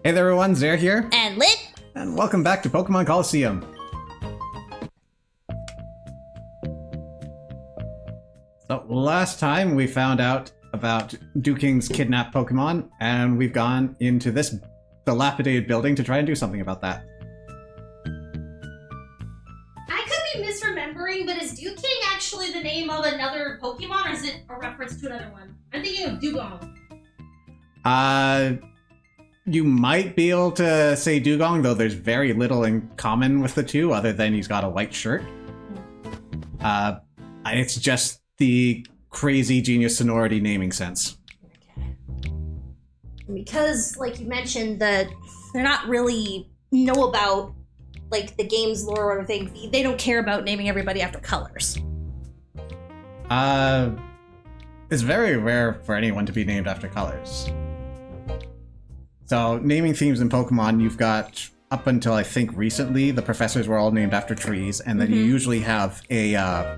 Hey there everyone, Zare here. And Lit. And welcome back to Pokemon Colosseum. So last time we found out about Duking's kidnapped Pokemon, and we've gone into this dilapidated building to try and do something about that. I could be misremembering, but is Duking actually the name of another Pokemon, or is it a reference to another one? I'm thinking of Dugong. You might be able to say Dugong, though there's very little in common with the two, other than he's got a white shirt. It's just the crazy genius sonority naming sense. Okay. Because, like you mentioned, that they're not really know about like the game's lore or anything. They don't care about naming everybody after colors. It's very rare for anyone to be named after colors. So, naming themes in Pokemon, you've got, up until I think recently, the professors were all named after trees, and then you usually have a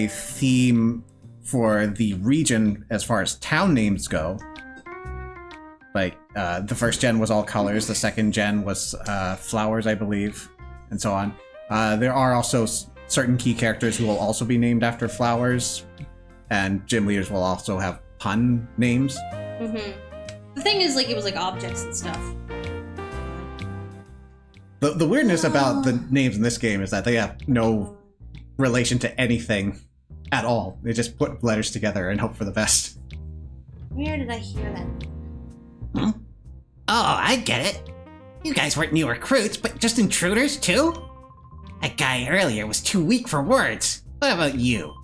theme for the region as far as town names go. Like, the first gen was all colors, the second gen was flowers, I believe, and so on. There are also certain key characters who will also be named after flowers, and gym leaders will also have pun names. The thing is, like, it was like objects and stuff. The weirdness about the names in this game is that they have no relation to anything at all. They just put letters together and hope for the best. Where did I hear that? Hmm? Oh, I get it. You guys weren't new recruits, but just intruders too? That guy earlier was too weak for words. What about you?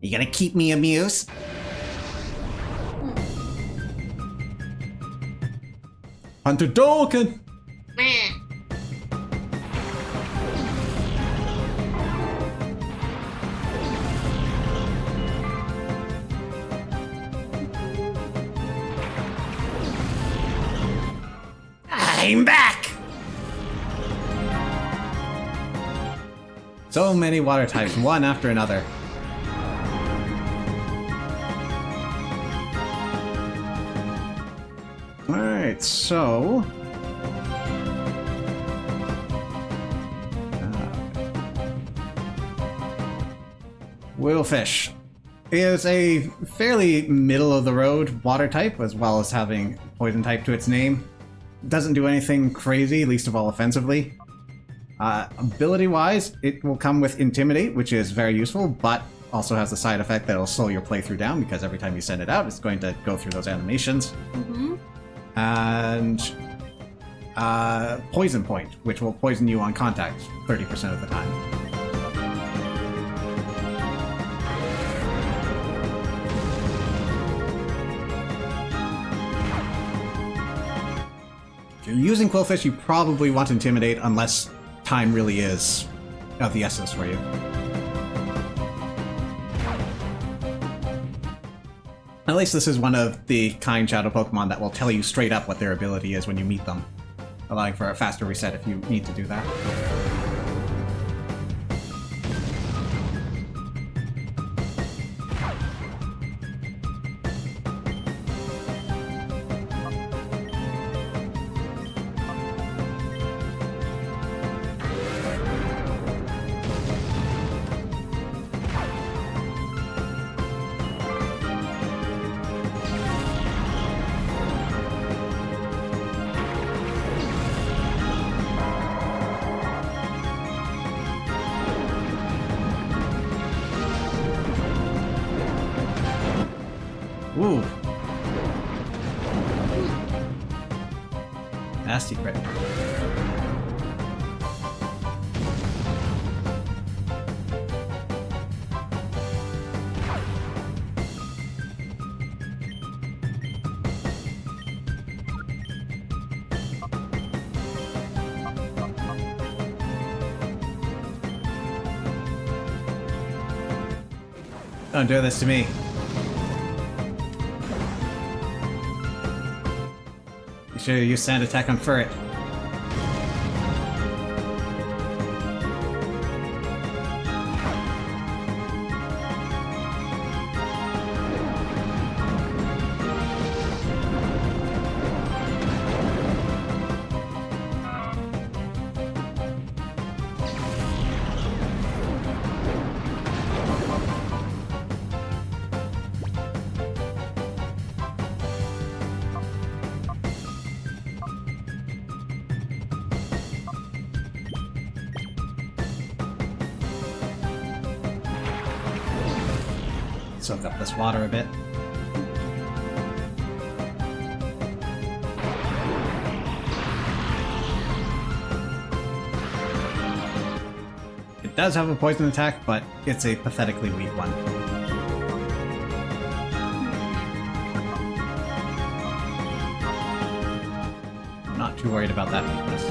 You gonna keep me amused? Hunter Dolken! Meh. I'm back! So many water types, one after another. Alright, so... Whalefish is a fairly middle-of-the-road water type, as well as having poison type to its name. Doesn't do anything crazy, least of all offensively. Ability-wise, it will come with Intimidate, which is very useful, but also has the side effect that it'll slow your playthrough down, because every time you send it out, it's going to go through those animations. And Poison Point, which will poison you on contact 30% of the time. If you're using Quillfish, you probably want Intimidate unless time really is of the essence for you. At least this is one of the kind Shadow Pokemon that will tell you straight up what their ability is when you meet them, allowing for a faster reset if you need to do that. Ooh. Nasty crit. Don't do this to me. You should use Sand Attack on Furret. Soak up this water a bit. It does have a poison attack, but it's a pathetically weak one. I'm not too worried about that weakness.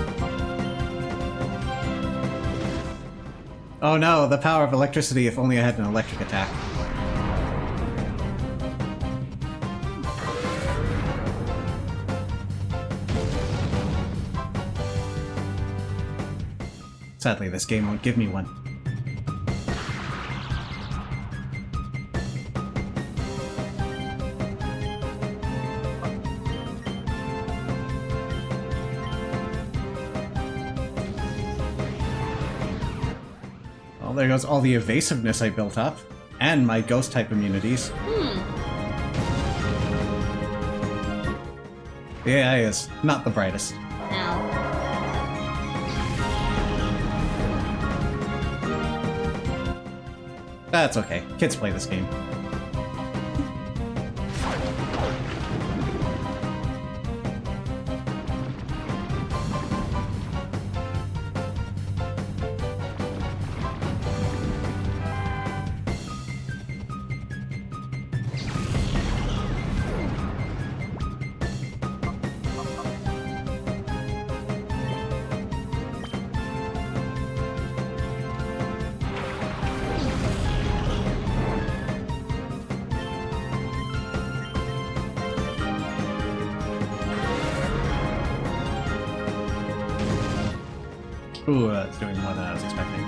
Oh no, the power of electricity, if only I had an electric attack. Sadly, this game won't give me one. Well, there goes all the evasiveness I built up, and my ghost-type immunities. The AI is not the brightest. No. That's okay. Kids play this game. Ooh, that's doing more than I was expecting.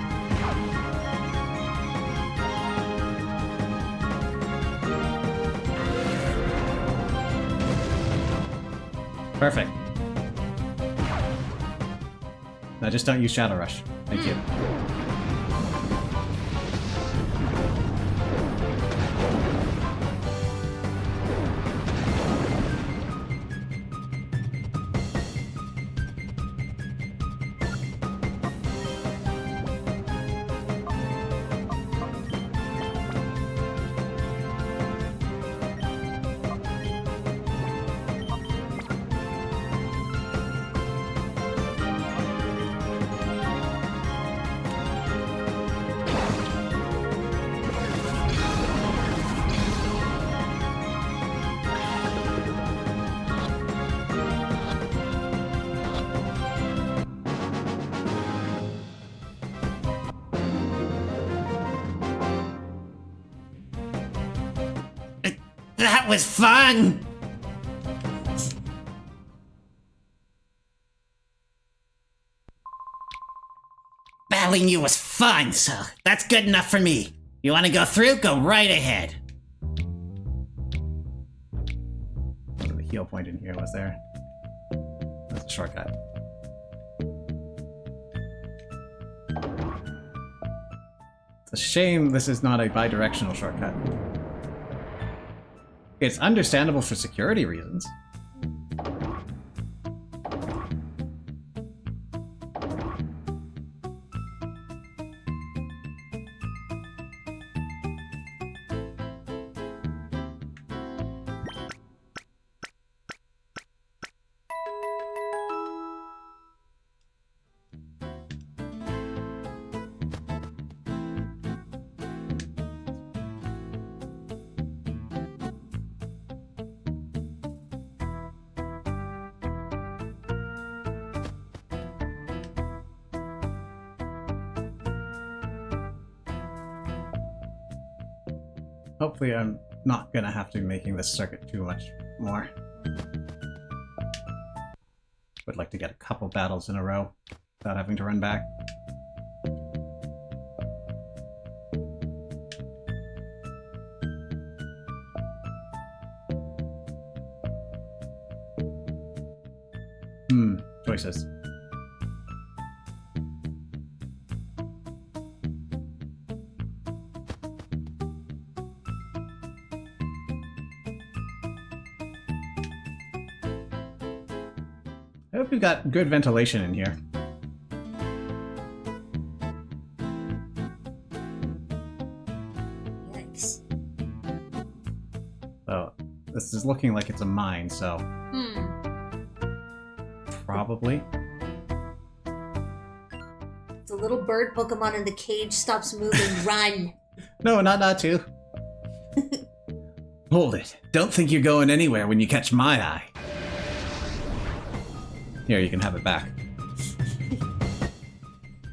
Perfect. Now just don't use Shadow Rush. Thank you. That was fun! Battling you was fun, so that's good enough for me. You want to go through? Go right ahead. The heal point in here was there. That's a shortcut. It's a shame this is not a bi-directional shortcut. It's understandable for security reasons. Hopefully I'm not gonna have to be making this circuit too much more. Would like to get a couple battles in a row without having to run back. Choices. I hope we've got good ventilation in here. Yikes. So, this is looking like it's a mine, so... Probably. The little bird Pokemon in the cage stops moving. Run. No, not to. Hold it. Don't think you're going anywhere when you catch my eye. Here, you can have it back.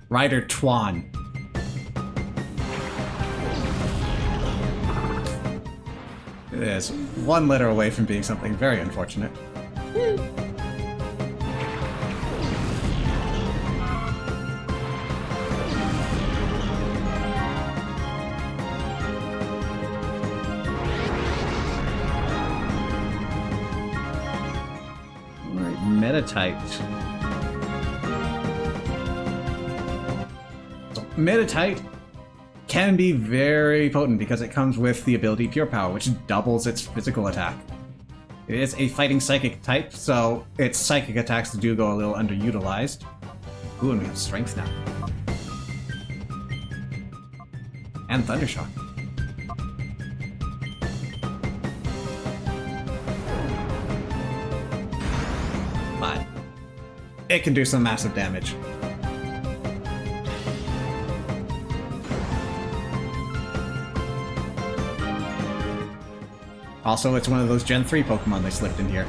Ryder Twan. It is one letter away from being something very unfortunate. Alright, Metatite. So, Metatite can be very potent because it comes with the ability Pure Power, which doubles its physical attack. It is a fighting psychic type, so its psychic attacks do go a little underutilized. Ooh, and we have strength now. And Thundershock. But it can do some massive damage. Also, it's one of those Gen 3 Pokemon they slipped in here.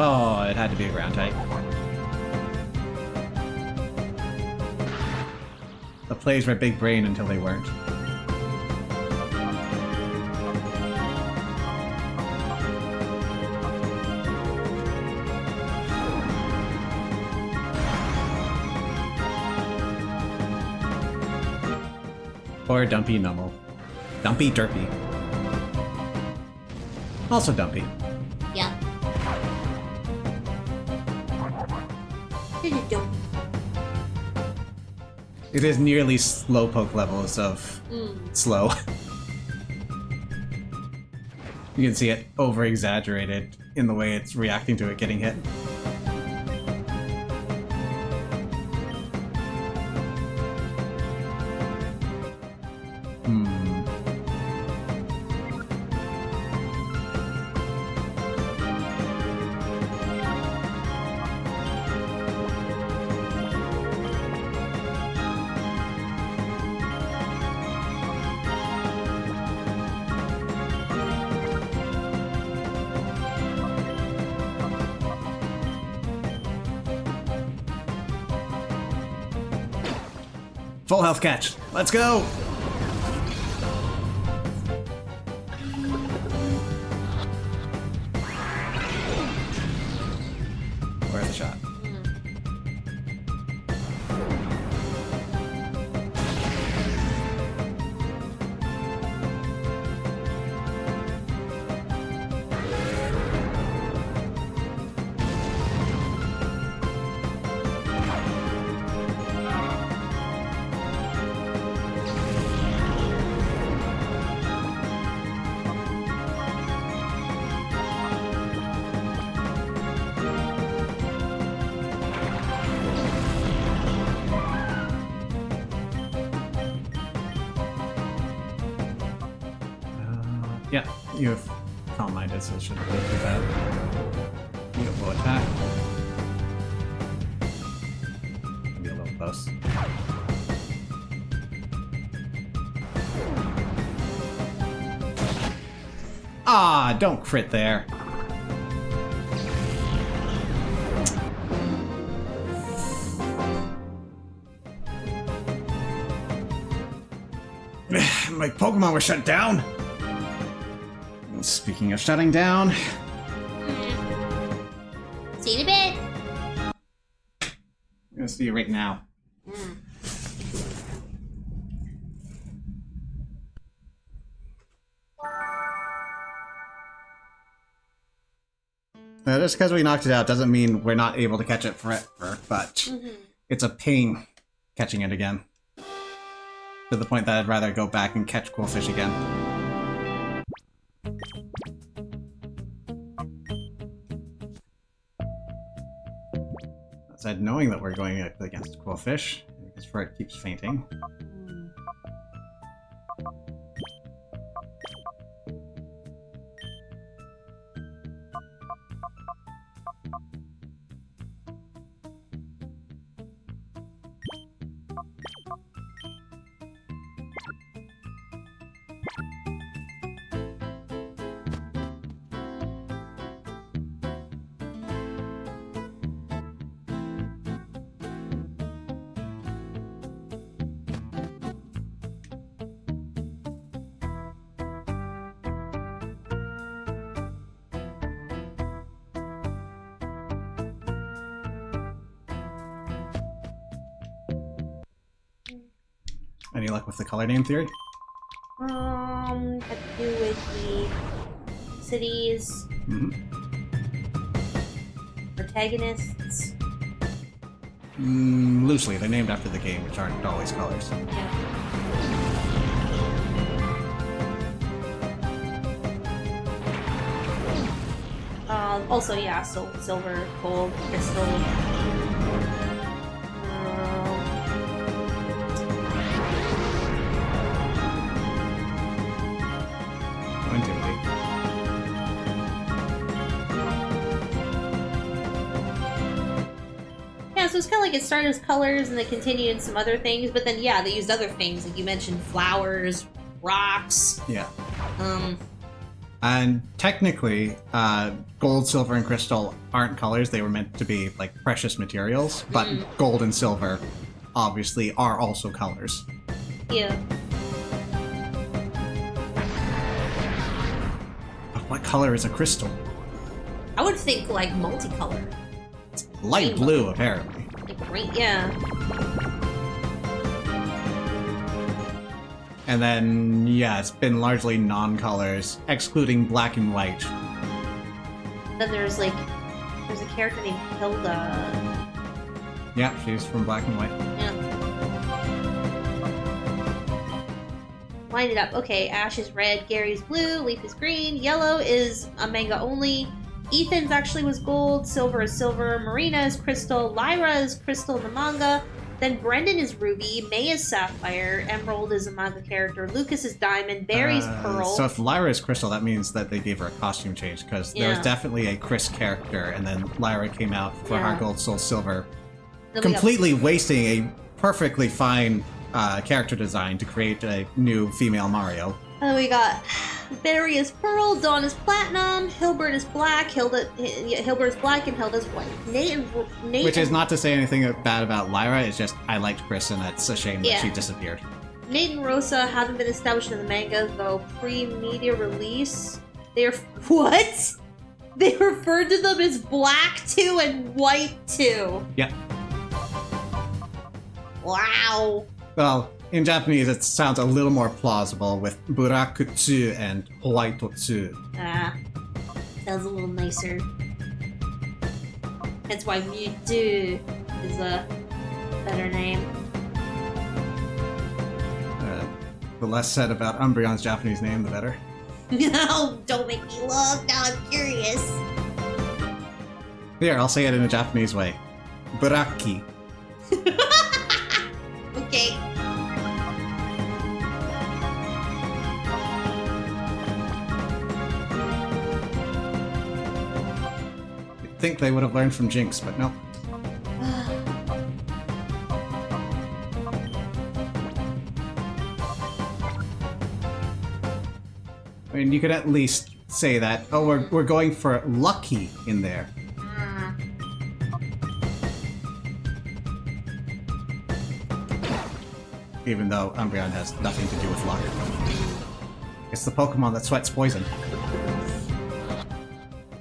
Oh, it had to be a ground type. The plays were big brain until they weren't. Or Dumpy Numble. Dumpy Derpy. Also Dumpy. Yeah. It is nearly Slowpoke levels of slow. You can see it over-exaggerated in the way it's reacting to it getting hit. Full health catch. Let's go! Worth a shot. Yeah, you have Calm Minded, so it shouldn't be too bad. Beautiful attack. Maybe a little close. Ah, don't crit there. My Pokemon were shut down. Speaking of shutting down, see you in a bit. I'm gonna see you right now. Just because we knocked it out doesn't mean we're not able to catch it forever, but it's a pain catching it again. To the point that I'd rather go back and catch cool fish again. That said, knowing that we're going up against cool fish, because Fred keeps fainting. Any luck with the color name theory? Had to do with the cities, protagonists. Loosely, they're named after the game, which aren't always colors. Also, yeah, silver, gold, crystal. Yeah, so it's kind of like it started as colors and then continued in some other things, but then yeah, they used other things, like you mentioned flowers, rocks. Yeah. And technically, gold, silver, and crystal aren't colors. They were meant to be like precious materials, but gold and silver obviously are also colors. Yeah. But what color is a crystal? I would think like multicolored. Light Rainbow. blue, apparently. Like green, yeah. And then, yeah, it's been largely non-colors, excluding black and white. Then there's a character named Hilda. Yeah, she's from black and white. Yeah. Line it up. Okay, Ash is red, Gary's blue, Leaf is green, yellow is a manga only. Ethan's actually was gold, silver is silver, Marina is crystal, Lyra is crystal in the manga, then Brendan is ruby, May is sapphire, Emerald is a manga character, Lucas is diamond, Barry's pearl. So if Lyra is crystal, that means that they gave her a costume change, because there was definitely a Chris character, and then Lyra came out for Heart Gold, Soul Silver, Then we got- completely wasting a perfectly fine character design to create a new female Mario. And then we got Barry is pearl, Dawn is platinum, Hilbert is black, Hilbert is black, and Hilda's white. Nate Which is not to say anything bad about Lyra, it's just I liked Chris and it's a shame that she disappeared. Nate and Rosa haven't been established in the manga, though pre-media release, they're... What? They referred to them as black 2 and white 2. Yep. Wow. Well, in Japanese it sounds a little more plausible with Burakutsu and Howaitotsu. Sounds a little nicer. That's why Mewtwo is a better name. The less said about Umbreon's Japanese name, the better. No, don't make me look. Now I'm curious. Here, I'll say it in a Japanese way. Buraki. Okay. You'd think they would have learned from Jinx, but no. I mean, you could at least say that, oh, we're going for lucky in there. Even though Umbreon has nothing to do with luck. It's the Pokemon that sweats poison.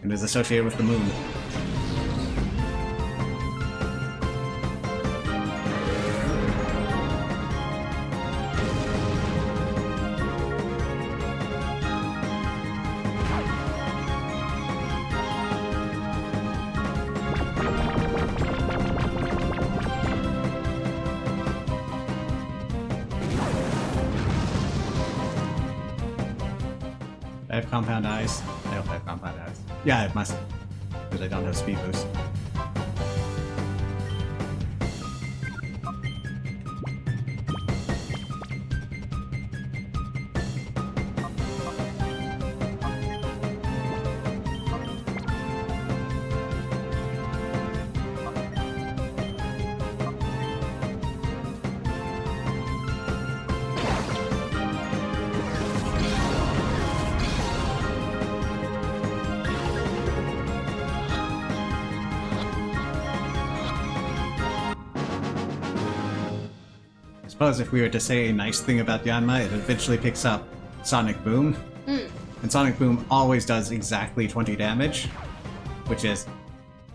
And is associated with the moon. I have compound eyes? I hope I have compound eyes. Yeah, it must. Because I don't have speed boost. I suppose if we were to say a nice thing about Yanma, it eventually picks up Sonic Boom. And Sonic Boom always does exactly 20 damage, which is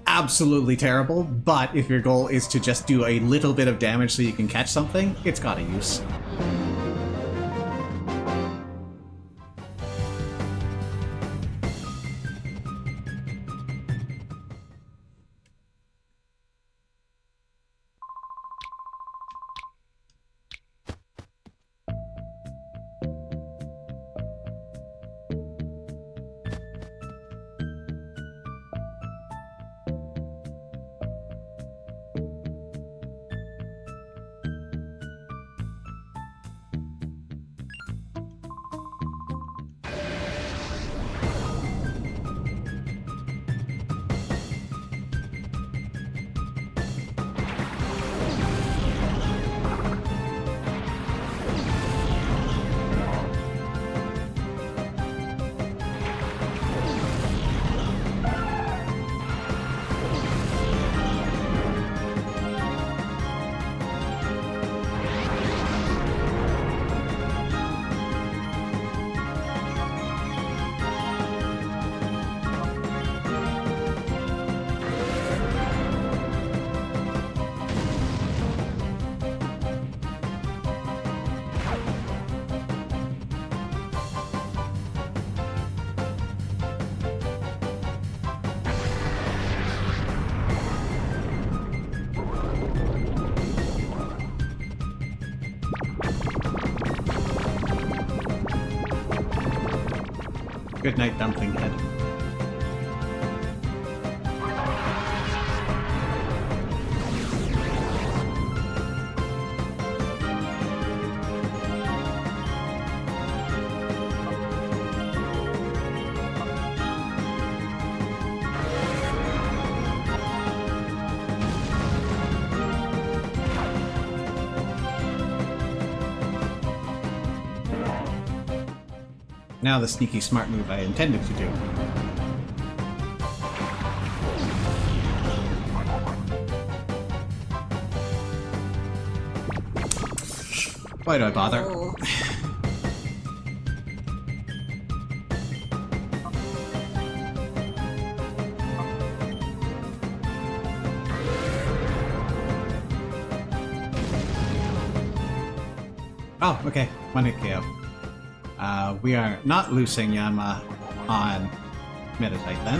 absolutely terrible, but if your goal is to just do a little bit of damage so you can catch something, it's got a use. Good night, Dumpling Head. Now the sneaky smart move I intended to do. Why do I bother? Oh. Oh, okay. One hit KO. We are not losing Yanma on Meditite then.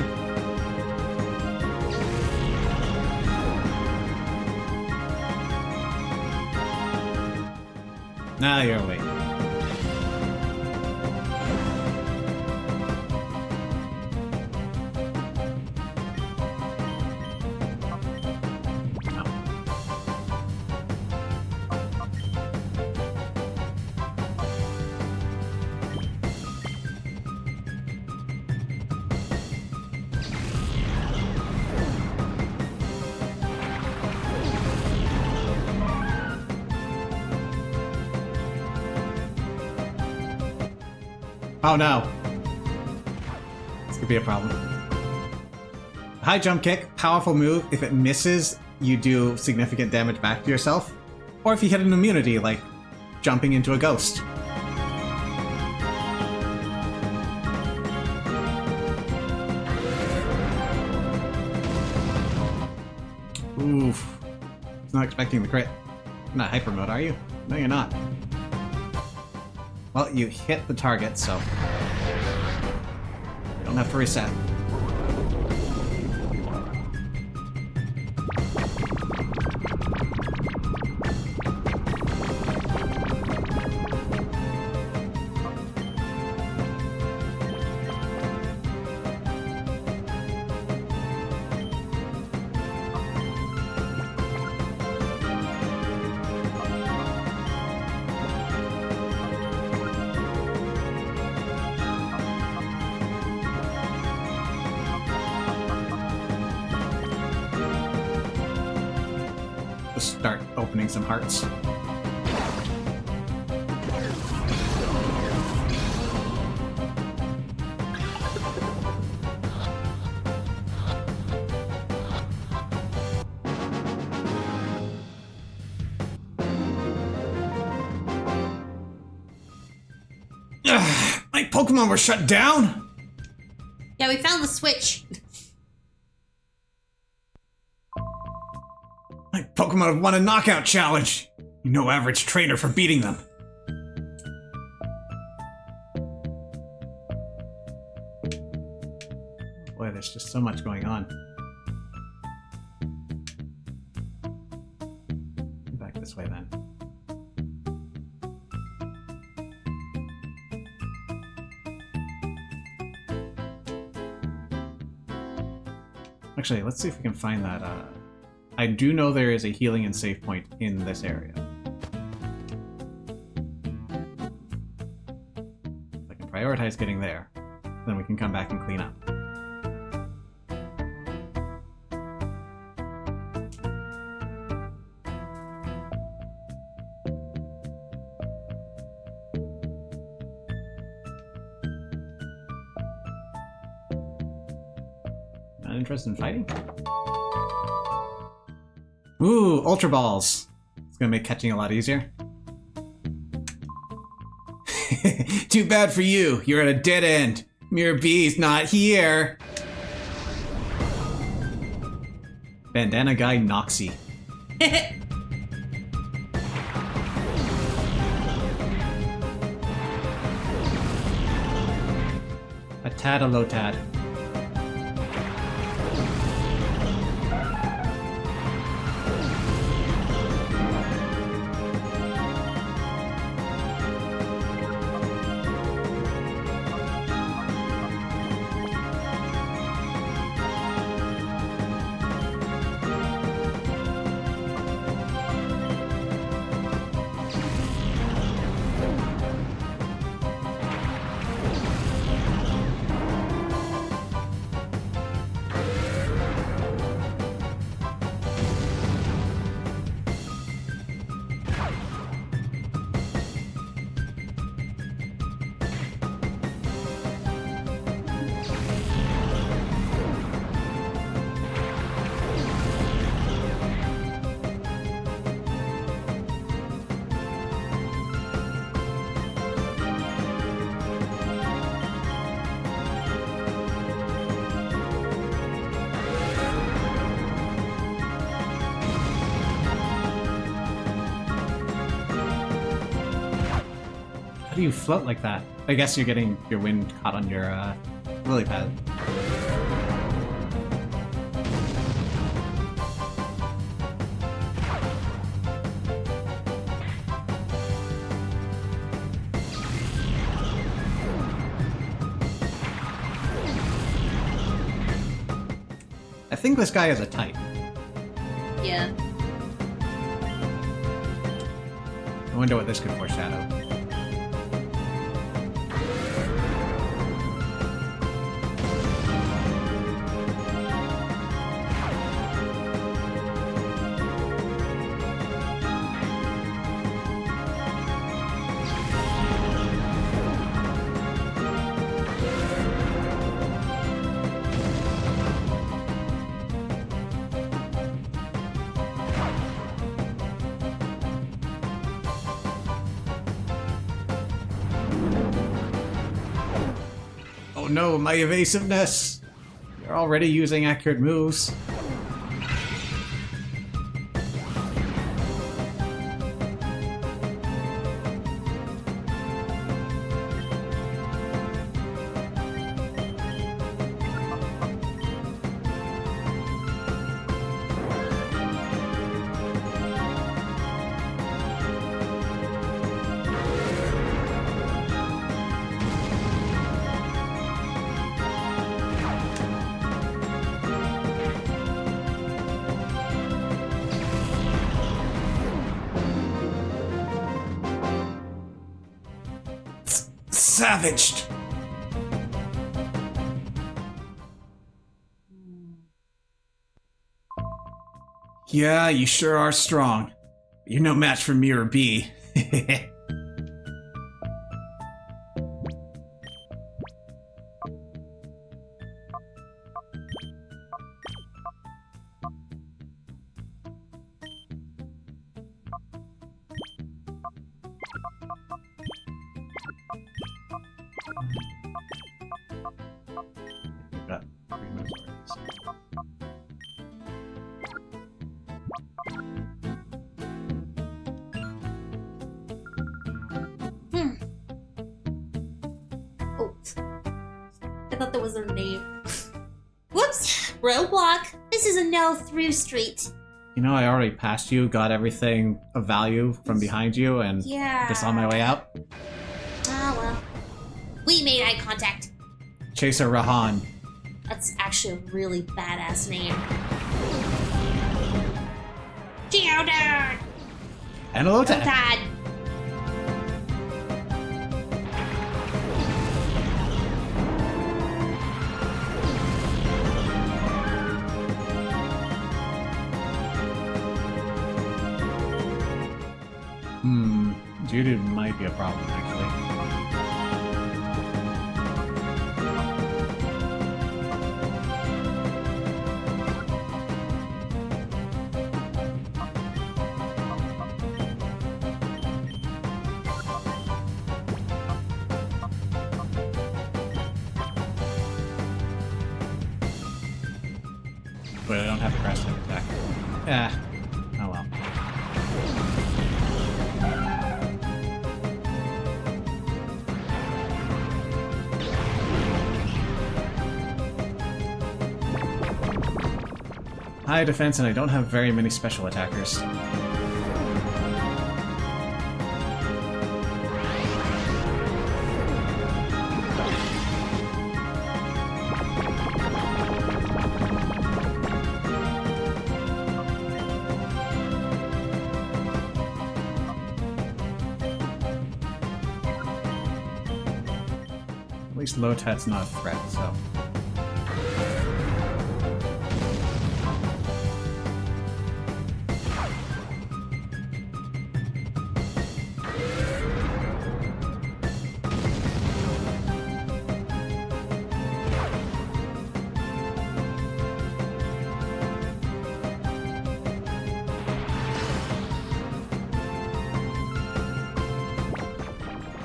Now you're awake. Oh no! This could be a problem. High jump kick, powerful move. If it misses, you do significant damage back to yourself. Or if you hit an immunity, like jumping into a ghost. Oof. He's not expecting the crit. You're not hyper mode, are you? No, you're not. Well, you hit the target, so you don't have to reset. just start opening some hearts. My Pokemon were shut down? Yeah, we found the switch. My Pokemon have won a knockout challenge. No average trainer for beating them. Boy, there's just so much going on. Back this way then. Actually, let's see if we can find that. I do know there is a healing and save point in this area. If I can prioritize getting there, then we can come back and clean up. Not interested in fighting? Ooh, Ultra Balls! It's gonna make catching a lot easier. Too bad for you, you're at a dead end. Mirror B's not here! Bandana Guy Noxie. A tad a low tad. How do you float like that? I guess you're getting your wind caught on your lily pad. I think this guy is a type. Yeah. I wonder what this could foreshadow. Oh no, my evasiveness! You're already using accurate moves. Savaged! Yeah, you sure are strong. You're no match for me or B. Got 3 moves already. Oh, I thought that was their name. Whoops! Roadblock. This is a no-through street. You know, I already passed you, got everything of value from behind you, and Yeah. just on my way out. Ah, well. We made eye contact. Chaser Rahan. That's actually a really badass name. Geodude! And hello, Ted. Dad. Geodude might be a problem, actually. But I don't have a grass type attack. Yeah. Oh well. High defense, and I don't have very many special attackers. At least Lotat's not a threat, so...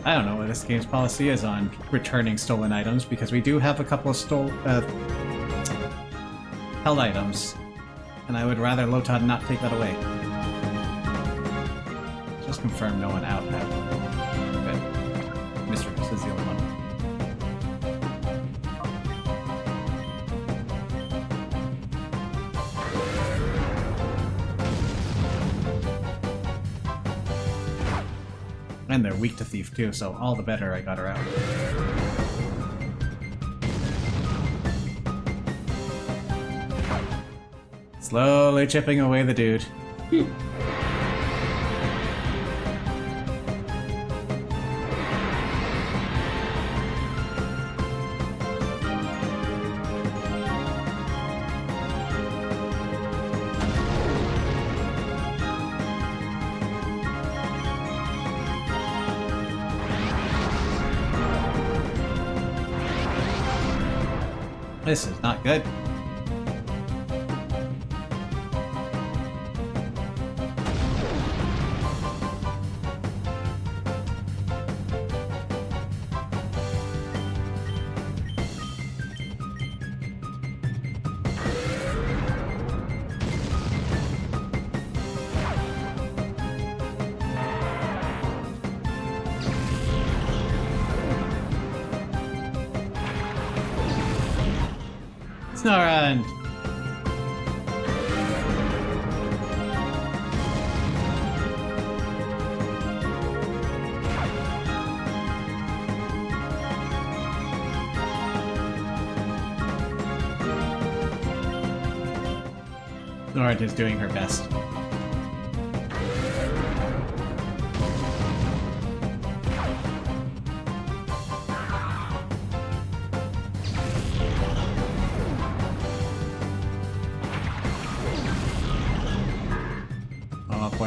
I don't know what this game's policy is on returning stolen items, because we do have a couple of held items, and I would rather Lotad not take that away. Just confirm no one out had one. Good. Mistress is the only one. And they're weak to Thief too, so all the better I got her out. Slowly chipping away the dude. This is not good. Snoran! Snoran is doing her best.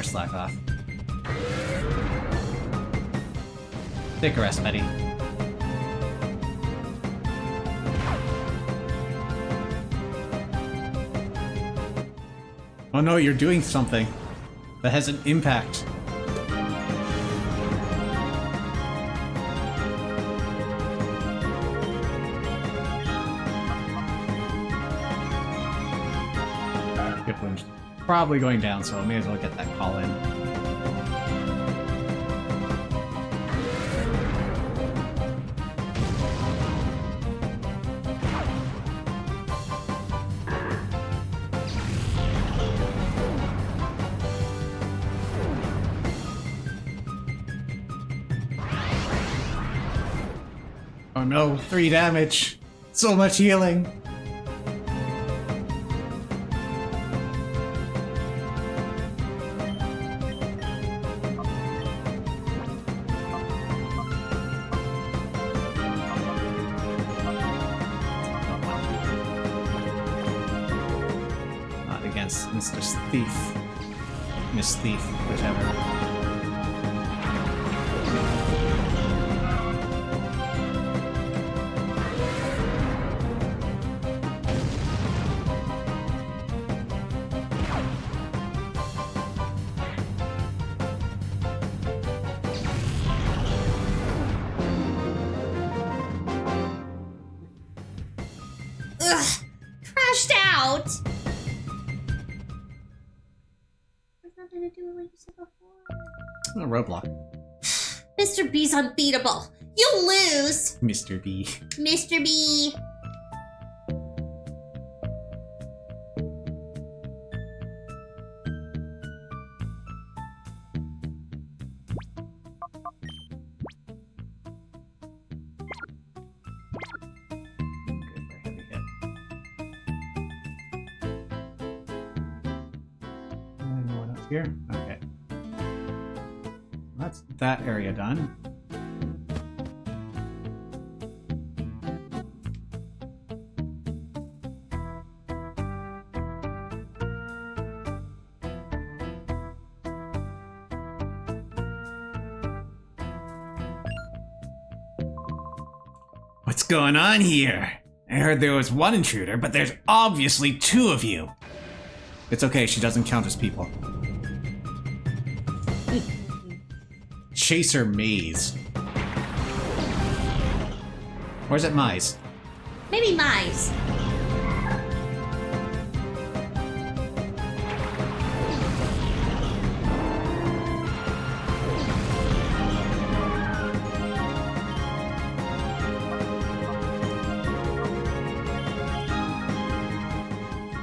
more slack off. Take a rest, Betty. Oh no, you're doing something that has an impact. Good wound. Probably going down, so I may as well get that call in. Oh no, 3 damage. So much healing. Not against Mr. Thief. Miss Thief, whichever. Ugh! Crashed out! There's nothing to do like you said before. A roadblock. Mr. B's unbeatable. You'll lose! Mr. B. Mr. B! Here? Okay. That's that area done. What's going on here? I heard there was one intruder, but there's obviously 2 of you. It's okay, she doesn't count as people. Chaser Maze. Or is it Mize? Maybe Mize.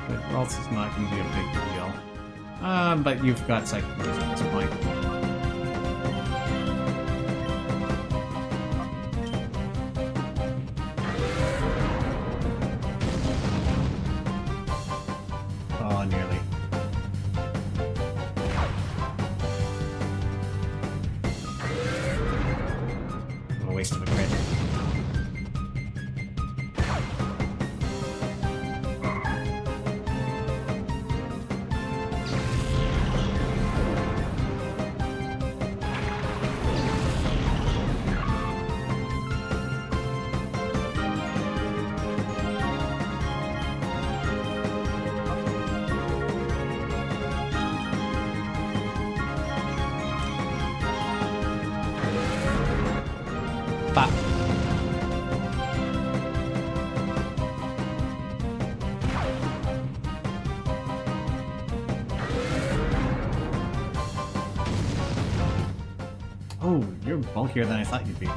But else is not going to be a big deal. But you've got psychosis at this point. Oh, nearly. What a waste of a crit. Bop. Oh, you're bulkier than I thought you'd be.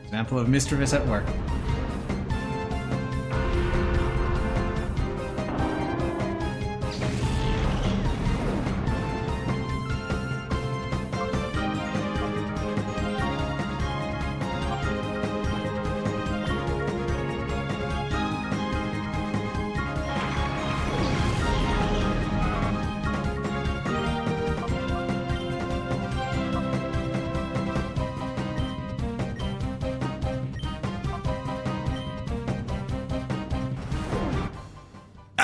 Example of mischievous at work.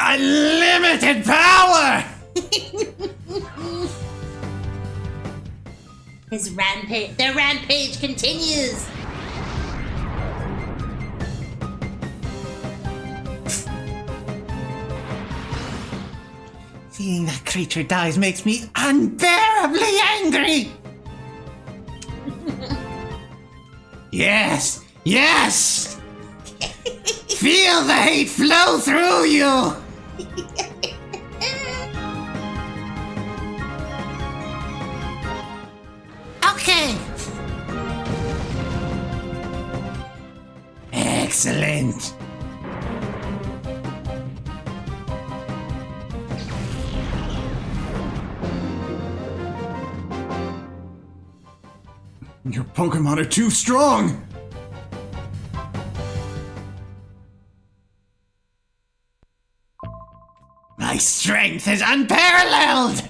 Unlimited power! The rampage continues. Seeing that creature dies makes me unbearably angry! Yes! Yes! Feel the hate flow through you! Okay! Excellent! Your Pokemon are too strong! My strength is unparalleled!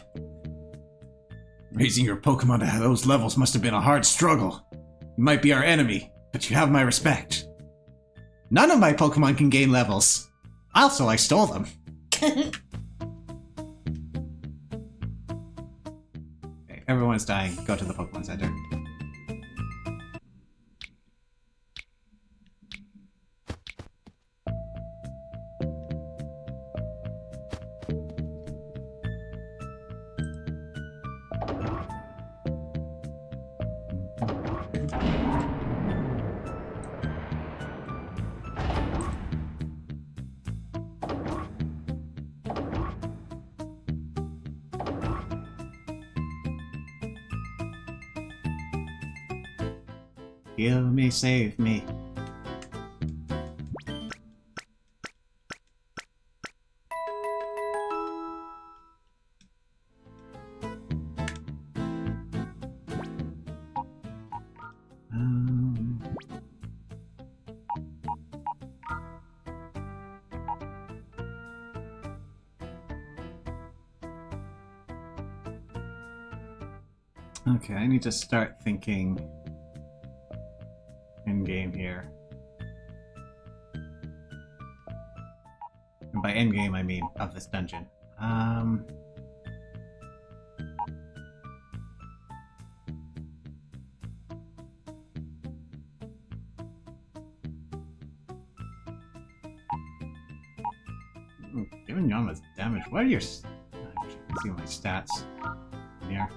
Raising your Pokemon to those levels must have been a hard struggle. You might be our enemy, but you have my respect. None of my Pokemon can gain levels. Also, I stole them. Okay, everyone's dying. Go to the Pokemon Center. Heal me, save me. Okay, I need to start thinking in-game here. And by in-game, I mean of this dungeon. Given Yama's damage, what are your... I can see my stats in here.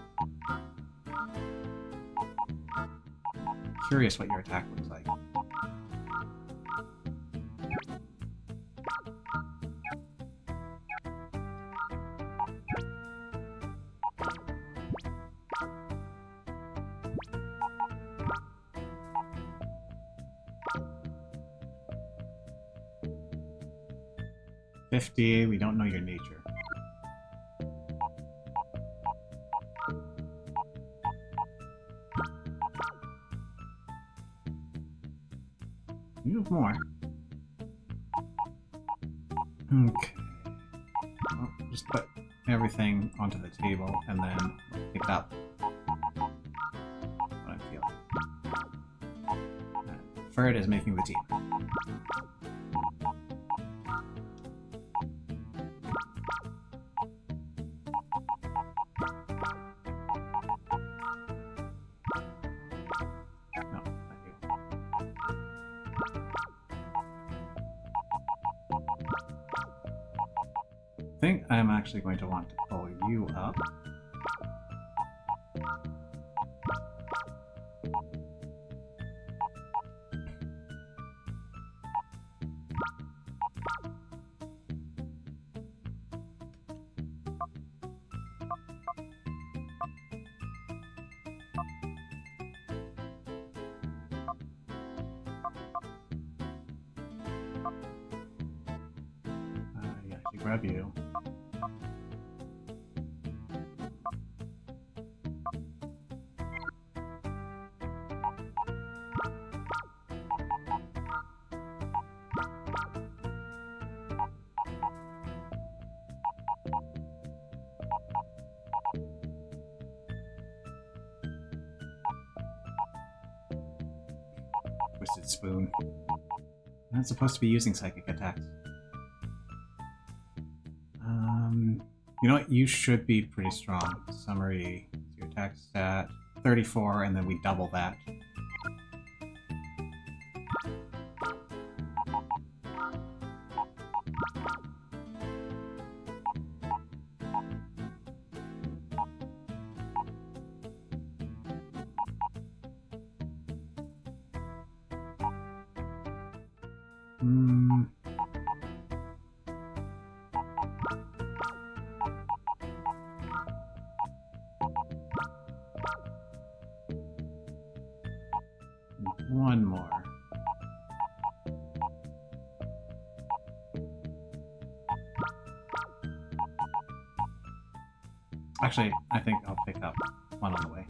Curious what your attack looks like. We don't know your nature. You have more. Okay. Well, just put everything onto the table and then pick up what I'm feeling. Ferd is making the team. I think I'm actually going to want to pull you up. Yeah, she grab you. Twisted Spoon. I'm not supposed to be using psychic attacks. You know what? You should be pretty strong. Summary, your attack stat, 34, and then we double that. One more. Actually, I think I'll pick up one on the way.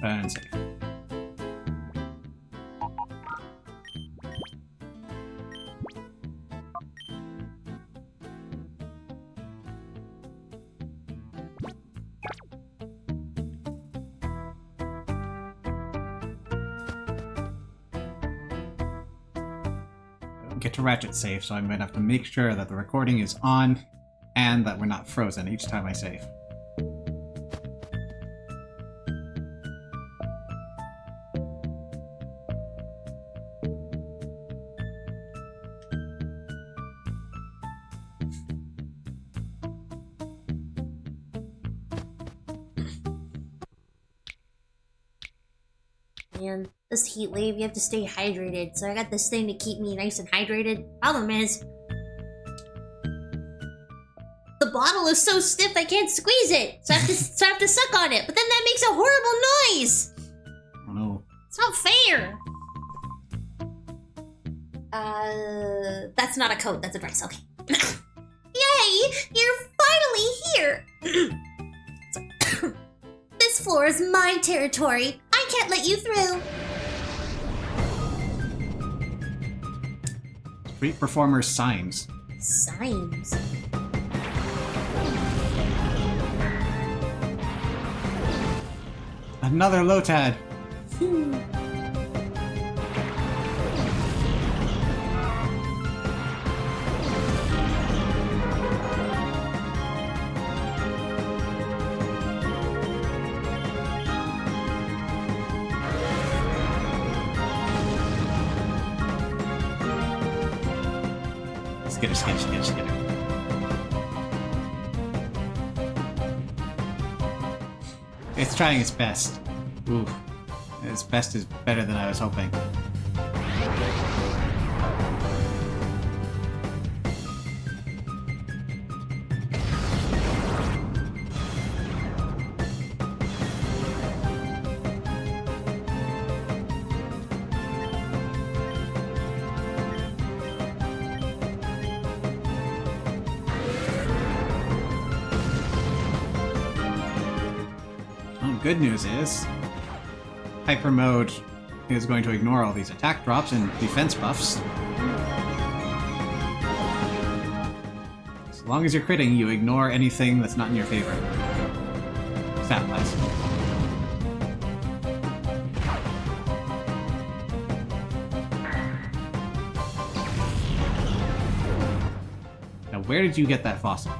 And save. Get to ratchet save, so I'm going to have to make sure that the recording is on and that we're not frozen each time I save. Man, this heat wave, you have to stay hydrated. So I got this thing to keep me nice and hydrated. Problem is, the bottle is so stiff I can't squeeze it. So I have to suck on it. But then that makes a horrible noise. Oh no. It's not fair. That's not a coat. That's a dress. Okay. Yay! You're finally here. This floor is my territory. I can't let you through. Street performers' signs. Signs. Another Lotad. Skitter. It's trying its best. Ooh. Its best is better than I was hoping. Good news is, Hyper Mode is going to ignore all these attack drops and defense buffs. As long as you're critting, you ignore anything that's not in your favor. Stat-wise. Now, where did you get that fossil?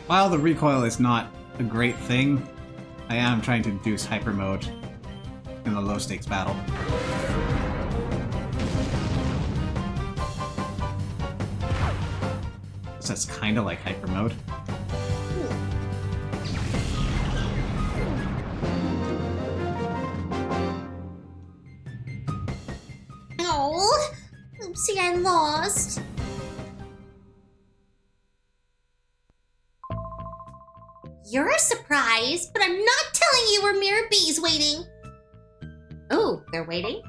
While the recoil is not a great thing, I am trying to induce hyper mode in the low stakes battle. So that's kind of like hyper mode. Oh, oopsie, I lost. You're a surprise, but I'm not telling you where Mirror B's waiting. Oh, they're waiting?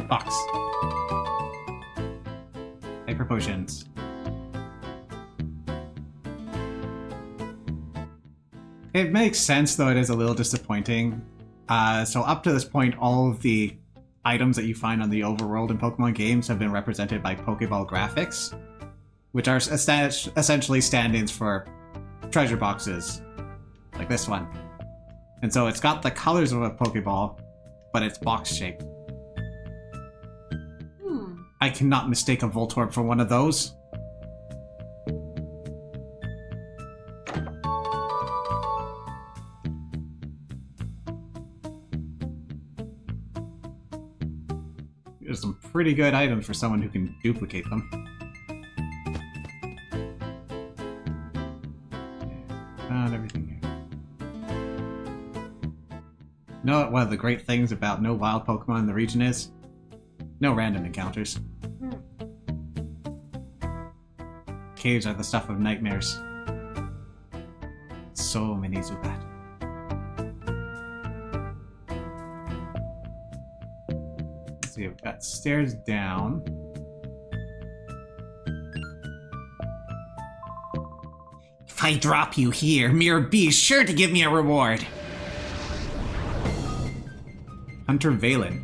Box. Hyper potions. It makes sense, though it is a little disappointing. So up to this point, all of the items that you find on the overworld in Pokemon games have been represented by Pokeball graphics, which are essentially stand-ins for treasure boxes, like this one. And so it's got the colors of a Pokeball, but it's box-shaped. I cannot mistake a Voltorb for one of those. There's some pretty good items for someone who can duplicate them. Found everything here. You know what one of the great things about no wild Pokemon in the region is? No random encounters. Caves are the stuff of nightmares. So many Zubat. Let's see, we've got stairs down. If I drop you here, Mirror B is sure to give me a reward. Hunter Valen.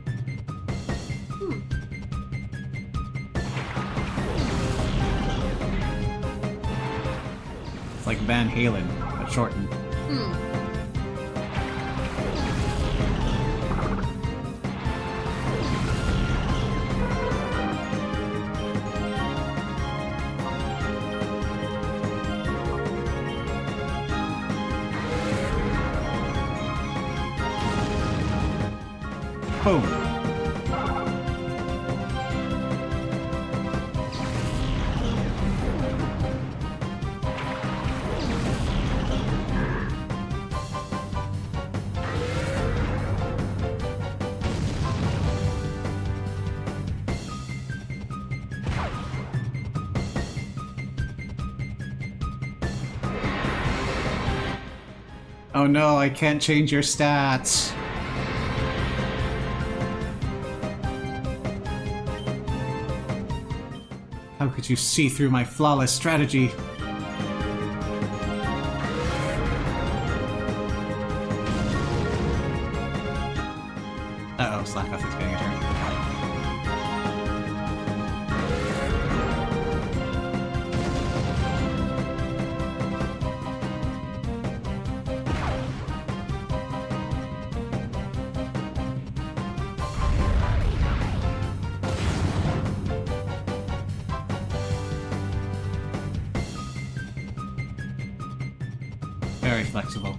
Like Van Halen, but shortened. Boom. Oh no, I can't change your stats. How could you see through my flawless strategy? Uh-oh, Slackoff is getting a turn. Very flexible.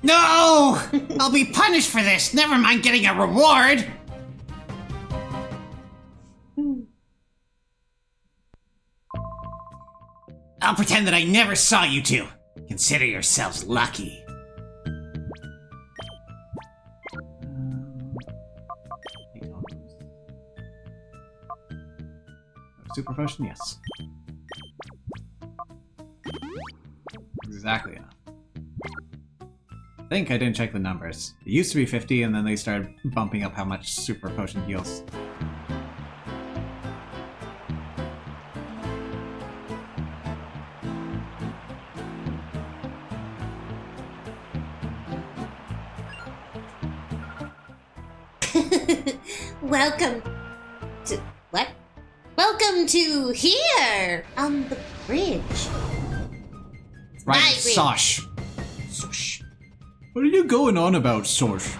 No! I'll be punished for this. Never mind getting a reward. I'll pretend that I never saw you two. Consider yourselves lucky. Super potion, yes. Exactly enough. I think I didn't check the numbers. It used to be 50, and then they started bumping up how much super potion heals. Welcome to... what? Welcome to here! On the bridge. Right, My bridge. Sosh. Swoosh. What are you going on about, Source?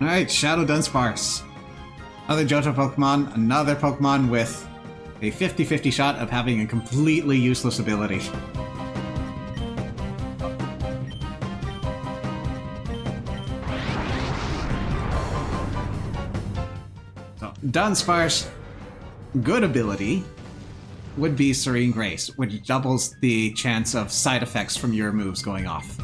Alright, Shadow Dunsparce. Another Johto Pokemon, another Pokemon with a 50-50 shot of having a completely useless ability. So, Dunsparce, good ability would be Serene Grace, which doubles the chance of side effects from your moves going off.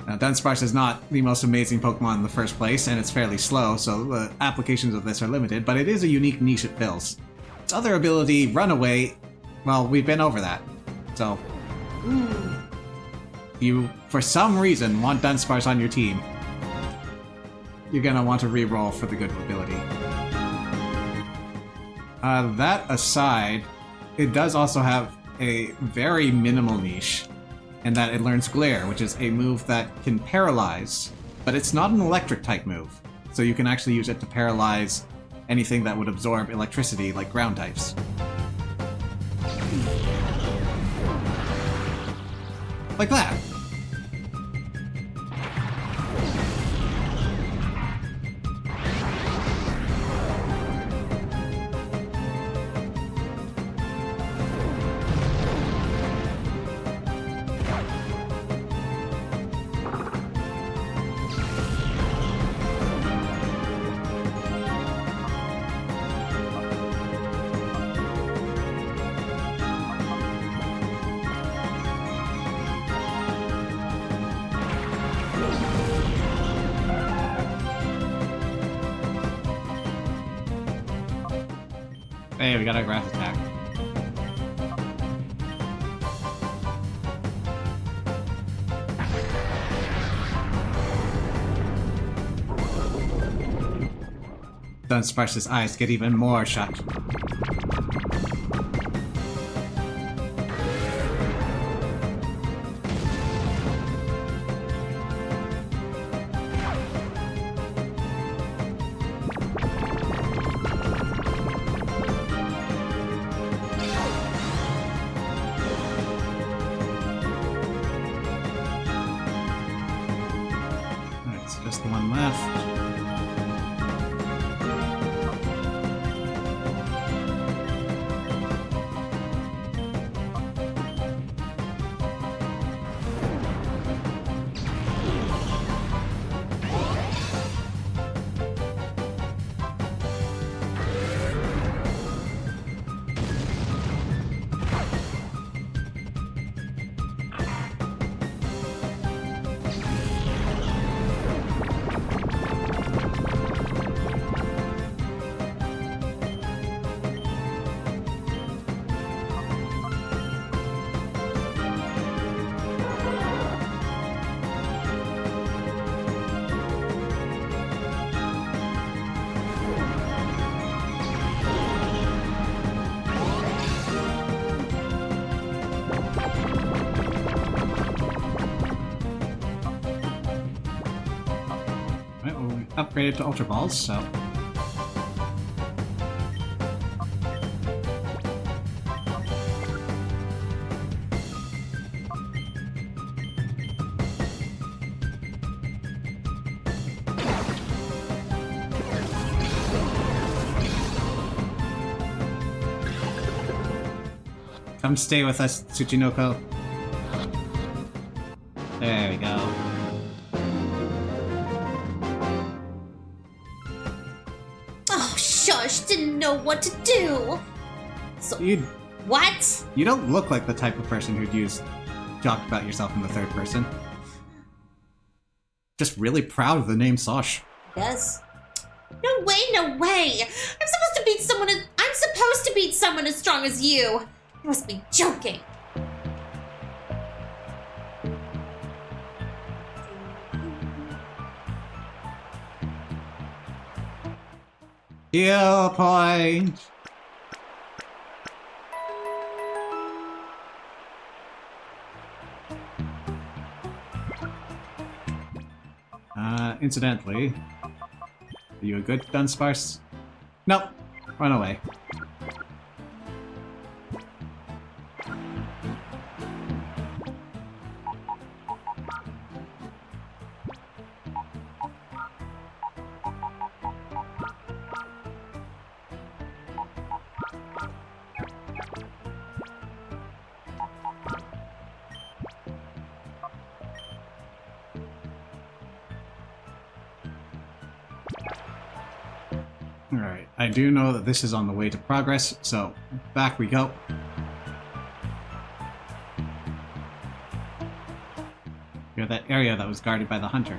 Now, Dunsparce is not the most amazing Pokemon in the first place, and it's fairly slow, so the applications of this are limited, but it is a unique niche it fills. Its other ability, Runaway, well, we've been over that. So, if you, for some reason, want Dunsparce on your team, you're gonna want to reroll for the good ability. That aside, it does also have a very minimal niche, in that it learns Glare, which is a move that can paralyze, but it's not an electric type move, so you can actually use it to paralyze anything that would absorb electricity, like ground types. Like that. Hey, we got our grass attack. Dunsparce's eyes get even more shut. Just the one left. Upgraded to Ultra Balls, so... Come stay with us, Tsuchinoko. There we go. Didn't know what to do. So what? You don't look like the type of person who'd talk about yourself in the third person. Just really proud of the name Sosh. Yes. No way, no way. I'm supposed to beat someone as strong as you. You must be joking. Heal point! incidentally, are you a good Dunsparce? Nope. Run away. Alright, I do know that this is on the way to progress, so back we go. You're that area that was guarded by the hunter.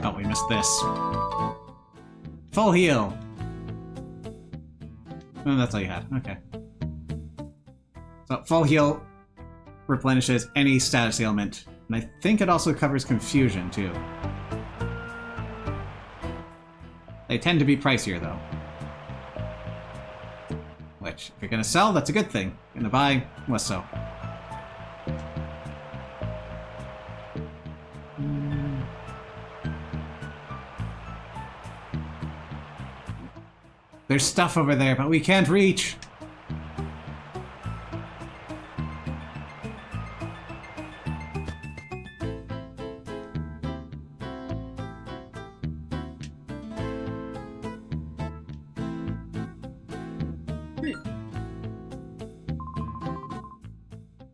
Oh, we missed this. Full heal! Oh, that's all you had. Okay. So, full heal replenishes any status ailment. And I think it also covers confusion, too. They tend to be pricier, though. Which, if you're gonna sell, that's a good thing. Gonna buy, less so. There's stuff over there, but we can't reach!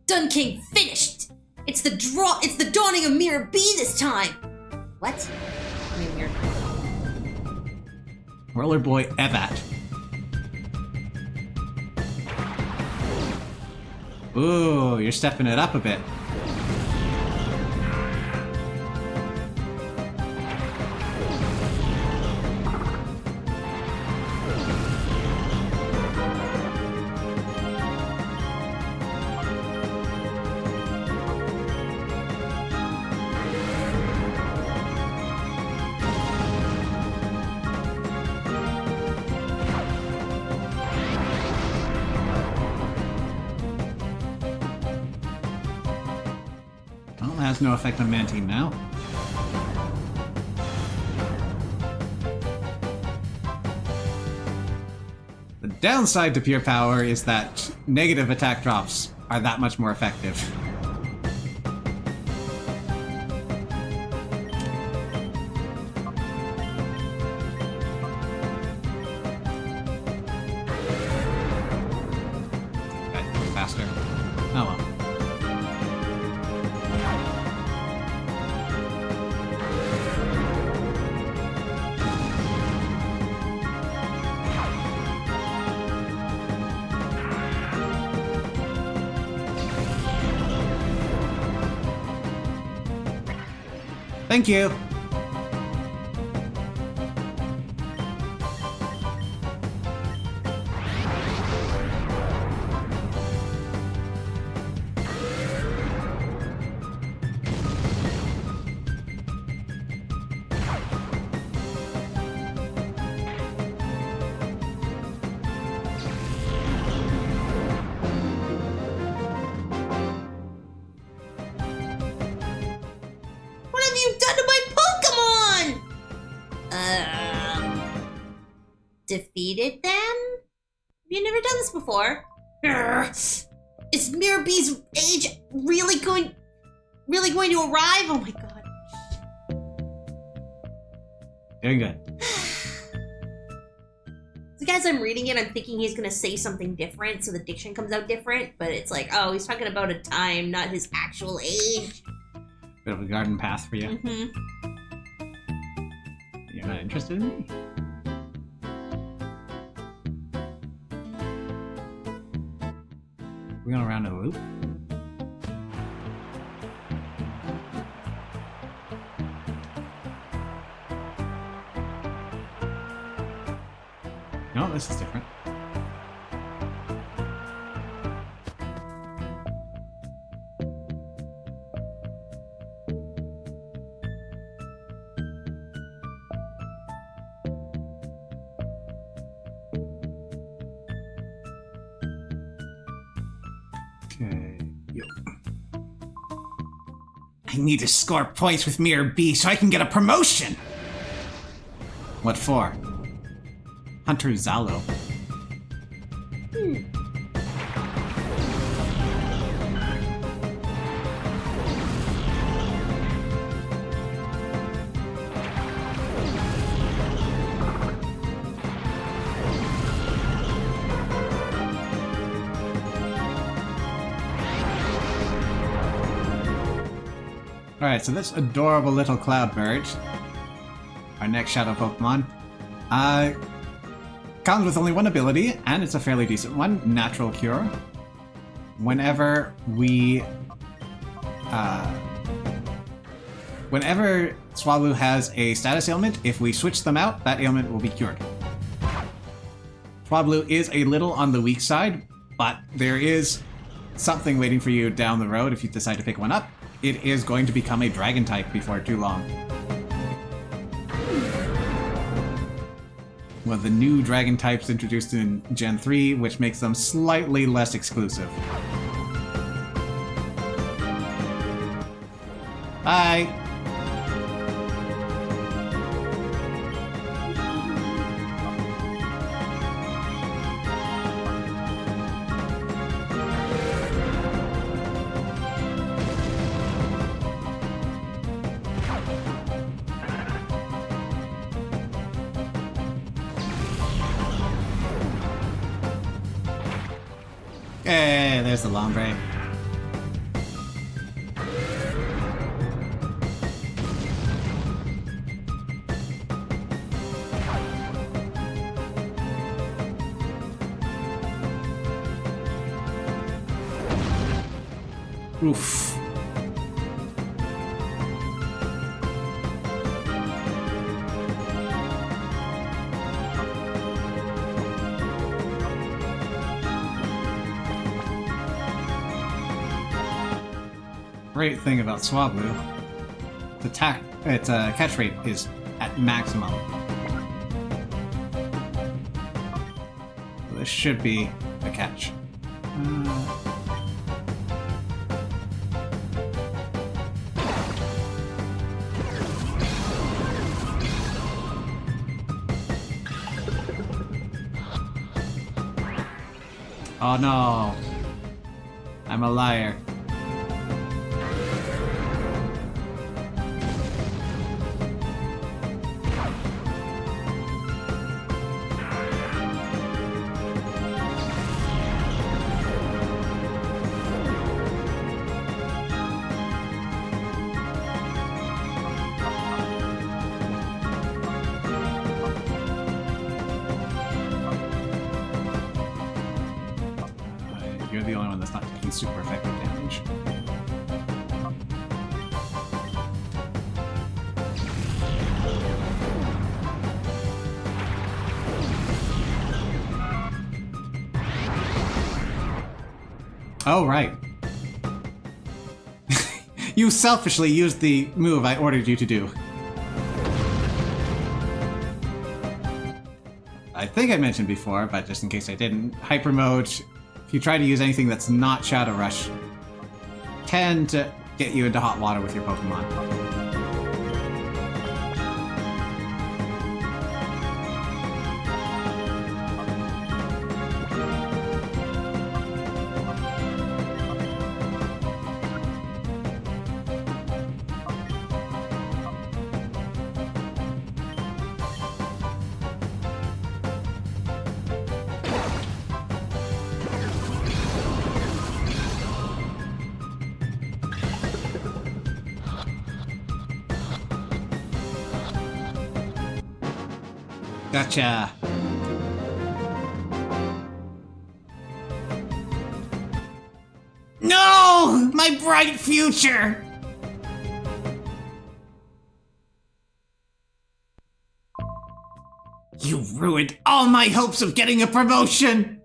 Dun King finished! It's the dawning of Mirror B this time! What? I mean, Mirror Roller Boy Evat. Ooh, you're stepping it up a bit. Well, that has no effect on Mantine now. The downside to Pure Power is that negative attack drops are that much more effective. Okay, faster. Oh well. Thank you. What have you done to my Pokémon? Defeated them? You've never done this before. Urgh. Is Mirror B's age really going to arrive? Oh my god. Doing good. So as I'm reading it, I'm thinking he's gonna say something different, so the diction comes out different, but it's like, oh, he's talking about a time, not his actual age. Bit of a garden path for you. Mm-hmm. You're not interested in me? We're going around a loop? No, this is different. Okay. Yep. I need to score points with Mirror B so I can get a promotion! What for? Hunter Zalo. Alright, so this adorable little Cloudbird, our next Shadow Pokemon, comes with only one ability, and it's a fairly decent one, Natural Cure. Whenever Swablu has a status ailment, if we switch them out, that ailment will be cured. Swablu is a little on the weak side, but there is something waiting for you down the road if you decide to pick one up. It is going to become a dragon type before too long. One of the new dragon types introduced in Gen 3, which makes them slightly less exclusive. Bye! Hey, there's the Lombre. Oof. Great thing about Swablu, its catch rate is at maximum. So this should be a catch. Oh no! I'm a liar. You're the only one that's not taking super effective damage. Oh, right. You selfishly used the move I ordered you to do. I think I mentioned before, but just in case I didn't, Hyper Mode, if you try to use anything that's not Shadow Rush, tend to get you into hot water with your Pokemon. Gotcha. No! My bright future! You ruined all my hopes of getting a promotion!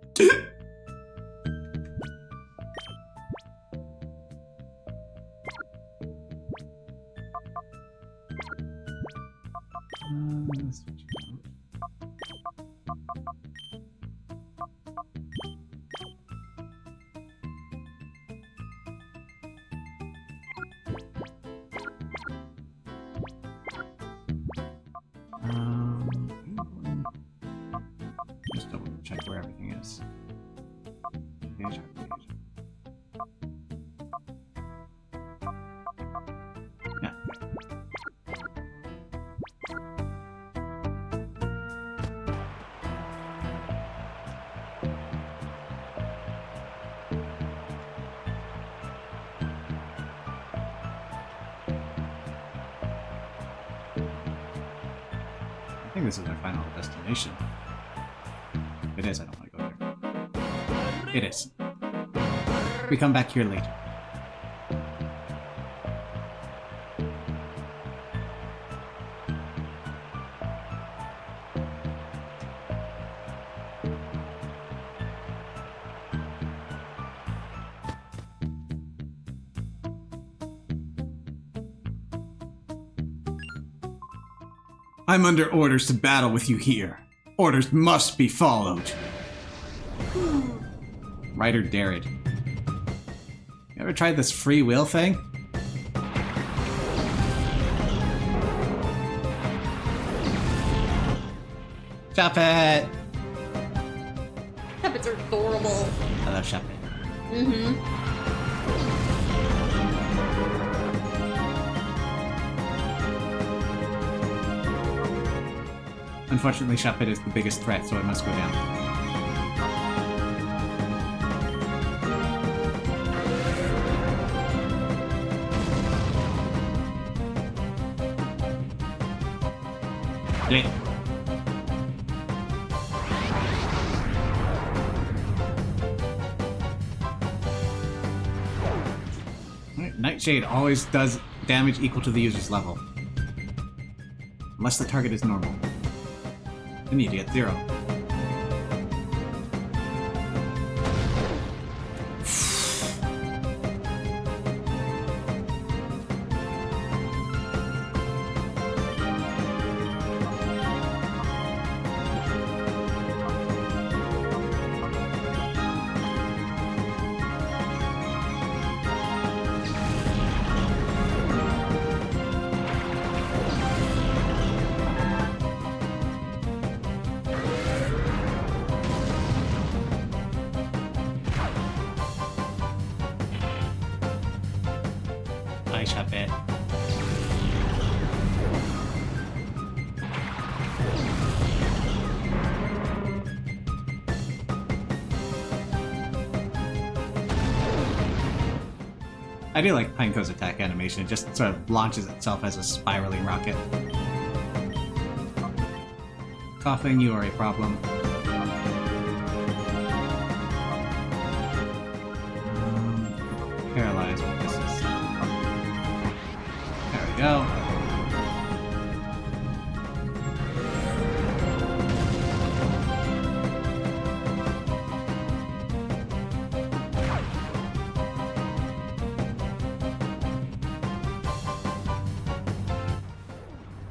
think this is our final destination. If it is, I don't want to go there. It is. We come back here later. I'm under orders to battle with you here. Orders must be followed. Ryder Darrett. You ever tried this free will thing? Shuppet! Puppets are adorable. I love Shuppet. Mm-hmm. Unfortunately, Shuppet is the biggest threat, so it must go down. Yeah. Alright, Nightshade always does damage equal to the user's level. Unless the target is normal. Then you get 0. Bye, Shuppet. I do like Pineco's attack animation. It just sort of launches itself as a spiraling rocket. Coughing, you are a problem. Paralyzed, but this is... There we go.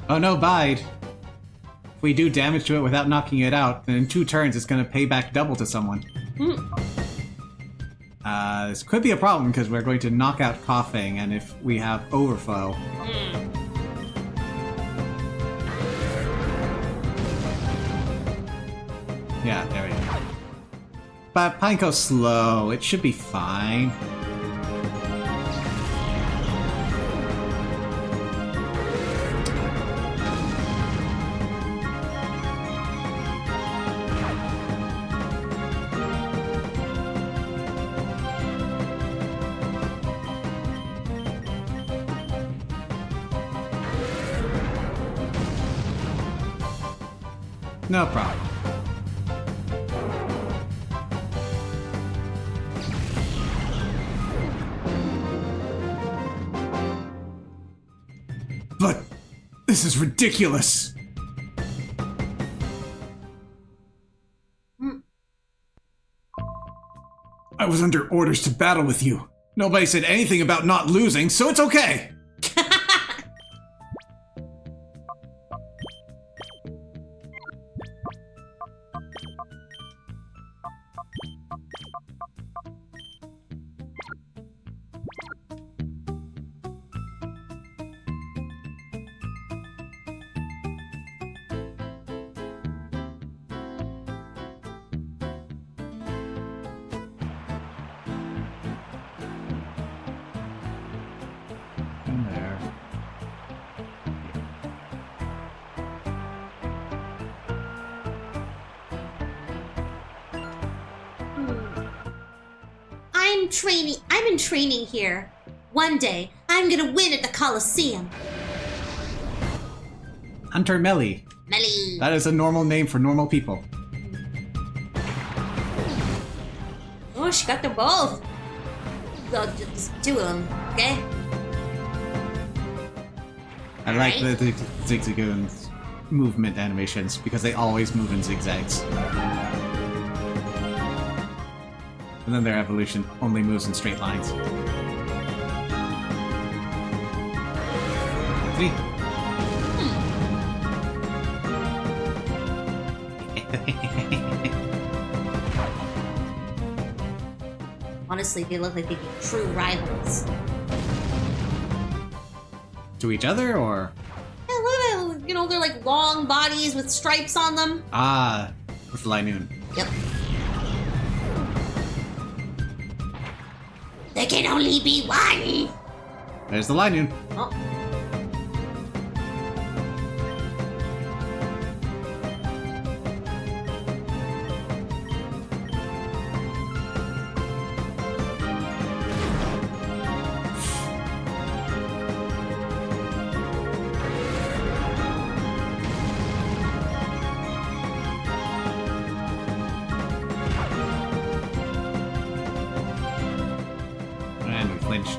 Oh no, Bide! If we do damage to it without knocking it out, then in 2 turns it's gonna pay back double to someone. This could be a problem because we're going to knock out Coughing, and if we have Overflow... Yeah, there we go. But Pineco's slow, it should be fine. No problem. But this is ridiculous. I was under orders to battle with you. Nobody said anything about not losing, so it's okay. In there. I'm in training here. One day, I'm gonna win at the Colosseum. Hunter Melly. Melly. That is a normal name for normal people. Oh, she got them both. Well, just 2 of them, okay? I like the Zigzagoon's movement animations because they always move in zigzags. And then their evolution only moves in straight lines. See? Honestly, they look like they'd be true rivals. To each other, or? Yeah, look at that. You know, they're like long bodies with stripes on them. Ah, with Linoon. Yep. There can only be one! There's the Linoon. Oh. And we flinched.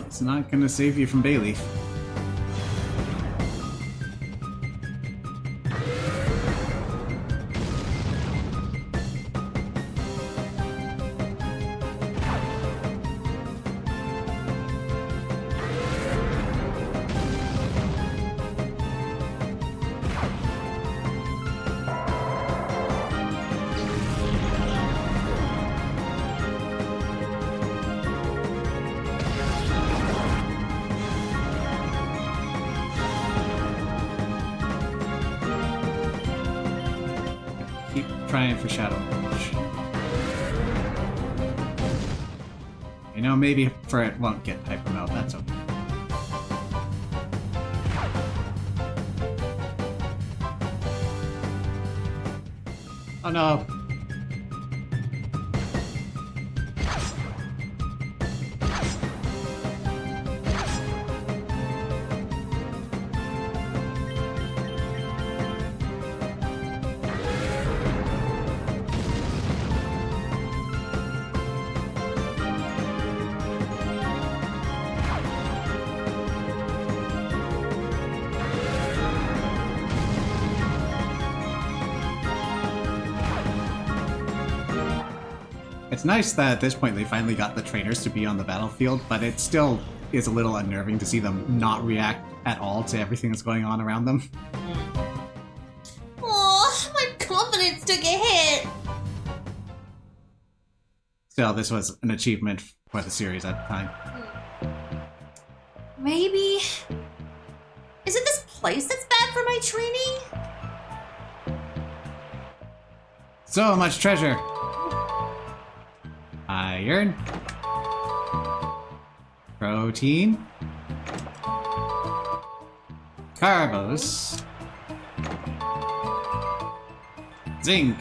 It's not gonna save you from Bayleaf. Keep trying for Shadow Punch. You know, maybe for it won't get Hyper Melt, that's okay. Oh no. It's nice that at this point they finally got the trainers to be on the battlefield, but it still is a little unnerving to see them not react at all to everything that's going on around them. Oh, my confidence took a hit. Still, this was an achievement for the series at the time. Maybe. Is it this place that's bad for my training? So much treasure! Iron. Protein. Carbos. Zinc.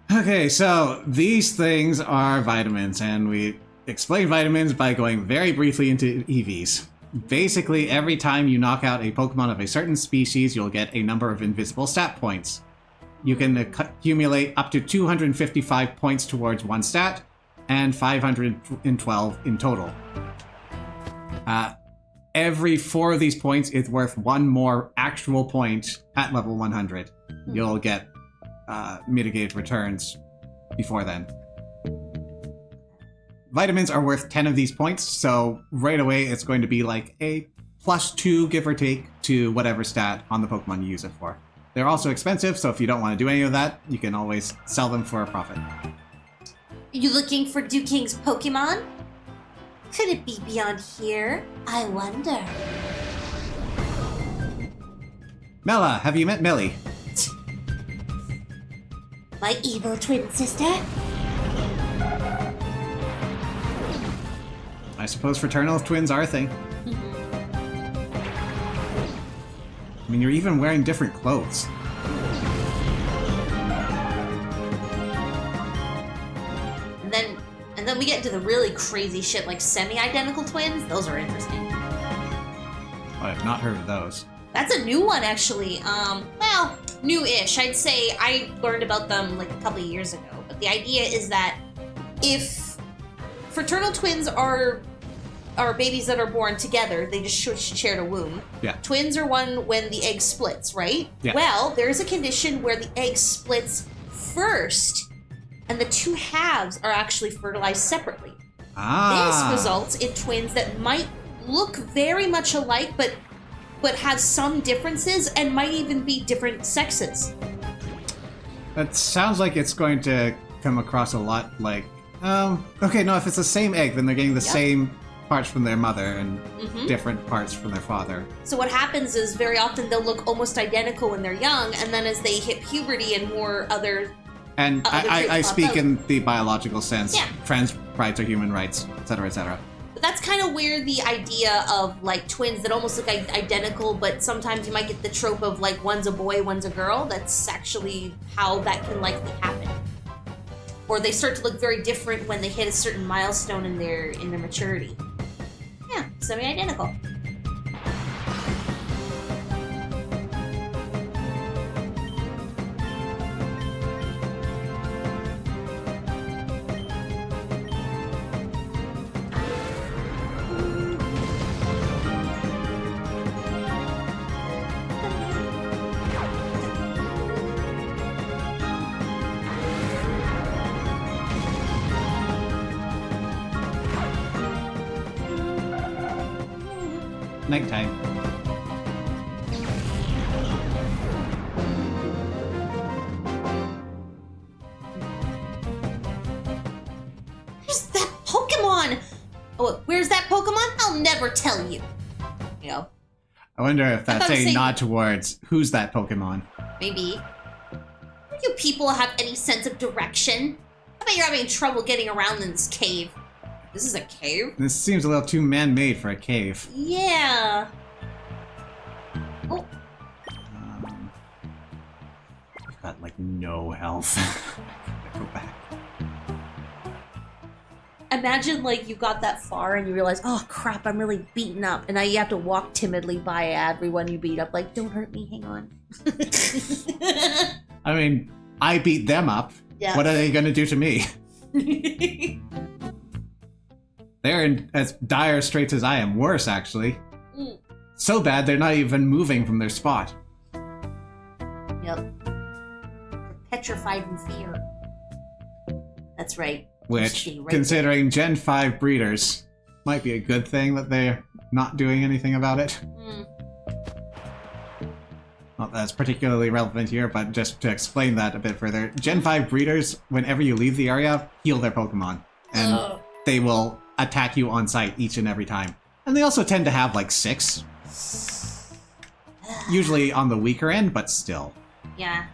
Okay, so these things are vitamins, and we explain vitamins by going very briefly into EVs. Basically, every time you knock out a Pokemon of a certain species, you'll get a number of invisible stat points. You can accumulate up to 255 points towards one stat, and 512 in total. every 4 of these points is worth 1 more actual point at level 100. You'll get mitigated returns before then. Vitamins are worth 10 of these points, so right away it's going to be like a +2, give or take, to whatever stat on the Pokemon you use it for. They're also expensive, so if you don't want to do any of that, you can always sell them for a profit. Are you looking for Duking's Pokemon? Could it be beyond here? I wonder. Mela, have you met Millie? My evil twin sister? I suppose fraternal twins are a thing. I mean, you're even wearing different clothes. And then we get into the really crazy shit like semi-identical twins. Those are interesting. I have not heard of those. That's a new one, actually. Well, new-ish. I'd say I learned about them like a couple of years ago. But the idea is that if fraternal twins are babies that are born together, they just share a womb. Yeah. Twins are one when the egg splits, right? Yeah. Well, there's a condition where the egg splits first, and the 2 halves are actually fertilized separately. Ah. This results in twins that might look very much alike, but have some differences and might even be different sexes. That sounds like it's going to come across a lot like... okay, no, if it's the same egg, then they're getting the same parts from their mother and different parts from their father. So what happens is very often they'll look almost identical when they're young, and then as they hit puberty and more other... And I speak in the biological sense. Yeah. Trans rights are human rights, etc., etc. But that's kind of where the idea of like twins that almost look identical, but sometimes you might get the trope of like one's a boy, one's a girl. That's actually how that can likely happen. Or they start to look very different when they hit a certain milestone in their maturity. Yeah, semi-identical. Nighttime. Where's that Pokemon? Oh, where's that Pokemon? I'll never tell you. You know, I wonder if that's a saying- nod towards who's that Pokemon? maybe. Do you people have any sense of direction? I bet you're having trouble getting around in this cave. This is a cave? This seems a little too man-made for a cave. Yeah. Oh, I've got like no health. Go back. imagine like you got that far and you realize, oh crap, I'm really beaten up, and now you have to walk timidly by everyone you beat up, like, don't hurt me, hang on. I mean, I beat them up. Yeah. What are they gonna do to me? They're in as dire straits as I am. Worse, actually. Mm. So bad they're not even moving from their spot. Yep. They're petrified in fear. That's right. Which, Right considering Gen 5 breeders, might be a good thing that they're not doing anything about it. Mm. Not that it's particularly relevant here, but just to explain that a bit further. Gen 5 breeders, whenever you leave the area, heal their Pokemon. And they will attack you on sight each and every time. And they also tend to have like 6. Usually on the weaker end, but still. Yeah.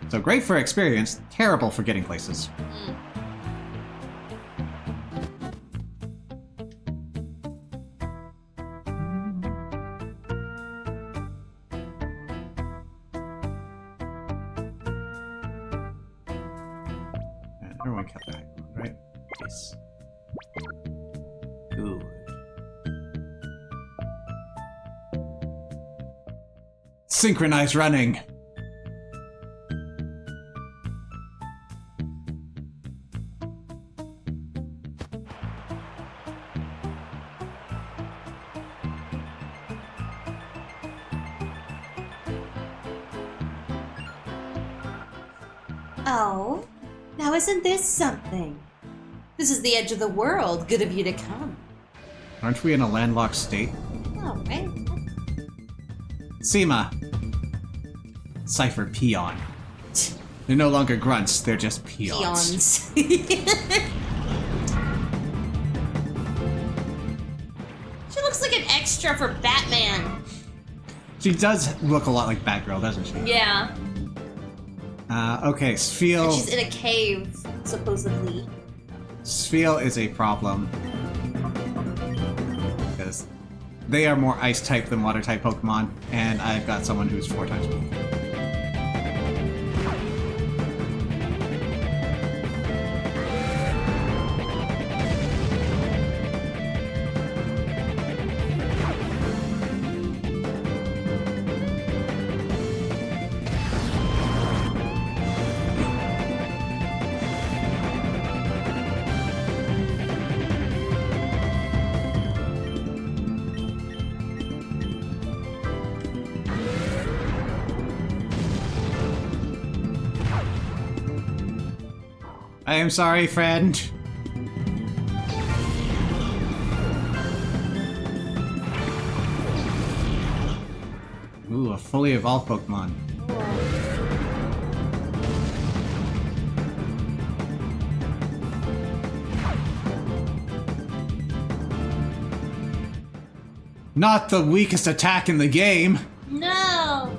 So great for experience, terrible for getting places. Mm. And everyone kept that, right? Yes. Good. Synchronized running. Oh, now isn't this something? This is the edge of the world. Good of you to come. Aren't we in a landlocked state? Oh, right. Seema. Cypher peon. They're no longer grunts, they're just peons. Peons. She looks like an extra for Batman. She does look a lot like Batgirl, doesn't she? Yeah. Okay, And Spheel. she's in a cave, supposedly. Spheel is a problem. Because they are more ice type than water type Pokemon, and I've got someone who's 4 times weaker. I am sorry, friend. Ooh, a fully evolved Pokemon. Not the weakest attack in the game. No!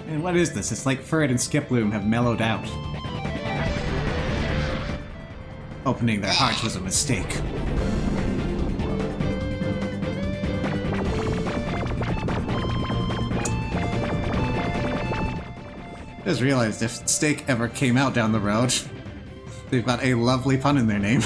And what is this? It's like Furret and Skiploom have mellowed out. Opening their hearts was a mistake. I just realized if steak ever came out down the road, they've got a lovely pun in their name.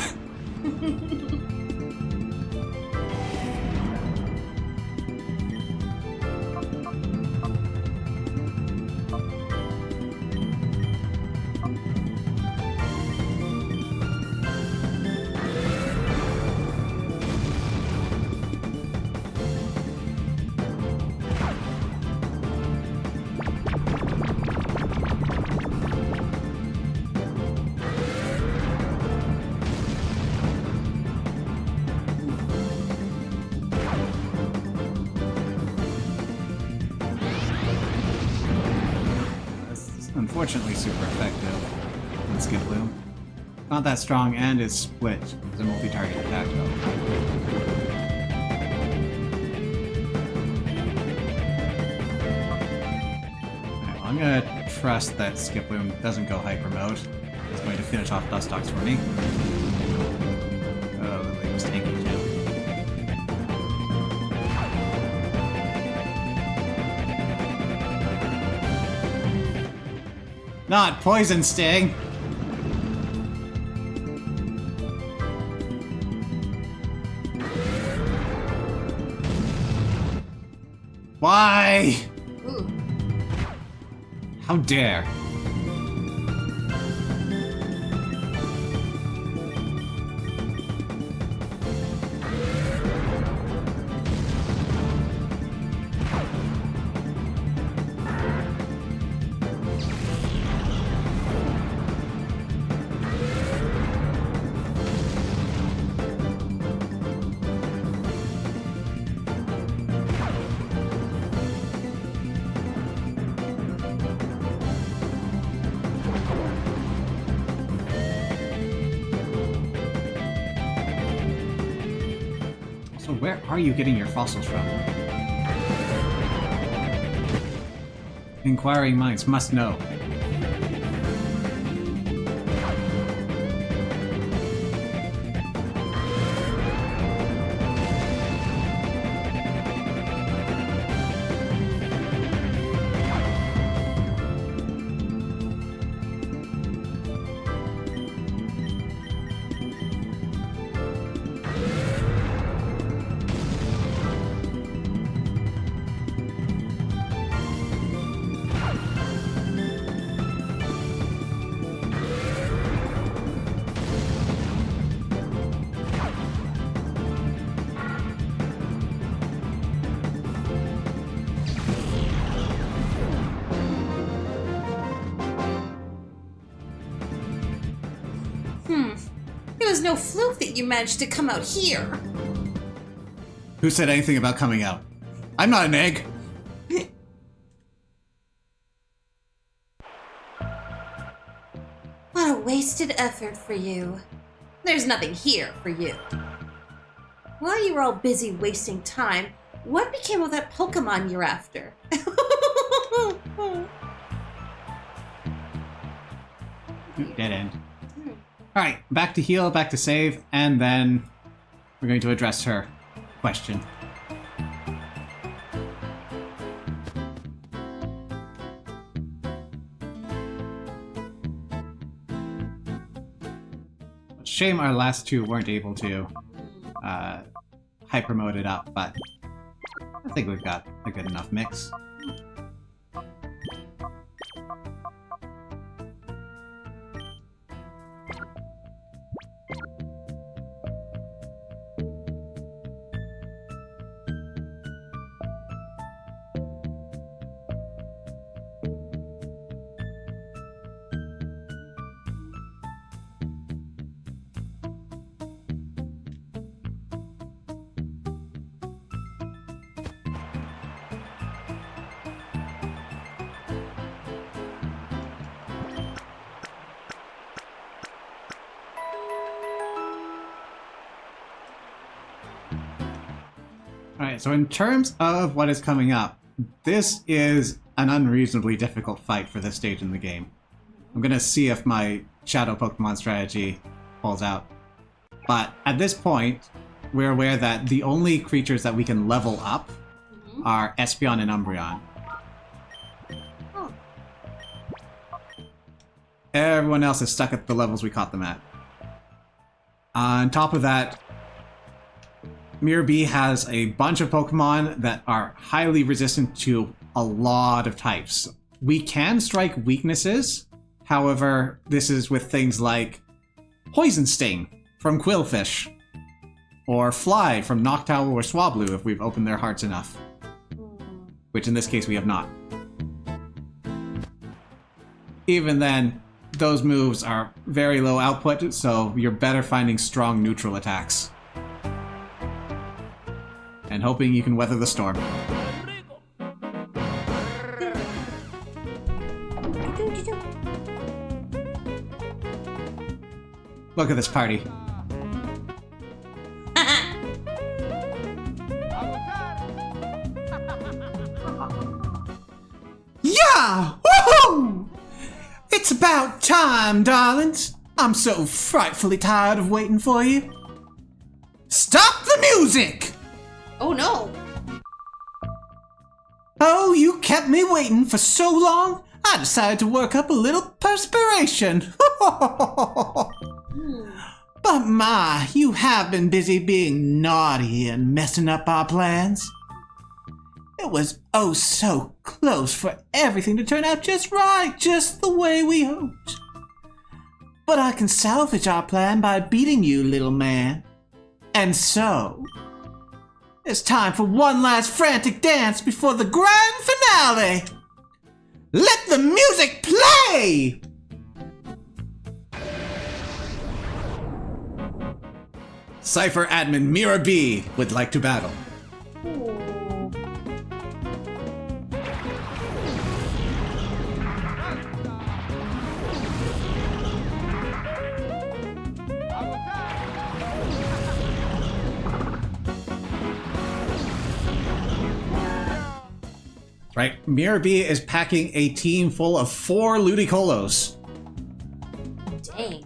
That's unfortunately super effective on Skiploom. Not that strong and is split as a multi-target attack though. Alright, well, I'm gonna trust that Skiploom doesn't go hyper mode. It's going to finish off Dustox for me. Oh, the lady was tanky too. Not Poison Sting! Why? Ooh. How dare? So where are you getting your fossils from? Inquiring minds must know. was no fluke that you managed to come out here. Who said anything about coming out? I'm not an egg. What a wasted effort for you. There's nothing here for you. While you were all busy wasting time, what became of that Pokémon you're after? Dead end. Alright, back to heal, back to save, and then we're going to address her question. Shame our last two weren't able to hyper mode it up, but I think we've got a good enough mix. Alright, so in terms of what is coming up, this is an unreasonably difficult fight for this stage in the game. I'm gonna see if my Shadow Pokemon strategy pulls out. But at this point, we're aware that the only creatures that we can level up are Espeon and Umbreon. Oh. Everyone else is stuck at the levels we caught them at. On top of that, Mirror B has a bunch of Pokemon that are highly resistant to a lot of types. We can strike weaknesses, however, this is with things like Poison Sting from Quillfish, or Fly from Noctowl or Swablu if we've opened their hearts enough. Which in this case we have not. Even then, those moves are very low output, so you're better finding strong neutral attacks. And hoping you can weather the storm. Look at this party. Yeah! Woohoo! It's about time, darlings. I'm so frightfully tired of waiting for you. Stop the music! Oh no! Oh, you kept me waiting for so long, I decided to work up a little perspiration. But my, you have been busy being naughty and messing up our plans. It was oh so close for everything to turn out just right, just the way we hoped. But I can salvage our plan by beating you, little man. And so, it's time for one last frantic dance before the grand finale! Let the music play! Cypher admin Mirror B would like to battle. Right, Mirror B is packing a team full of 4 Ludicolo's. Dang.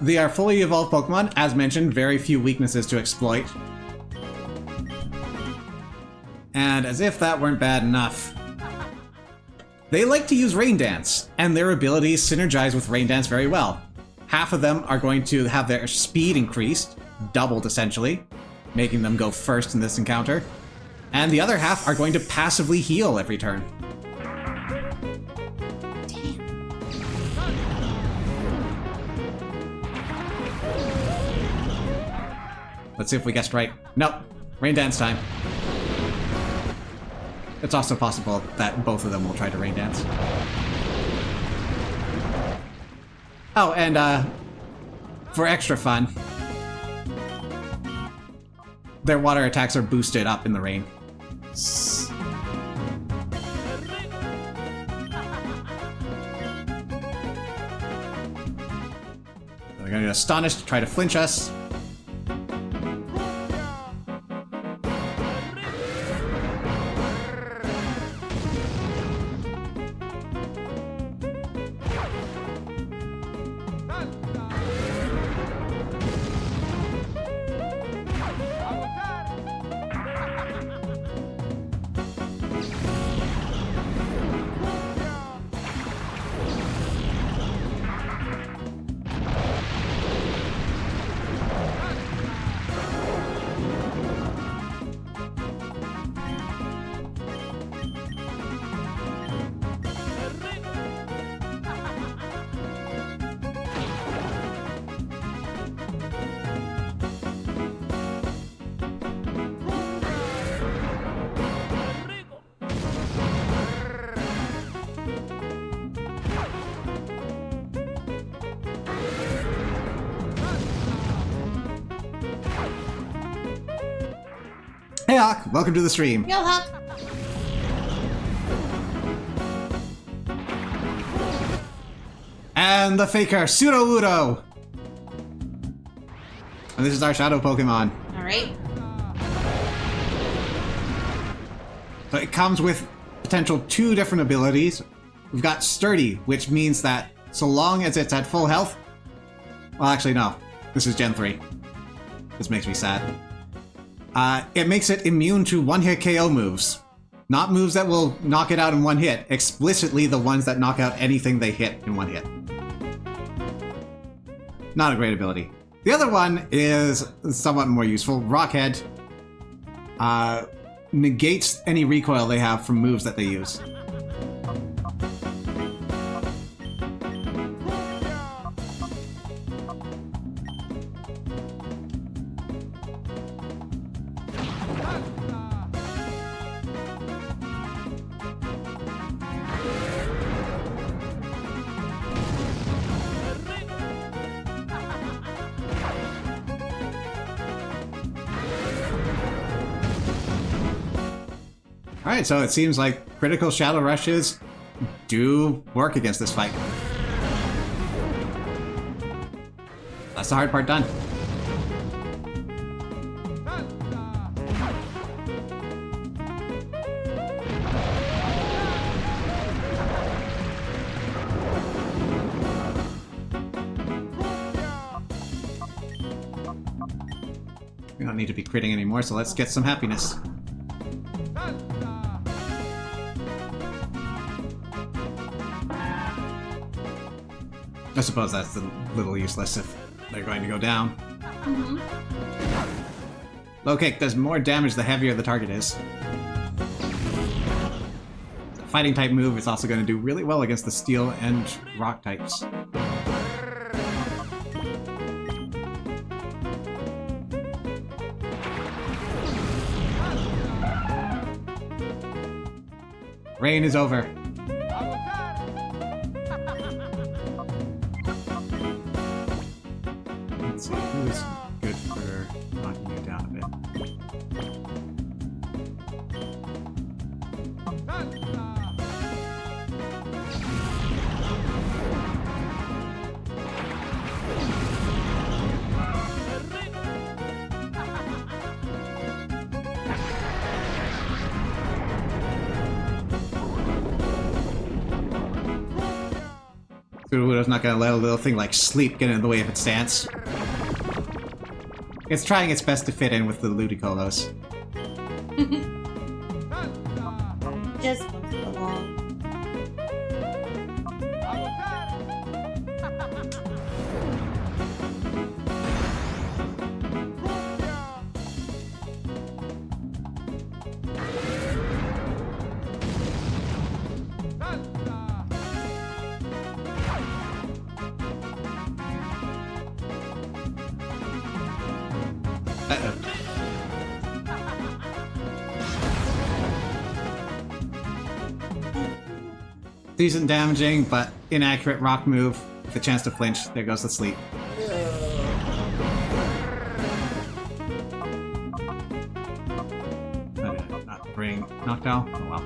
They are fully evolved Pokemon, as mentioned, very few weaknesses to exploit. And as if that weren't bad enough, they like to use Rain Dance, and their abilities synergize with Rain Dance very well. Half of them are going to have their speed increased, doubled essentially, making them go first in this encounter. And the other half are going to passively heal every turn. Let's see if we guessed right. Nope. Rain Dance time. It's also possible that both of them will try to Rain Dance. Oh, and For extra fun, their water attacks are boosted up in the rain. They're gonna astonish to try to flinch us. Hey Hawk, welcome to the stream. Yo, Hawk. And the faker, Sudowoodo! And this is our shadow Pokemon. Alright. So it comes with potential 2 different abilities. We've got Sturdy, which means that so long as it's at full health... Well, actually, no. This is Gen 3. This makes me sad. It makes it immune to one-hit KO moves. Not moves that will knock it out in one hit, explicitly the ones that knock out anything they hit in one hit. Not a great ability. The other one is somewhat more useful. Rockhead negates any recoil they have from moves that they use. Alright, so it seems like critical Shadow Rushes do work against this fight. That's the hard part done. We don't need to be critting anymore, so let's get some happiness. I suppose that's a little useless if they're going to go down. Mm-hmm. Low kick does more damage the heavier the target is. It's a fighting type move. It's also going to do really well against the steel and rock types. Rain is over. Let's see, who is good for knocking you down a bit? Sudowoodo's not gonna let a little thing like sleep get in the way of its stance. It's trying its best to fit in with the Ludicolo's. Just moves along. Uh-oh. Decent damaging, but inaccurate rock move with a chance to flinch. There goes the sleep. knocked out? Oh well.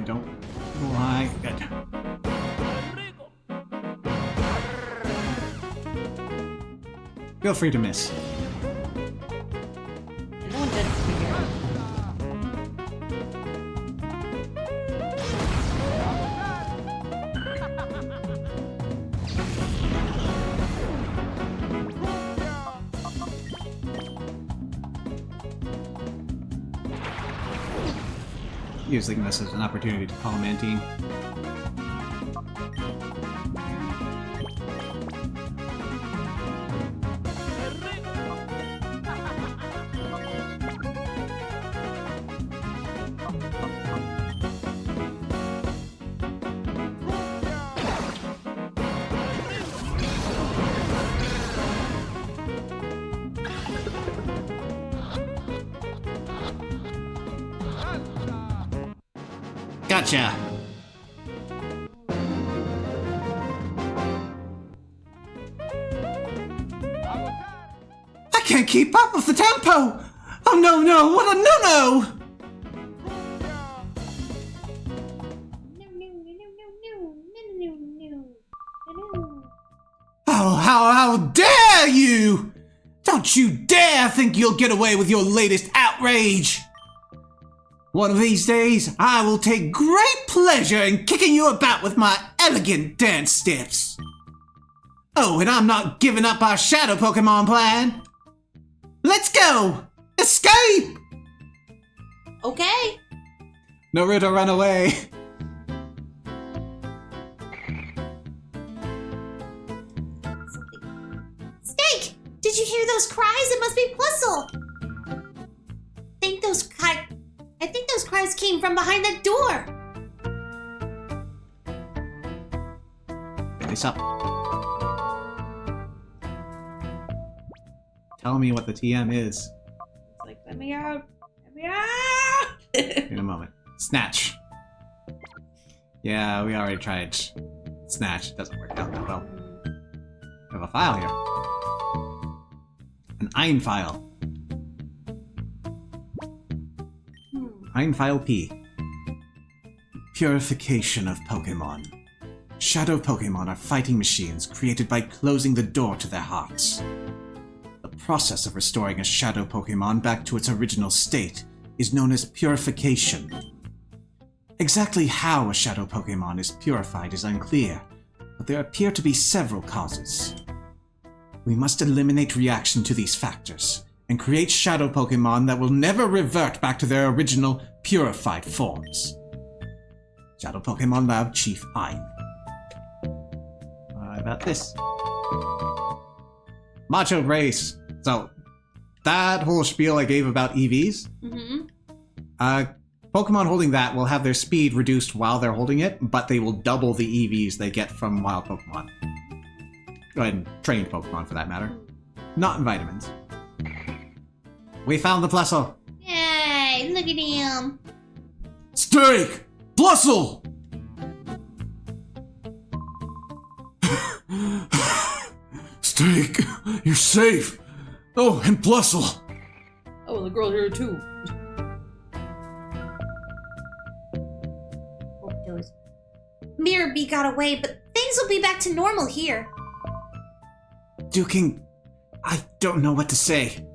Don't lie. Good. Feel free to miss. No one did figure. Using this as an opportunity to call Mantine. Gotcha! I can't keep up with the tempo! Oh no, no, what a no-no! Oh, how dare you! Don't you dare think you'll get away with your latest outrage! One of these days, I will take great pleasure in kicking you about with my elegant dance steps. Oh, and I'm not giving up our shadow Pokemon plan. Let's go! Escape! Okay. Naruto, run away. Snake! Did you hear those cries? It must be Plusle! I think those cries came from behind that door! Face up. Tell me what the TM is. It's like, let me out. Let me out. In a moment. Snatch. Yeah, we already tried Snatch. Doesn't work out that well. We have a file here. An Ein file. Ein file P. Purification of Pokémon. Shadow Pokémon are fighting machines created by closing the door to their hearts. The process of restoring a Shadow Pokémon back to its original state is known as purification. Exactly how a Shadow Pokémon is purified is unclear, but there appear to be several causes. We must eliminate reaction to these factors, and create Shadow Pokémon that will never revert back to their original, purified forms. Shadow Pokémon Lab Chief Ein. About this. Macho Race. So, that whole spiel I gave about EVs, Pokemon holding that will have their speed reduced while they're holding it, but they will double the EVs they get from wild Pokemon. And trained Pokemon, for that matter. Not in vitamins. We found the Plusle! Yay, look at him. Steak! Plusle! Steak! You're safe! Oh, and Plusle! Oh, and the girl here too. Mirror B got away, but things will be back to normal here. Duking, I don't know what to say.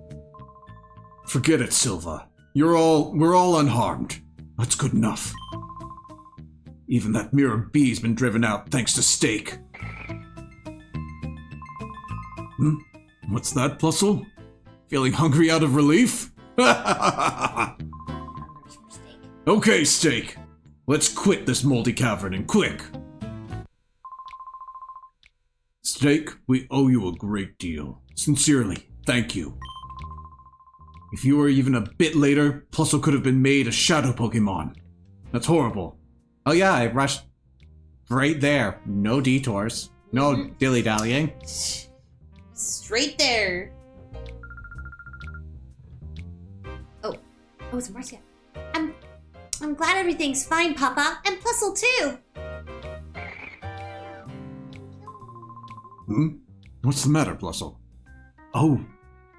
Forget it, Silva. We're all unharmed. That's good enough. Even that Mirror B's been driven out thanks to Steak. What's that, Plusle? Feeling hungry out of relief? Okay, Steak. Let's quit this moldy cavern and quick. Steak, we owe you a great deal. Sincerely, thank you. If you were even a bit later, Plusle could have been made a shadow Pokemon. That's horrible. Oh yeah, I rushed right there. No detours. No dilly-dallying. Straight there. Oh, it's Marcia. I'm glad everything's fine, Papa, and Plusle too. What's the matter, Plusle? Oh,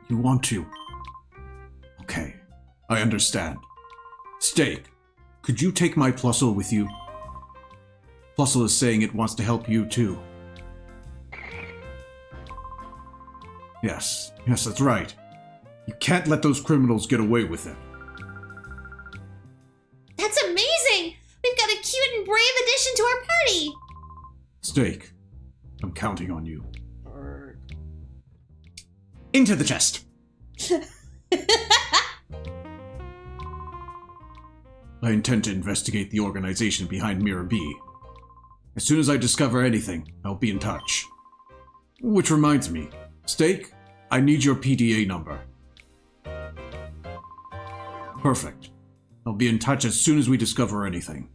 you want to? Okay, I understand. Steak, could you take my Plusle with you? Plusle is saying it wants to help you too. Yes, that's right. You can't let those criminals get away with it. That's amazing! We've got a cute and brave addition to our party! Steak, I'm counting on you. Into the chest. I intend to investigate the organization behind Mirror B. As soon as I discover anything, I'll be in touch. Which reminds me, Steak, I need your PDA number. Perfect. I'll be in touch as soon as we discover anything.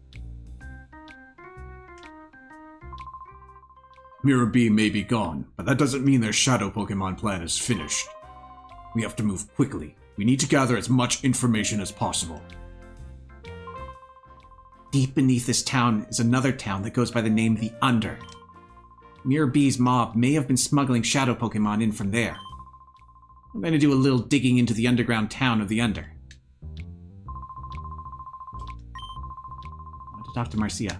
Mirror B may be gone, but that doesn't mean their shadow Pokemon plan is finished. We have to move quickly. We need to gather as much information as possible. Deep beneath this town is another town that goes by the name the Under. Mirror B's mob may have been smuggling shadow Pokemon in from there. I'm going to do a little digging into the underground town of the Under. I want to talk to Marcia.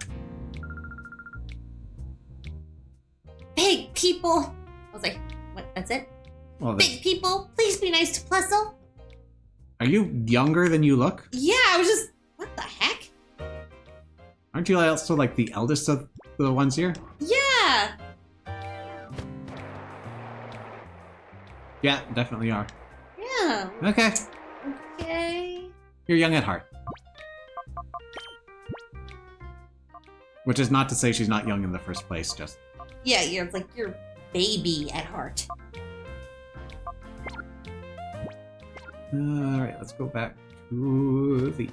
Big people! I was like, what, that's it? Well, Big people, please be nice to Plusle. are you younger than you look? Yeah, I was just, what the heck? Aren't you also like the eldest of the ones here? Yeah! Yeah, definitely are. Yeah, Okay, okay. you're young at heart. Which is not to say she's not young in the first place, just... Yeah, you're like, you're baby at heart. Alright, let's go back to the...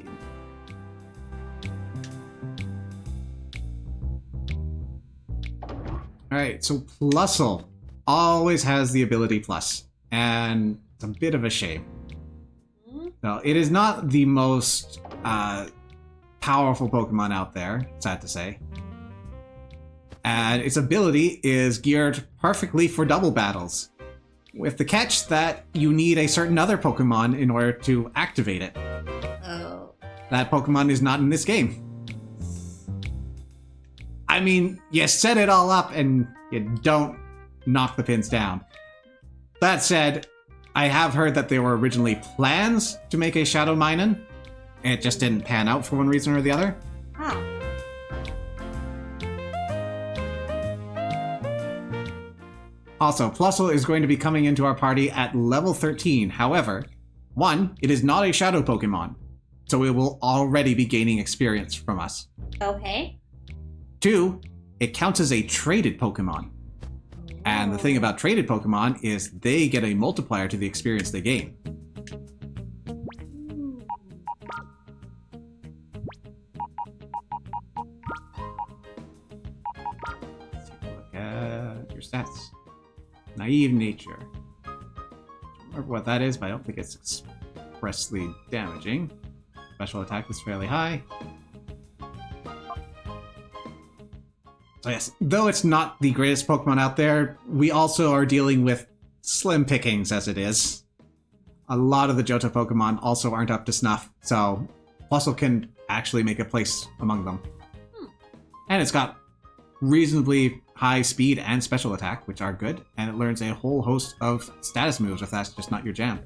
Alright, so Plusle always has the ability plus, and it's a bit of a shame. So, it is not the most powerful Pokemon out there, sad to say. And its ability is geared perfectly for double battles, with the catch that you need a certain other Pokemon in order to activate it. Oh. That Pokemon is not in this game. I mean, you set it all up and you don't knock the pins down. That said, I have heard that there were originally plans to make a Shadow Minun. It just didn't pan out for one reason or the other. Oh. Also, Plusle is going to be coming into our party at level 13. However, 1, it is not a Shadow Pokemon, so it will already be gaining experience from us. Okay. 2, it counts as a traded Pokemon. And the thing about traded Pokemon is they get a multiplier to the experience they gain. Let's take a look at your stats. Naive nature. I don't remember what that is, but I don't think it's expressly damaging. Special attack is fairly high. So yes, though it's not the greatest Pokemon out there, we also are dealing with slim pickings as it is. A lot of the Johto Pokemon also aren't up to snuff, so Plusle can actually make a place among them. And it's got reasonably high speed and special attack, which are good, and it learns a whole host of status moves if that's just not your jam.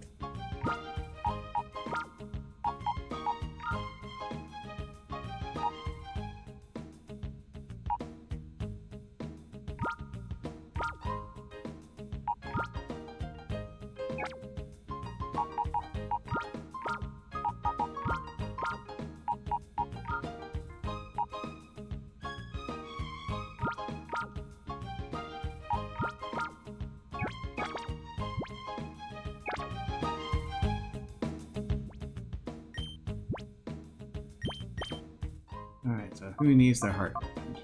Alright, so who needs their heart opened?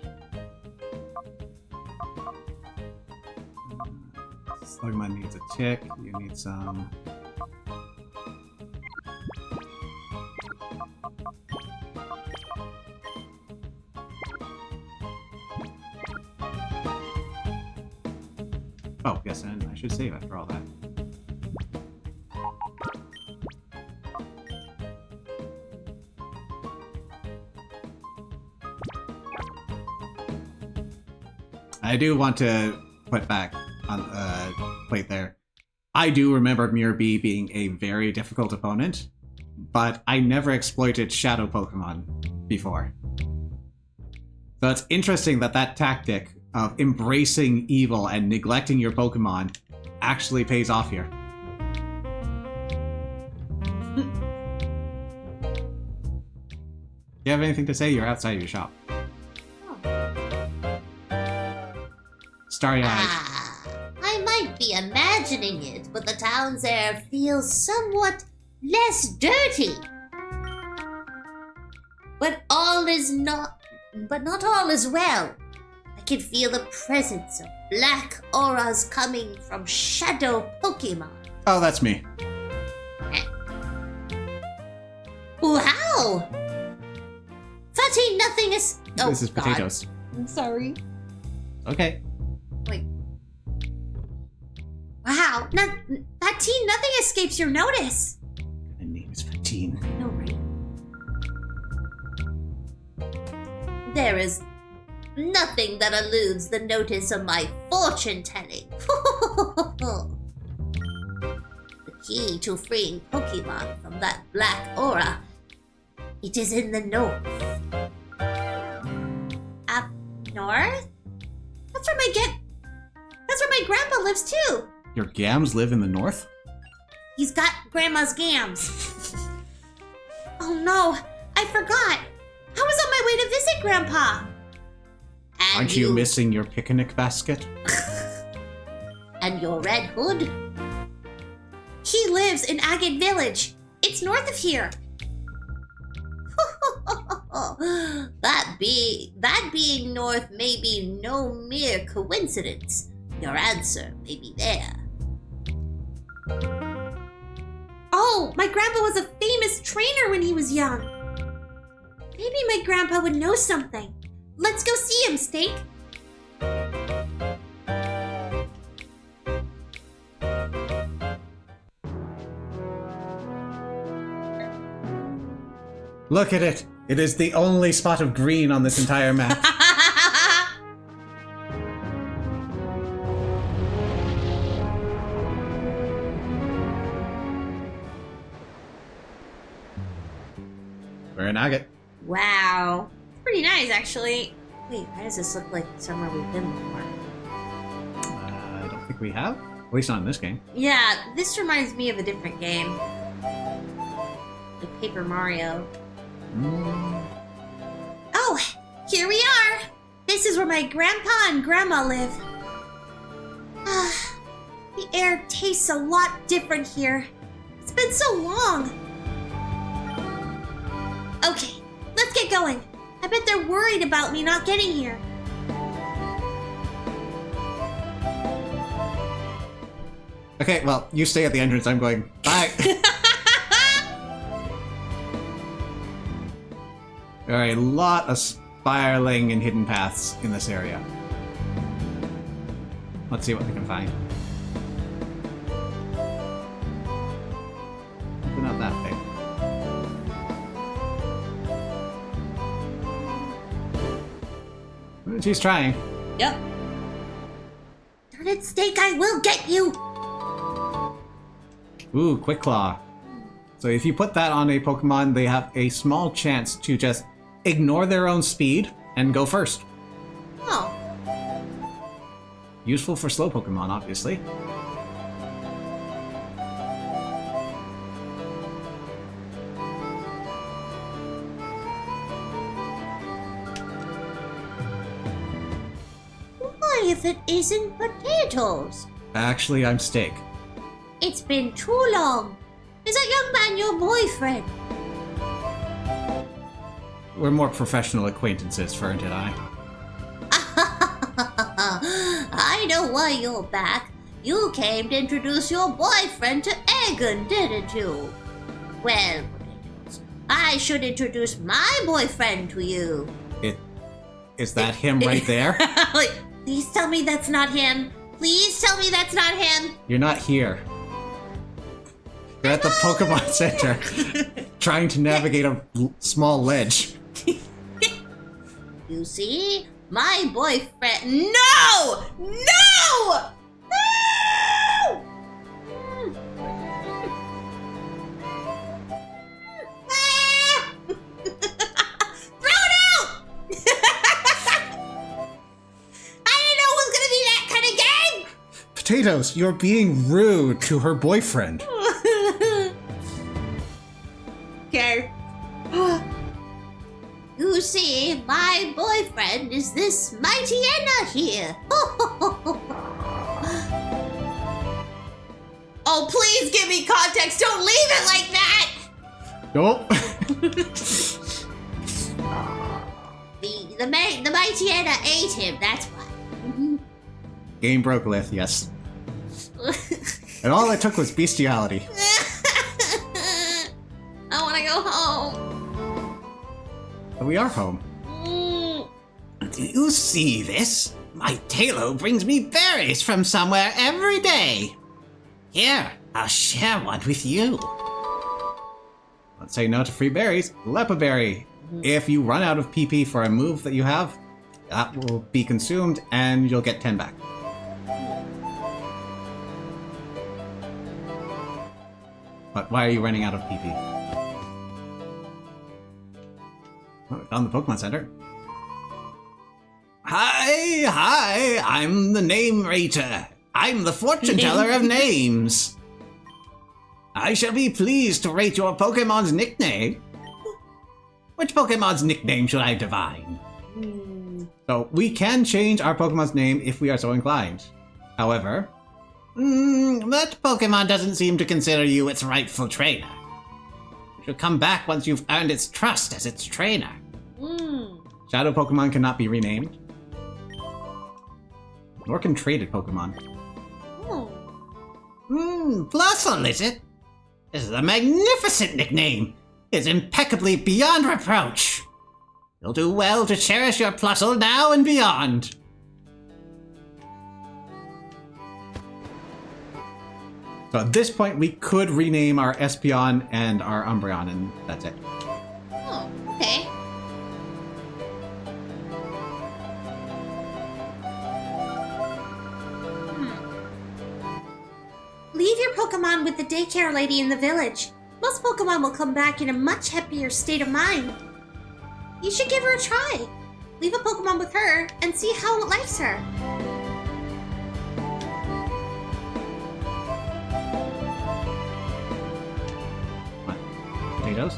Slugma needs a tick, you need some... Oh, yes, and I should save after all that. I do want to put back on plate there. I do remember Mirabee being a very difficult opponent, but I never exploited Shadow Pokemon before. So it's interesting that that tactic of embracing evil and neglecting your Pokemon actually pays off here. You have anything to say? You're outside of your shop. Starry-eyed. I might be imagining it, but the town's air feels somewhat less dirty. But not all is well. I can feel the presence of black auras coming from shadow Pokemon. Oh, that's me. Wow! 13 nothing is... Oh, This is God. potatoes. I'm sorry. Okay. Wait. Wow, 13 nothing escapes your notice. My name is 15. No, right? There is nothing that eludes the notice of my fortune-telling. The key to freeing Pokemon from that black aura, it is in the north. Up north? That's where my grandpa lives too. Your Gams live in the north? He's got grandma's gams. Oh no, I forgot. I was on my way to visit Grandpa. And Aren't you missing your picnic basket? And your red hood? He lives in Agate Village. It's north of here. That being north may be no mere coincidence. Your answer may be there. Oh, my grandpa was a famous trainer when he was young. Maybe my grandpa would know something. Let's go see him, Steak. Look at it! It is the only spot of green on this entire map. We're in Agate. Wow. Pretty nice, actually. Wait, why does this look like somewhere we've been before? I don't think we have. At least not in this game. Yeah, this reminds me of a different game. Like Paper Mario. Oh, here we are! This is where my grandpa and grandma live. The air tastes a lot different here. It's been so long. Okay, let's get going. I bet they're worried about me not getting here. Okay, well, you stay at the entrance. I'm going. Bye! There are a lot of spiraling and hidden paths in this area. Let's see what we can find. She's trying. Yep. Darn it, Snake, I will get you! Ooh, Quick Claw. So if you put that on a Pokemon, they have a small chance to just ignore their own speed and go first. Oh. Useful for slow Pokemon, obviously. Why, if it isn't potatoes? Actually, I'm Steak. It's been too long. Is that young man your boyfriend? We're more professional acquaintances, Fern and I. I know why you're back. You came to introduce your boyfriend to Egan, didn't you? Well, potatoes, I should introduce my boyfriend to you. Is that him right there? Like, please tell me that's not him. Please tell me that's not him. You're not here. You're at the Pokemon Center, trying to navigate a small ledge. You see, my boyfriend. No! No! No! Ah! Throw it out! I didn't know it was gonna be that kind of game. Potatoes, you're being rude to her boyfriend. Okay. You see, my boyfriend is this mighty Enna here. Oh, please give me context. Don't leave it like that. Nope. The mighty Enna ate him. That's why. Game broke, Lith, yes. And all it took was bestiality. I want to go home. But we are home. Do you see this? My Talo brings me berries from somewhere every day. Here, I'll share one with you. Let's say no to free berries. Lepa Berry. If you run out of PP for a move that you have, that will be consumed and you'll get 10 back. But why are you running out of PP? Oh, we found the Pokemon Center. Hi, I'm the name rater. I'm the fortune teller of names. I shall be pleased to rate your Pokemon's nickname. Which Pokemon's nickname should I divine? So we can change our Pokemon's name if we are so inclined. However, That Pokemon doesn't seem to consider you its rightful trainer. You should come back once you've earned its trust as its trainer. Shadow Pokemon cannot be renamed. Nor can traded Pokemon. Blossom, is it? This is a magnificent nickname. It's impeccably beyond reproach. You'll do well to cherish your Plusle now and beyond. So at this point, we could rename our Espeon and our Umbreon, and that's it. Oh, okay. Leave your Pokemon with the daycare lady in the village. Most Pokemon will come back in a much happier state of mind. You should give her a try. Leave a Pokemon with her and see how it likes her. What? Potatoes?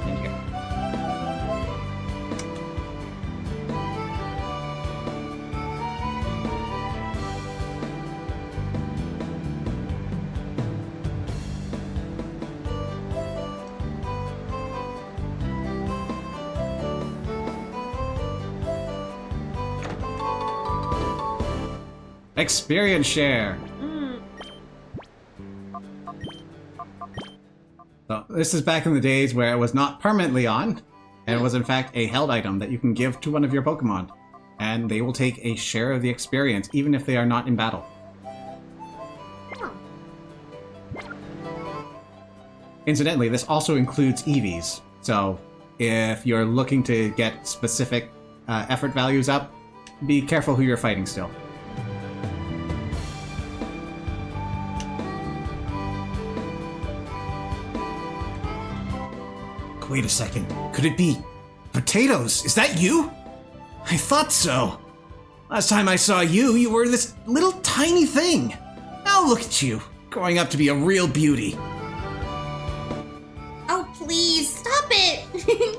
In here. Experience share. So this is back in the days where it was not permanently on, and it was in fact a held item that you can give to one of your Pokemon, and they will take a share of the experience even if they are not in battle. Incidentally, this also includes EVs, so if you're looking to get specific effort values up, be careful who you're fighting still. Wait a second. Could it be Potatoes? Is that you? I thought so. Last time I saw you, you were this little tiny thing. Now look at you, growing up to be a real beauty. Oh, please, stop it!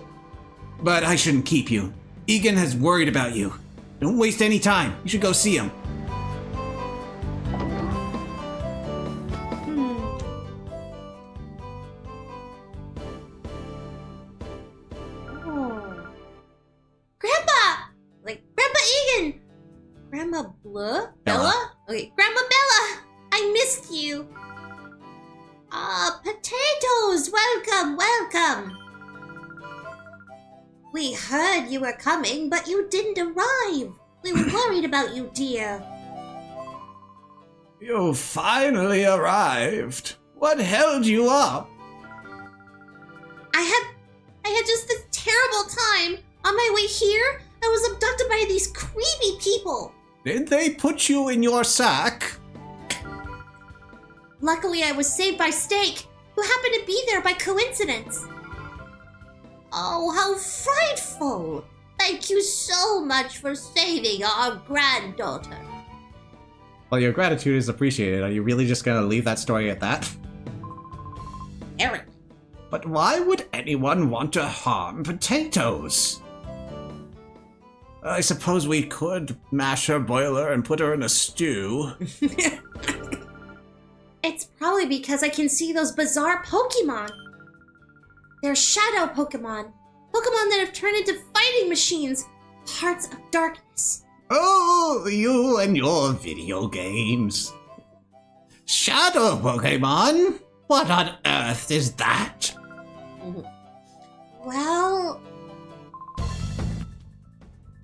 But I shouldn't keep you. Egan has worried about you. Don't waste any time. You should go see him. Oh. Grandpa! Like, Grandpa Egan! Grandma Blah? Bella? Okay, Grandma Bella! I missed you! Potatoes! Welcome, welcome! We heard you were coming, but you didn't arrive. We were worried about you, dear. You finally arrived. What held you up? I had just this terrible time. On my way here, I was abducted by these creepy people. Did they put you in your sack? Luckily, I was saved by Steak, who happened to be there by coincidence. Oh, how frightful! Thank you so much for saving our granddaughter. Well, your gratitude is appreciated. Are you really just gonna leave that story at that? Eric. But why would anyone want to harm Potatoes? I suppose we could mash her, boil her, and put her in a stew. It's probably because I can see those bizarre Pokemon. They're shadow Pokemon. Pokemon that have turned into fighting machines. Hearts of darkness. Oh, you and your video games. Shadow Pokemon? What on earth is that? Well...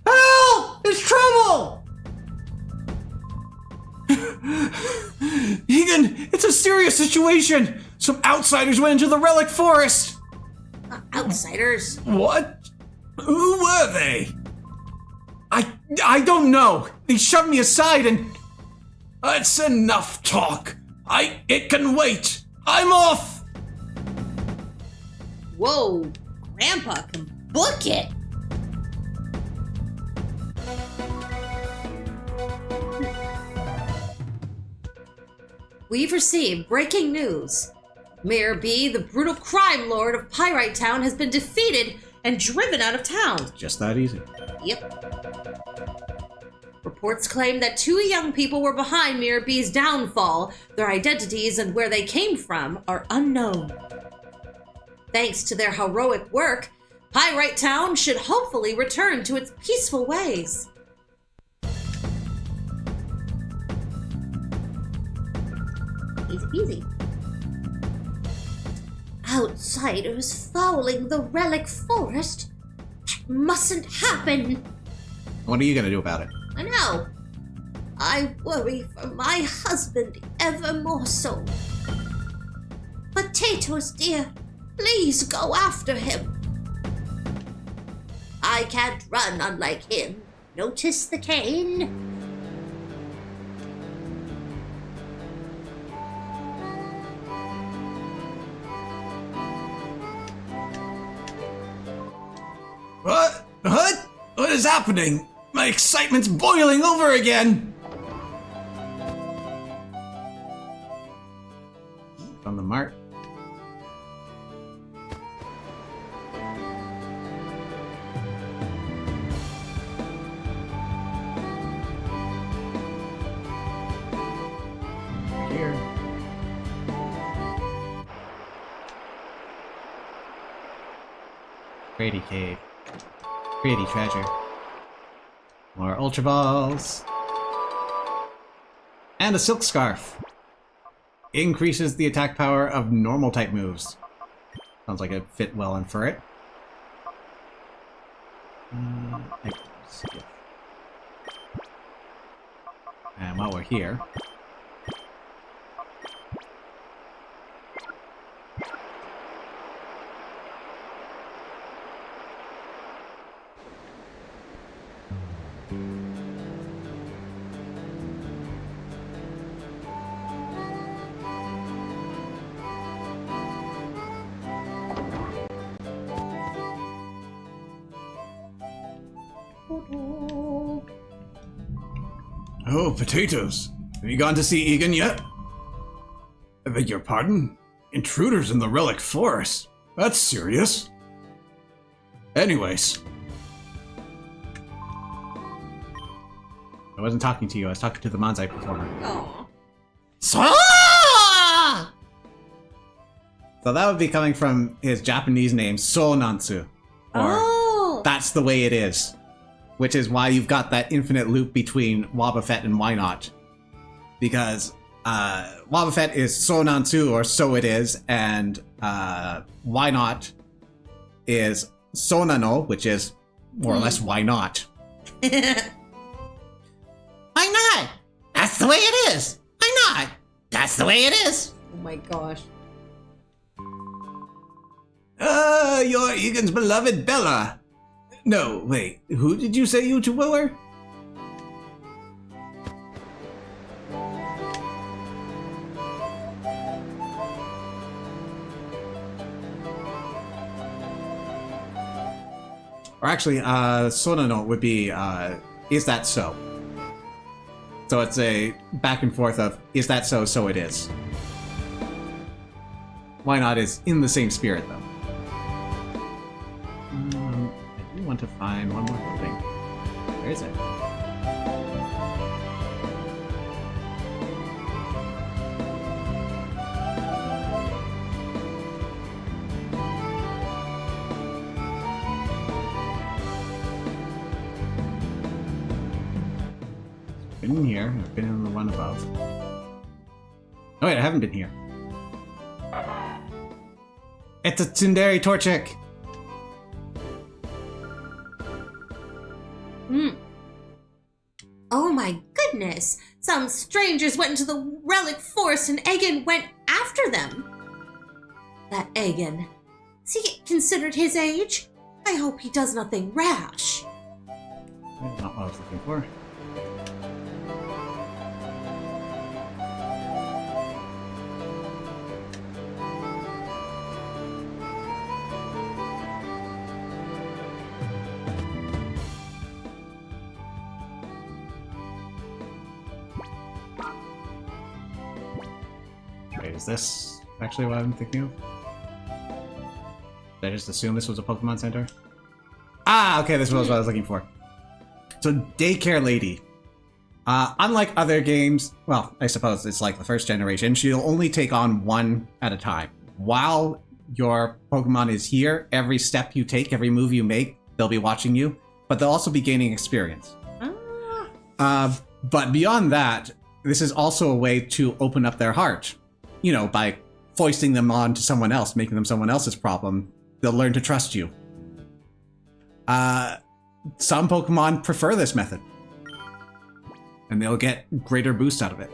Help! There's trouble! Egan, it's a serious situation! Some outsiders went into the Relic Forest! Outsiders? What? Who were they? I don't know. They shoved me aside and... It's enough talk. It can wait. I'm off! Whoa, Grandpa can book it. We've received breaking news. Mayor B, the brutal crime lord of Pyrite Town, has been defeated and driven out of town. Just that easy. Yep. Reports claim that 2 young people were behind Mayor B's downfall. Their identities and where they came from are unknown. Thanks to their heroic work, Pyrite Town should hopefully return to its peaceful ways. Easy peasy. Outsiders fouling the Relic Forest? That mustn't happen. What are you gonna do about it? I know. I worry for my husband ever more so. Potatoes, dear, please go after him. I can't run unlike him. Notice the cane? What? What is happening? My excitement's boiling over again! From the mart. Here. Grady Cave. Grady treasure. More Ultra Balls. And a Silk Scarf. Increases the attack power of normal type moves. Sounds like it fit well on for it. And while we're here... Oh, potatoes. Have you gone to see Egan yet? I beg your pardon? Intruders in the relic forest? That's serious. Anyways. I wasn't talking to you, I was talking to the Manzai performer. Oh. So So that would be coming from his Japanese name, So Nansu. Or Oh. That's the way it is. Which is why you've got that infinite loop between Wobbuffet and Why Not. Because Wobbuffet is So Nansu, or So It Is, and Why Not is So Nano, which is more or less Why Not. why not? That's the way it is. Why not? That's the way it is. Oh my gosh. You're Egan's beloved Bella. No, wait, who did you say you two were? Or actually, Sonano would be, is that so? So it's a back and forth of, is that so, so it is. Why Not is in the same spirit, though. I do want to find one more building. Where is it? Been in here. I've been in the one above. Oh wait, I haven't been here. It's a Tsundere Torchic! Oh my goodness! Some strangers went into the relic forest and Egan went after them. That Egan. Is he considered his age? I hope he does nothing rash. That's not what I was looking for. Wait, is this actually what I'm thinking of? Did I just assume this was a Pokemon Center? Ah, okay, this was what I was looking for. So, Daycare Lady. Unlike other games, well, I suppose it's like the first generation, she'll only take on one at a time. While your Pokemon is here, every step you take, every move you make, they'll be watching you, but they'll also be gaining experience. But beyond that, this is also a way to open up their heart. You know, by foisting them on to someone else, making them someone else's problem, they'll learn to trust you. Some Pokemon prefer this method, and they'll get greater boost out of it.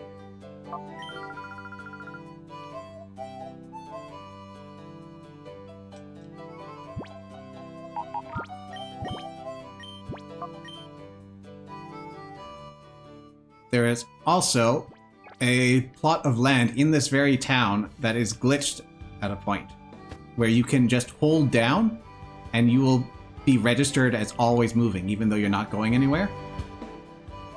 There is also a plot of land in this very town that is glitched at a point, where you can just hold down and you will be registered as always moving, even though you're not going anywhere.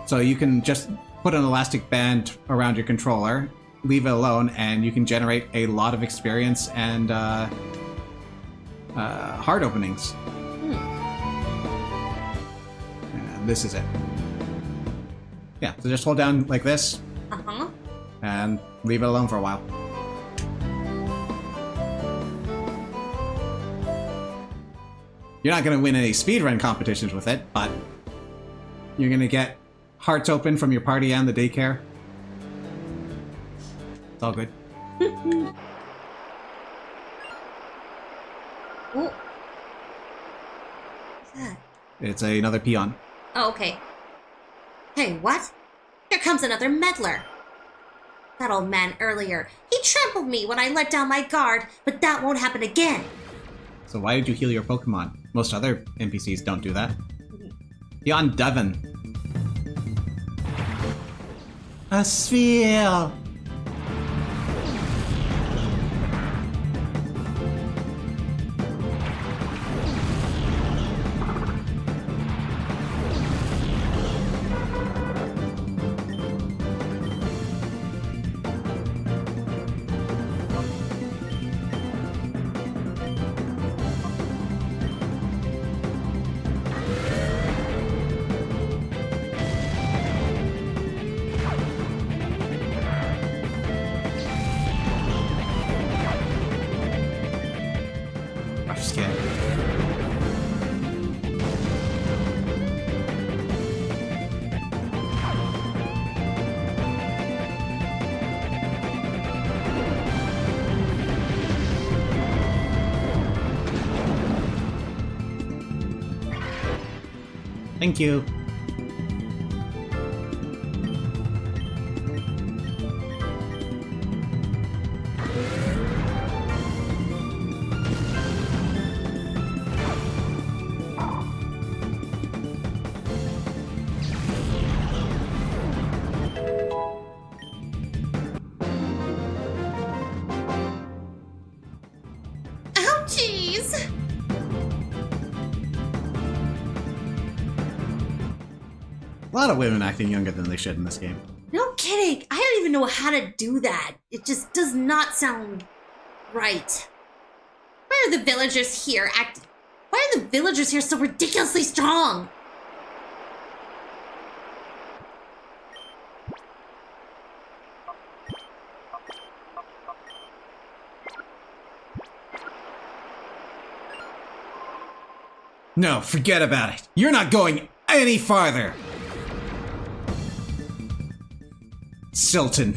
So you can just put an elastic band around your controller, leave it alone, and you can generate a lot of experience and heart openings. And this is it. Yeah, so just hold down like this, and leave it alone for a while. You're not going to win any speedrun competitions with it, but you're going to get hearts open from your party and the daycare. It's all good. Oh. What's that? It's another peon. Oh, okay. Hey, what? Here comes another meddler. That old man earlier, he trampled me when I let down my guard, but that won't happen again. So why did you heal your Pokemon? Most other NPCs don't do that. Peon Devon. A sphere! Thank you. Ouchies! A lot of women acting younger than they should in this game. No kidding. I don't even know how to do that. It just does not sound right. Why are the villagers here Why are the villagers here so ridiculously strong? No, forget about it. You're not going any farther. Silton.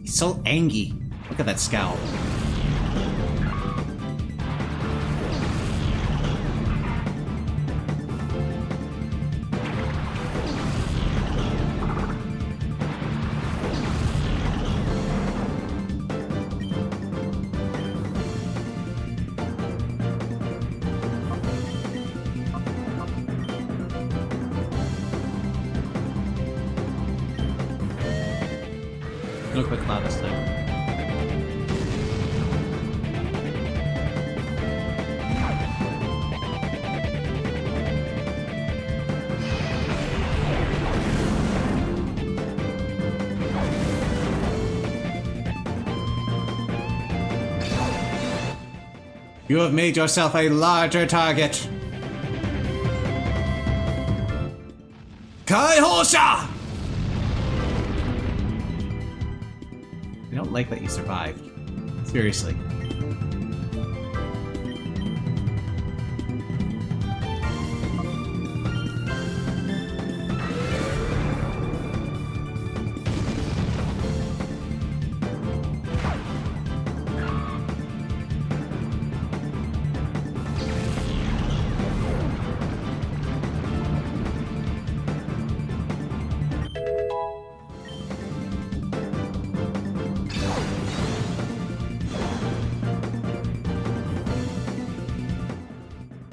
He's so angry. Look at that scowl. No quick cloud this time. You have made yourself a larger target. Kai Hosha! I don't like that you survived. Seriously.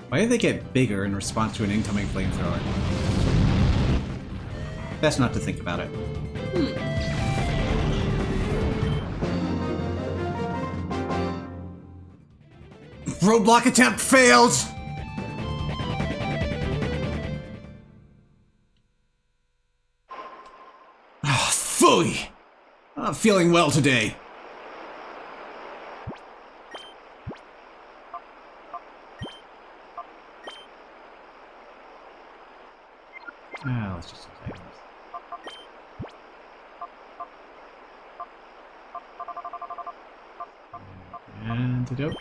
Why did they get bigger in response to an incoming flamethrower? Best not to think about it. Roadblock attempt failed! Oh, phooey! I'm not feeling well today. Let's just take this. Antidote.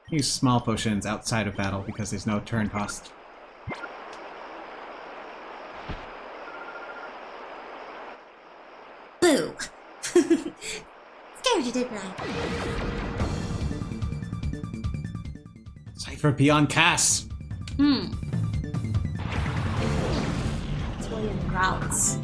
Use small potions outside of battle because there's no turn cost. Boo! Scared you, didn't I? Cypher beyond Cass. It's William Routes.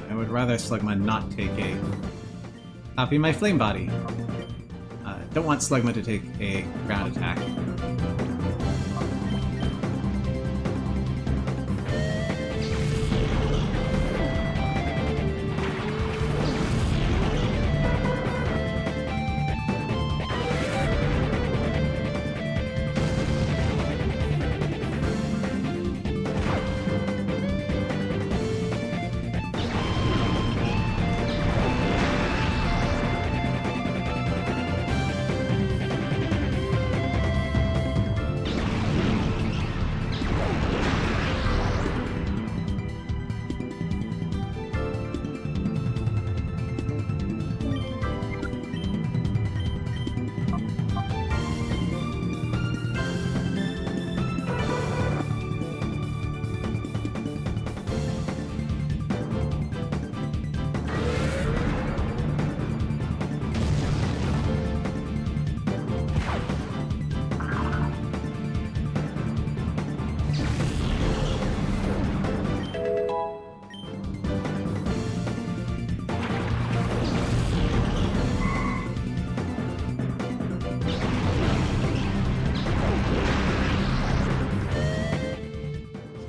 I would rather Slugma not take a copy my flame body. Don't want Slugma to take a ground attack.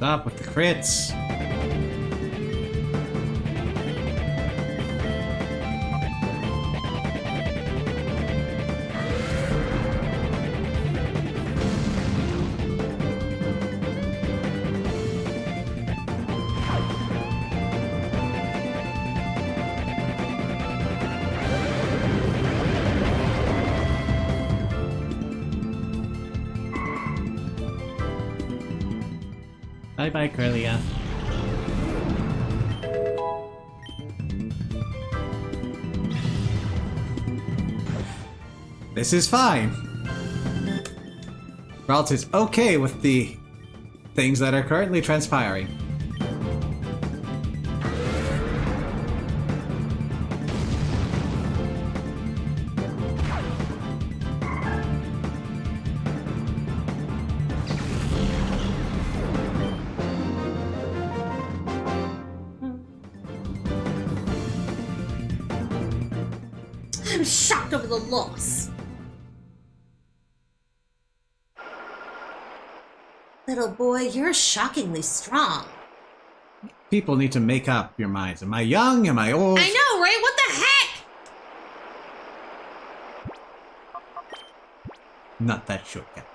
Stop with the crits. Bye-bye, Curlia. This is fine. Ralt is okay with the things that are currently transpiring. I'm shocked over the loss. Little boy, you're shockingly strong. People need to make up your minds. Am I young? Am I old? I know, right? What the heck? Not that shortcut.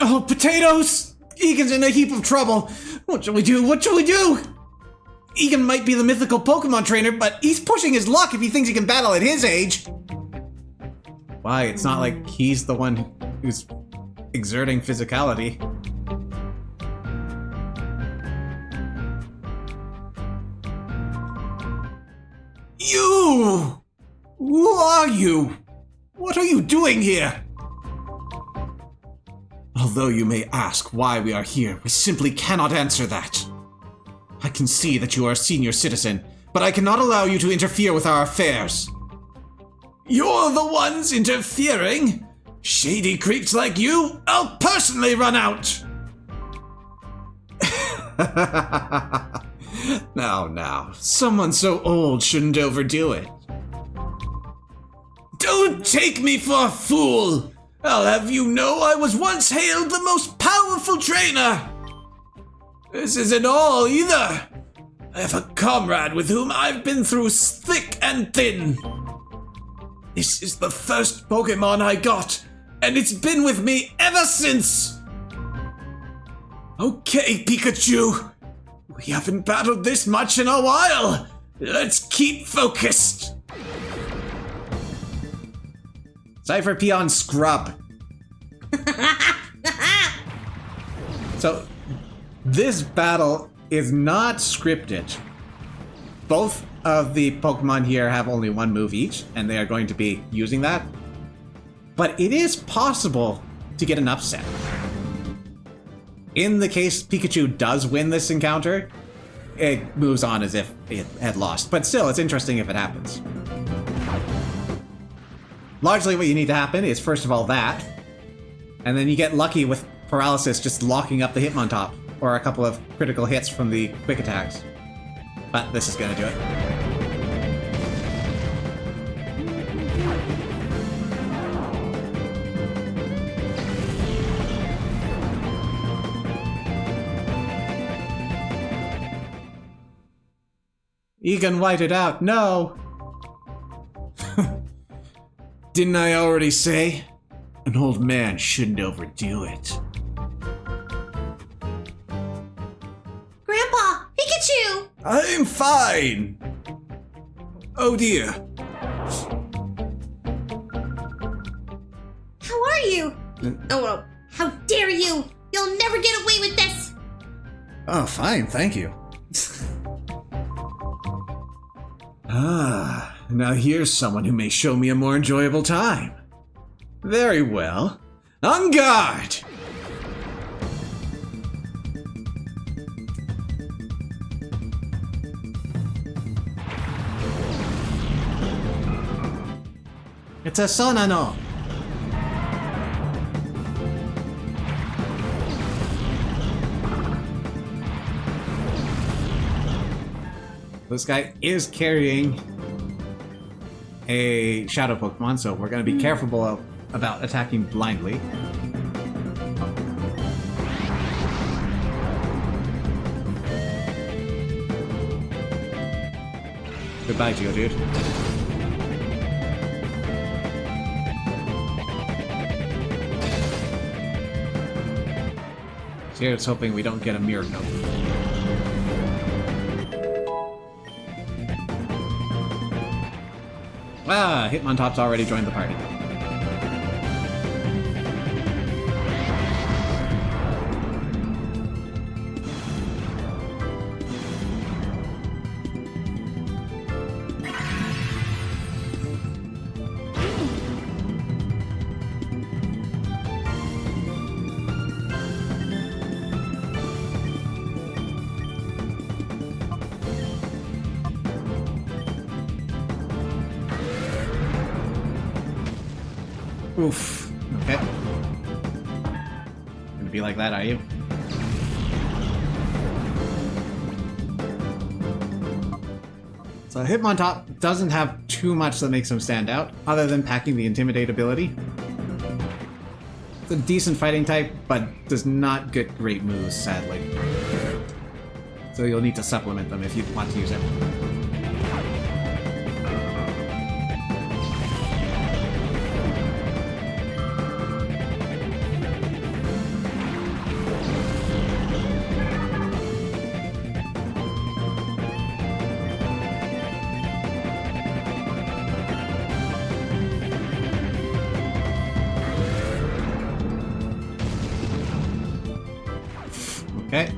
Oh, potatoes! Egan's in a heap of trouble. What shall we do? What shall we do? Egan might be the mythical Pokemon trainer, but he's pushing his luck if he thinks he can battle at his age. Why? It's not like he's the one who's exerting physicality. You! Who are you? What are you doing here? Although you may ask why we are here, we simply cannot answer that. I can see that you are a senior citizen, but I cannot allow you to interfere with our affairs. You're the ones interfering? Shady creeps like you? I'll personally run out! Now, someone so old shouldn't overdo it. Don't take me for a fool! I'll have you know I was once hailed the most powerful trainer! This isn't all either! I have a comrade with whom I've been through thick and thin. This is the first Pokémon I got, and it's been with me ever since! Okay, Pikachu! We haven't battled this much in a while! Let's keep focused! Cypher Peon Scrub. So, this battle is not scripted. Both of the Pokemon here have only one move each, and they are going to be using that. But it is possible to get an upset. In the case Pikachu does win this encounter, it moves on as if it had lost. But still, it's interesting if it happens. Largely what you need to happen is, first of all, that. And then you get lucky with Paralysis just locking up the Hitmontop, or a couple of critical hits from the quick attacks. But this is gonna do it. Egan whited out, no! Didn't I already say? An old man shouldn't overdo it. Grandpa! Pikachu! I'm fine! Oh dear. How are you? Oh, well, how dare you! You'll never get away with this! Oh, fine, thank you. Now here's someone who may show me a more enjoyable time. Very well. On guard! It's a Sonano. This guy is carrying a shadow Pokemon, so we're going to be careful about attacking blindly. Goodbye, Geodude. Here's hoping we don't get a Miracle. Ah, Hitmontop's already joined the party. Oof. Okay. Gonna be like that, are you? So Hitmontop doesn't have too much that makes him stand out, other than packing the Intimidate ability. It's a decent fighting type, but does not get great moves, sadly. So you'll need to supplement them if you want to use it. Okay.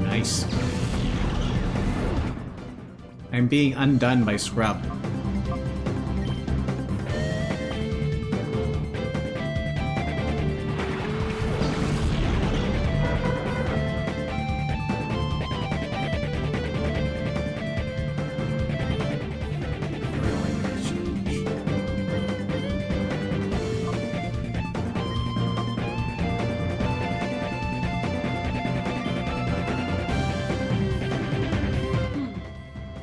Nice. I'm being undone by Scrub.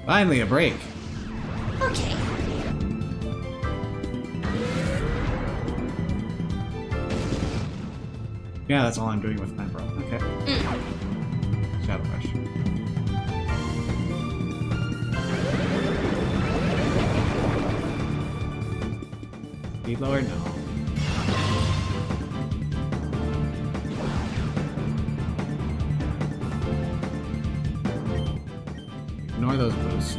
Finally, a break. Okay. Yeah, that's all I'm doing with Pembro. Okay. Shadow Rush. Speed lower? No. Ignore those boosts.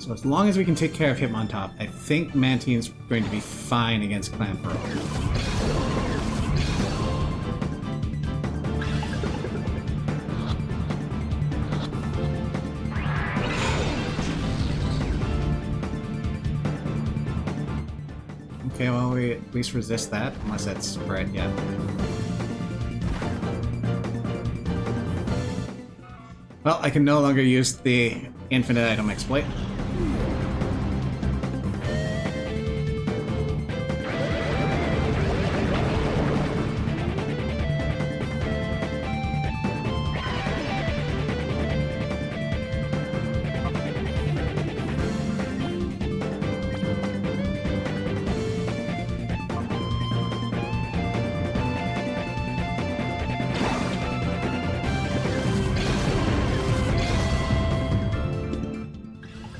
So as long as we can take care of Hitmontop, I think Mantine's going to be fine against Clamperl. Okay, well, we at least resist that, unless it's spread yet. Well, I can no longer use the infinite item exploit.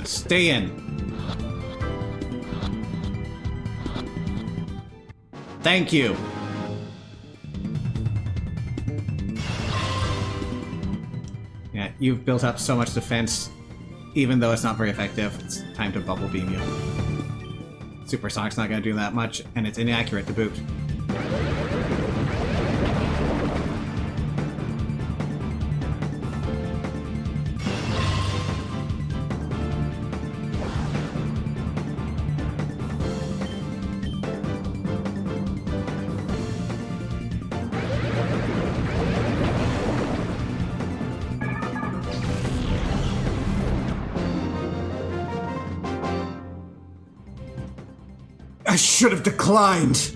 Stay in. Thank you. Yeah, you've built up so much defense, even though it's not very effective. It's time to bubble beam you. Supersonic's not going to do that much, and it's inaccurate to boot. I should have declined!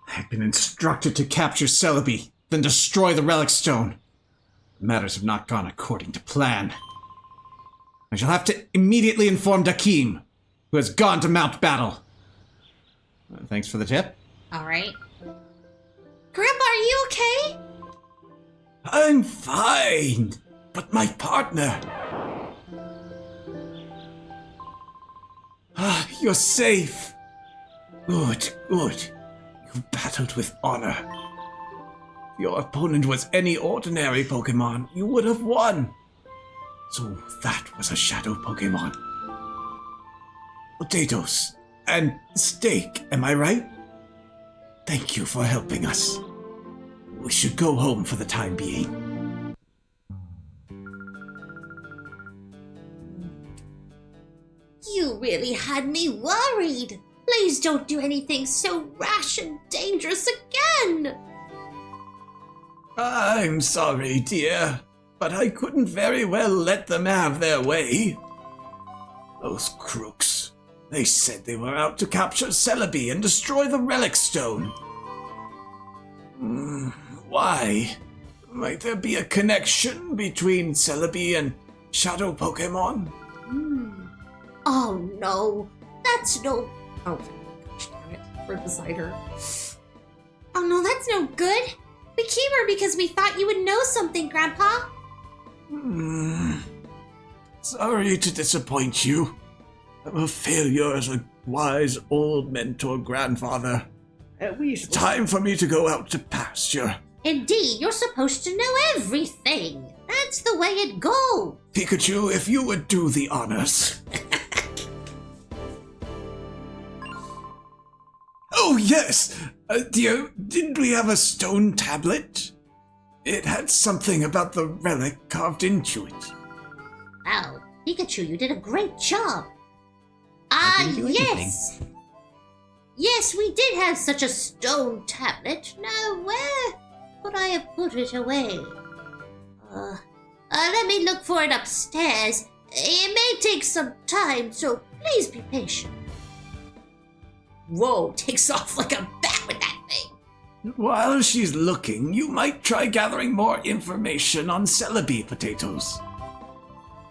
I had been instructed to capture Celebi, then destroy the Relic Stone. Matters have not gone according to plan. I shall have to immediately inform Dakim, who has gone to Mount Battle. Thanks for the tip. Alright. Grandpa, are you okay? I'm fine, but my partner... You're safe. Good, good. You battled with honor. If your opponent was any ordinary Pokémon, you would have won. So that was a shadow Pokémon. Potatoes and steak, am I right? Thank you for helping us. We should go home for the time being. You really had me worried. Please don't do anything so rash and dangerous again. I'm sorry, dear, but I couldn't very well let them have their way. Those crooks. They said they were out to capture Celebi and destroy the Relic Stone. Why? Might there be a connection between Celebi and Shadow Pokémon? Oh no, that's no... Oh, gosh darn it. We're beside her. Oh no, that's no good. We keep her because we thought you would know something, Grandpa. Sorry to disappoint you. I'm a failure as a wise old mentor grandfather. Time for me to go out to pasture. Indeed, you're supposed to know everything. That's the way it goes. Pikachu, if you would do the honors. Oh, yes! Dear, didn't we have a stone tablet? It had something about the relic carved into it. Wow, Pikachu, you did a great job. didn't do Yes. Yes, we did have such a stone tablet. Now, where could I have put it away? Let me look for it upstairs. It may take some time, so please be patient. Whoa, takes off like a bat with that thing. While she's looking, you might try gathering more information on Celebi potatoes.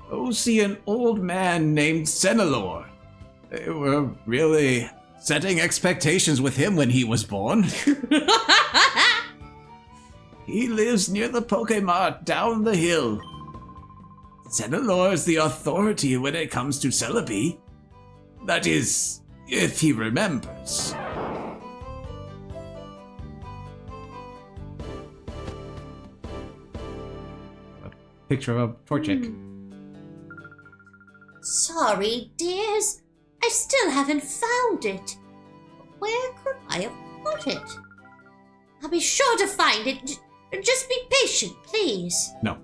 Go see an old man named Senelor. They were really setting expectations with him when he was born. He lives near the Pokemart down the hill. Senelor is the authority when it comes to Celebi. That is, if he remembers. picture of a Torchic. Sorry, dears. I still haven't found it. Where could I have put it? I'll be sure to find it. Just be patient, please. No.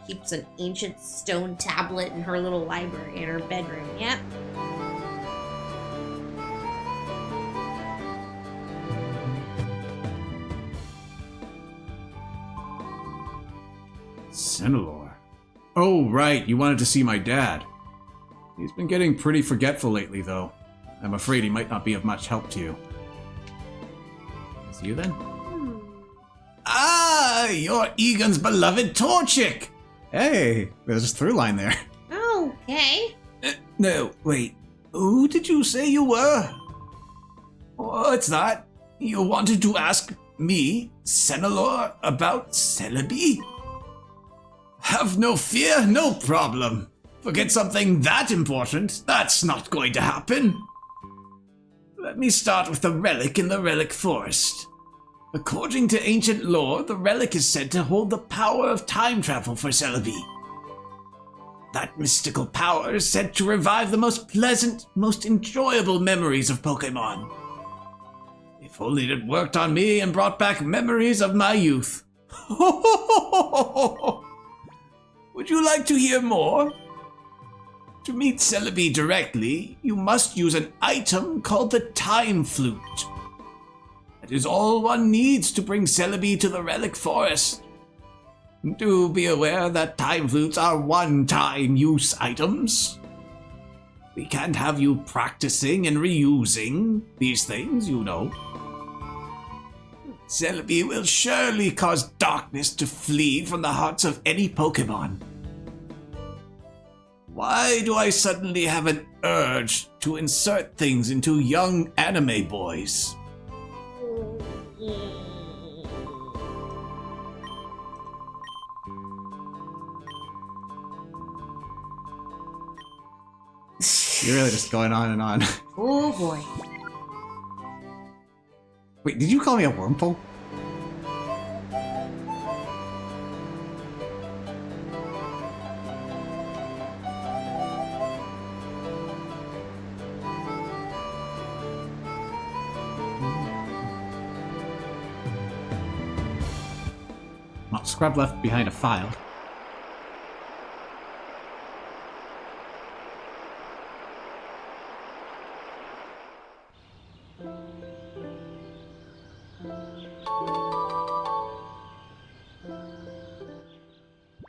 Keeps an ancient stone tablet in her little library in her bedroom. Yep. Senelor. Oh, right, you wanted to see my dad. He's been getting pretty forgetful lately, though. I'm afraid he might not be of much help to you. It's you then? Ah, you're Egan's beloved Torchic! Hey, there's a through line there. Okay. No, wait. Who did you say you were? What's that? You wanted to ask me, Senelor, about Celebi? Have no fear, no problem. Forget something that important. That's not going to happen. Let me start with the relic in the Relic Forest. According to ancient lore, the relic is said to hold the power of time travel for Celebi. That mystical power is said to revive the most pleasant, most enjoyable memories of Pokémon. If only it worked on me and brought back memories of my youth. Would you like to hear more? To meet Celebi directly, you must use an item called the Time Flute. That is all one needs to bring Celebi to the Relic Forest. Do be aware that Time Flutes are one-time use items. We can't have you practicing and reusing these things, you know. Celebi will surely cause darkness to flee from the hearts of any Pokémon. Why do I suddenly have an urge to insert things into young anime boys? You're really just going on and on. Oh boy. Wait, did you call me a wormhole? Well, Scrub left behind a file.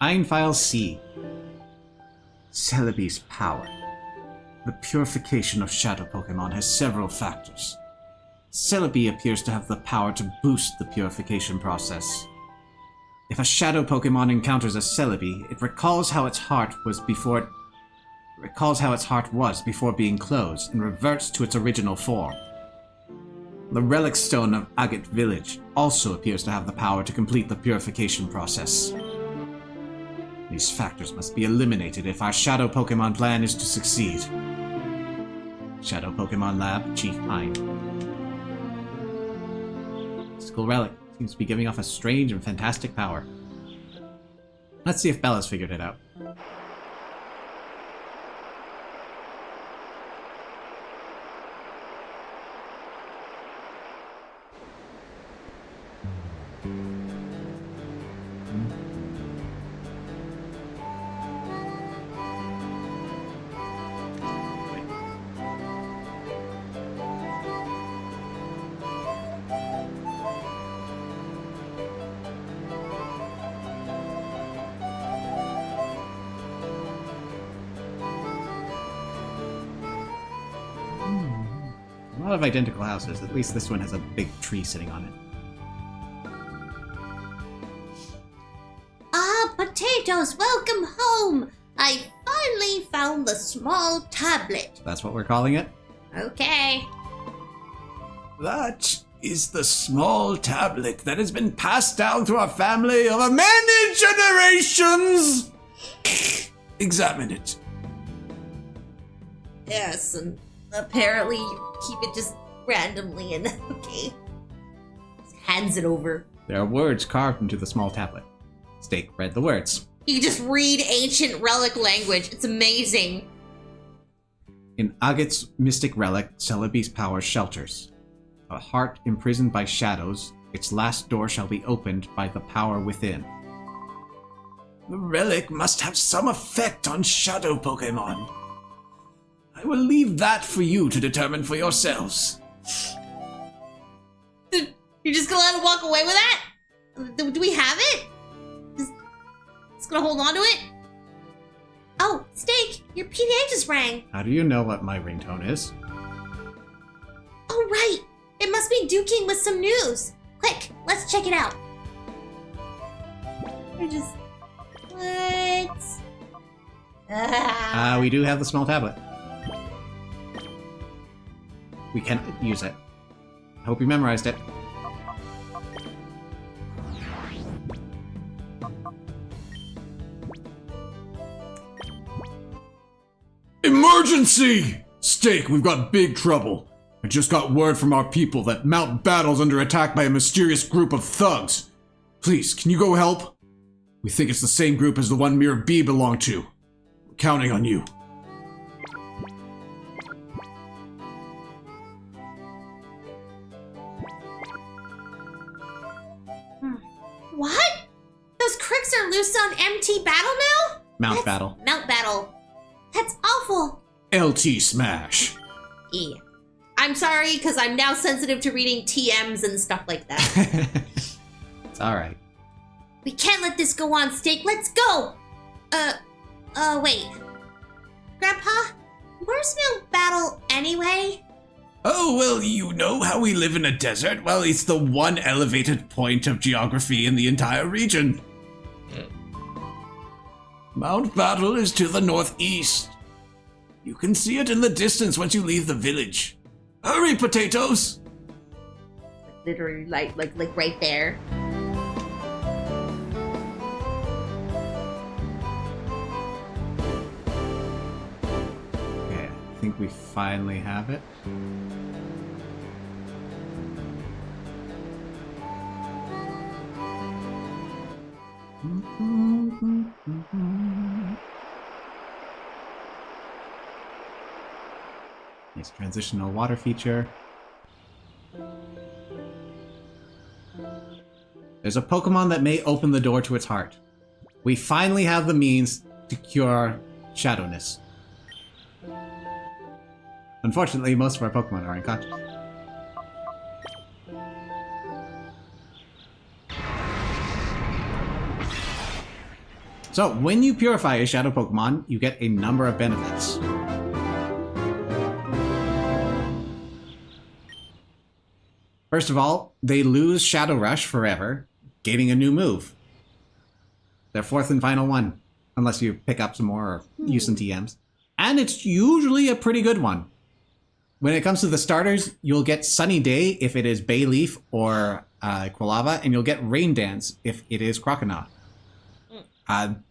Ein File C. Celebi's power. The purification of shadow Pokemon has several factors. Celebi appears to have the power to boost the purification process. If a shadow Pokemon encounters a Celebi, it recalls how its heart was before being closed and reverts to its original form. The Relic Stone of Agate Village also appears to have the power to complete the purification process. These factors must be eliminated if our Shadow Pokemon plan is to succeed. Shadow Pokemon Lab, Chief Pine. Mystical Relic seems to be giving off a strange and fantastic power. Let's see if Bella's figured it out. A lot of identical houses. At least this one has a big tree sitting on it. Ah, potatoes, welcome home! I finally found the small tablet. That's what we're calling it? Okay. That is the small tablet that has been passed down through our family over many generations! Examine it. Yes, and apparently you keep it just randomly and okay. Just hands it over. There are words carved into the small tablet. Steak read the words. You can just read ancient relic language. It's amazing. In Agat's mystic relic, Celebi's power shelters. A heart imprisoned by shadows, its last door shall be opened by the power within. The relic must have some effect on shadow Pokémon. I will leave that for you to determine for yourselves. You're just gonna let him walk away with that? Do we have it? Just gonna hold on to it? Oh, Steak, your PDA just rang. How do you know what my ringtone is? Oh, right. It must be Duking with some news. Quick, let's check it out. You're just... What? We do have the small tablet. We can use it. Hope you memorized it. Emergency! Steak, we've got big trouble. I just got word from our people that Mount Battle's under attack by a mysterious group of thugs. Please, can you go help? We think it's the same group as the one Mirror B belonged to. We're counting on you. What? Those cricks are loose on MT Battle now? Mount Battle. Mount Battle. That's awful. LT Smash. Yeah. I'm sorry, because I'm now sensitive to reading TMs and stuff like that. It's alright. We can't let this go on, Steak. Let's go. Wait. Grandpa, where's Mount Battle anyway? Oh, well, you know how we live in a desert? Well, it's the one elevated point of geography in the entire region. Mount Battle is to the northeast. You can see it in the distance once you leave the village. Hurry, potatoes! Literally, like right there. Okay, I think we finally have it. Nice transitional water feature. There's a Pokemon that may open the door to its heart. We finally have the means to cure shadowness. Unfortunately, most of our Pokemon are unconscious. So, when you purify a shadow Pokemon, you get a number of benefits. First of all, they lose Shadow Rush forever, gaining a new move. Their fourth and final one, unless you pick up some more or use some TMs. And it's usually a pretty good one. When it comes to the starters, you'll get Sunny Day if it is Bayleaf or Quilava, and you'll get Rain Dance if it is Croconaw.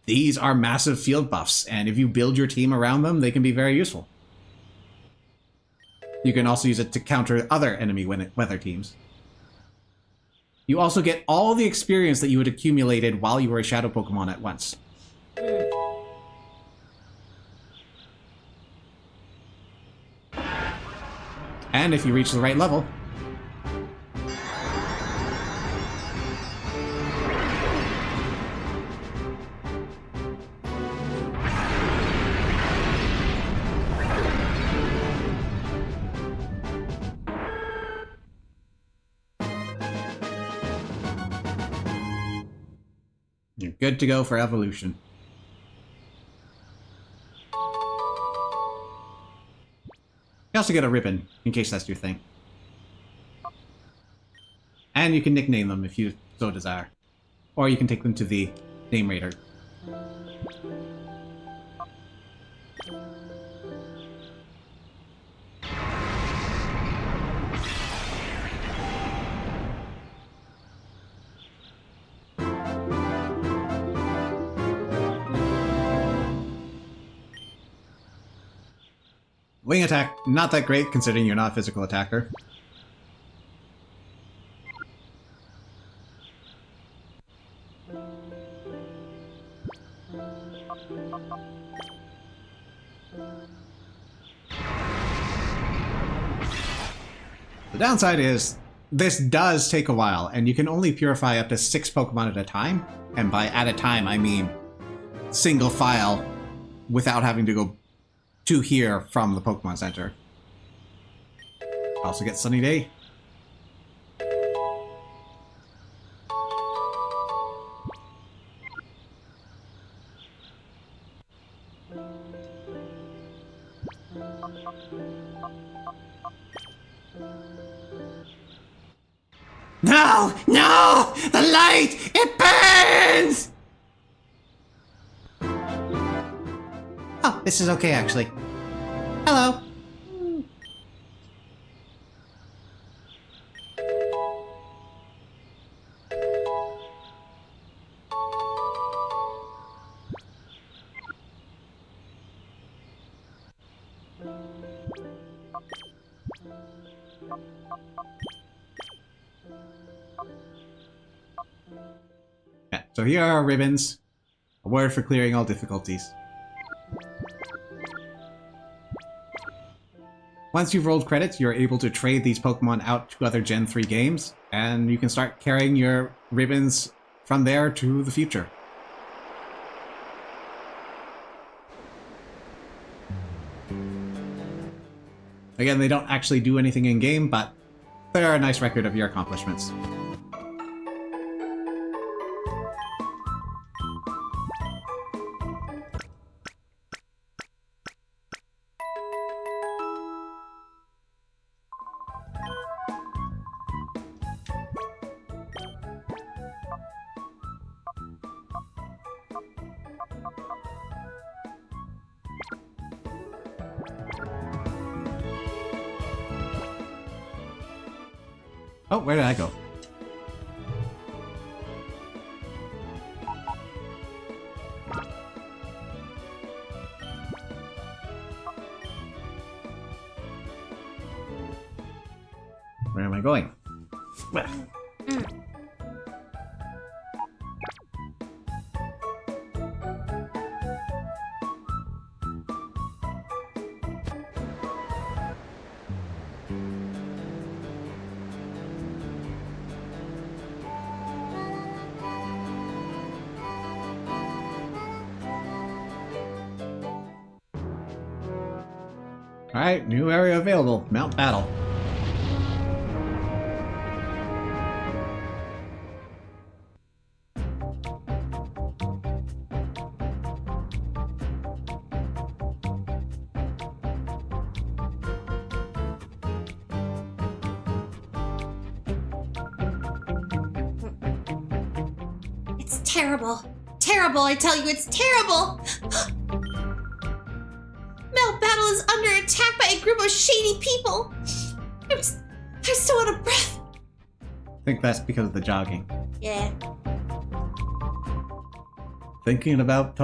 These are massive field buffs, and if you build your team around them, they can be very useful. You can also use it to counter other enemy weather teams. You also get all the experience that you had accumulated while you were a Shadow Pokemon at once. And if you reach the right level, you're good to go for evolution. You also get a ribbon, in case that's your thing. And you can nickname them if you so desire. Or you can take them to the name raider. Wing attack, not that great considering you're not a physical attacker. The downside is, this does take a while, and you can only purify up to 6 Pokemon at a time. And by at a time, I mean single file without having to go to here from the Pokemon Center. Also get Sunny Day. No! No! The light! It burns! Oh, this is okay, actually. Hello. Yeah, so here are our ribbons. A word for clearing all difficulties. Once you've rolled credits, you're able to trade these Pokemon out to other Gen 3 games, and you can start carrying your ribbons from there to the future. Again, they don't actually do anything in-game, but they're a nice record of your accomplishments. Oh, where did I go? Where am I going? Well. Alright, new area available. Mount Battle. It's terrible. Terrible, I tell you, it's terrible! Mount Battle is under attack by a group of shady people! I'm so out of breath! I think that's because of the jogging. Yeah. Thinking about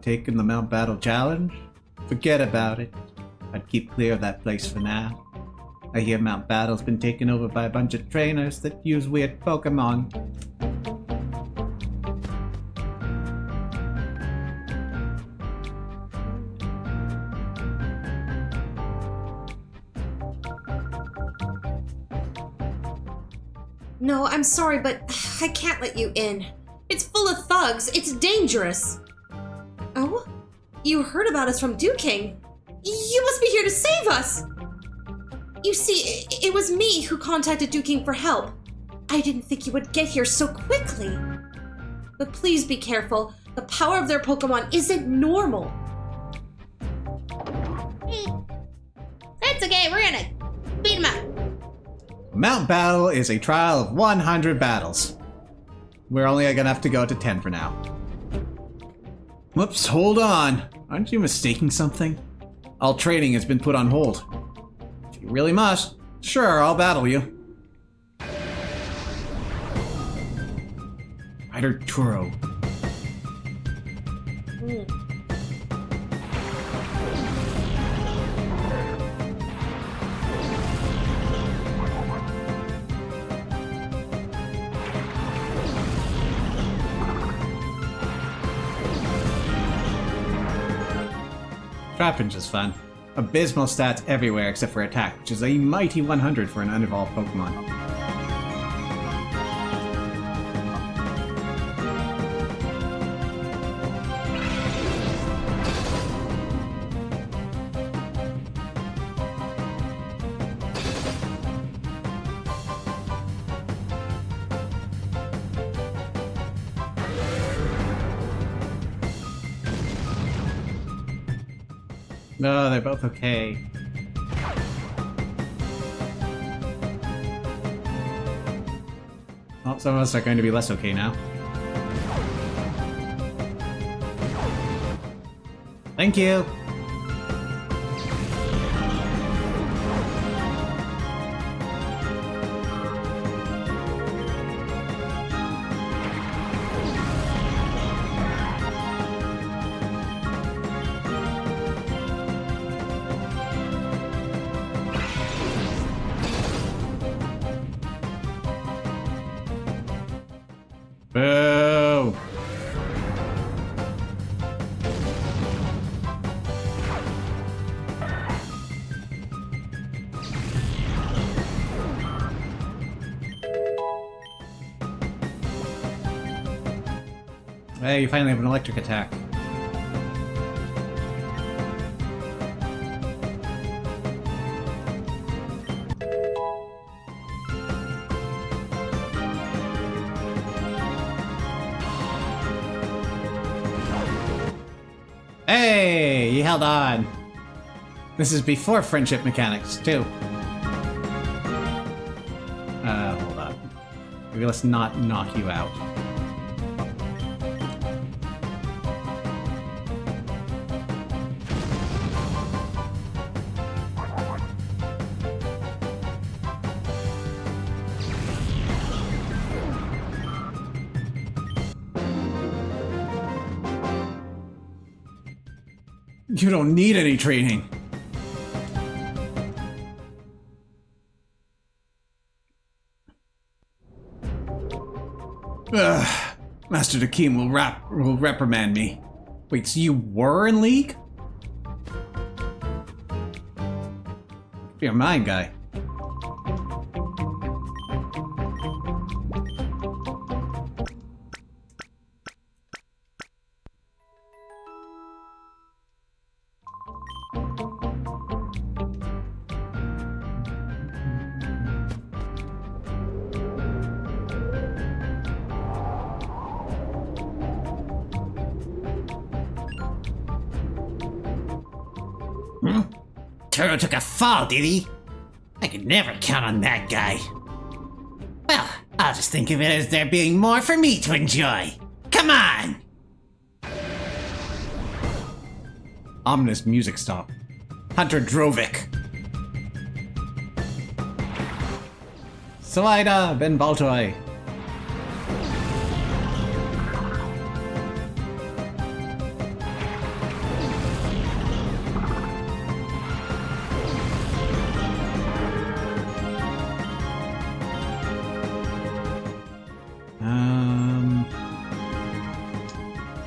taking the Mount Battle challenge? Forget about it. I'd keep clear of that place for now. I hear Mount Battle's been taken over by a bunch of trainers that use weird Pokemon. No, I'm sorry, but I can't let you in. It's full of thugs. It's dangerous. Oh? You heard about us from Duking. You must be here to save us! You see, it was me who contacted Duking for help. I didn't think you would get here so quickly. But please be careful. The power of their Pokemon isn't normal. That's okay, we're gonna beat him up. Mount Battle is a trial of 100 battles. We're only gonna have to go to 10 for now. Whoops, hold on. Aren't you mistaking something? All training has been put on hold. If you really must, sure, I'll battle you. Ryder Turo. Trapinch is fun. Abysmal stats everywhere except for attack, which is a mighty 100 for an unevolved Pokemon. No, they're both okay. Well, some of us are going to be less okay now. Thank you! Boo! Hey, you finally have an electric attack. Hey, you held on. This is before friendship mechanics, too. Hold up. Maybe let's not knock you out. You don't need any training. Ugh. Master Dakeem will reprimand me. Wait, so you were in League? You're mine, guy. Turo took a fall, did he? I could never count on that guy. Well, I'll just think of it as there being more for me to enjoy. Come on! Ominous music stop. Hunter Drovik. Salida Ben Baltoy.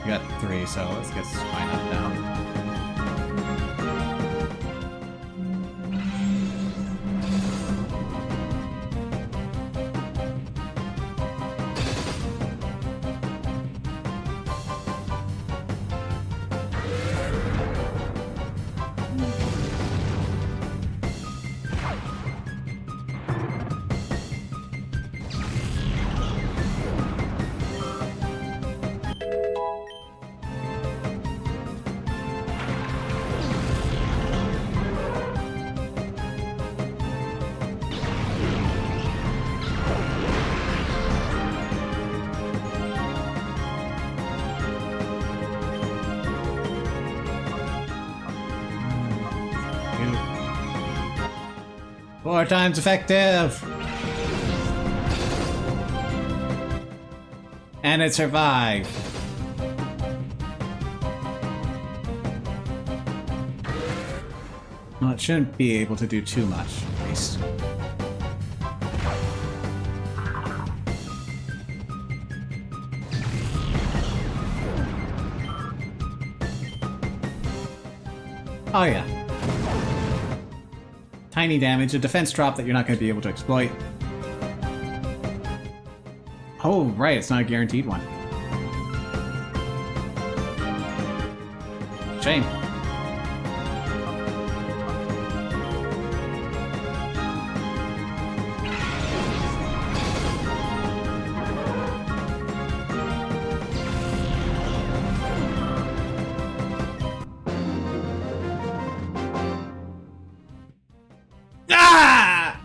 We got 3, so let's get Spine up down. Four times effective! And it survived. Well, it shouldn't be able to do too much, at least. Oh yeah. Tiny damage, a defense drop that you're not going to be able to exploit. Oh, right, it's not a guaranteed one. Shame. Ah!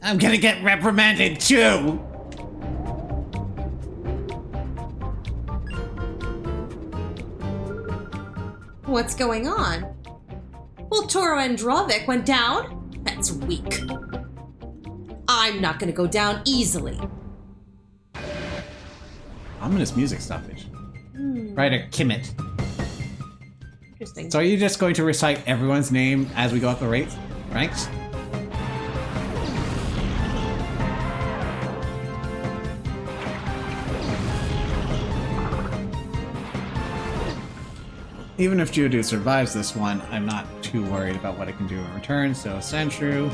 I'm gonna get reprimanded too! What's going on? Well, Toro Androvic went down? That's weak. I'm not gonna go down easily. Ominous music stoppage. Ryder Kimmett. Interesting. So are you just going to recite everyone's name as we go up the ranks? Even if Geodude survives this one, I'm not too worried about what it can do in return, so Sandshrew.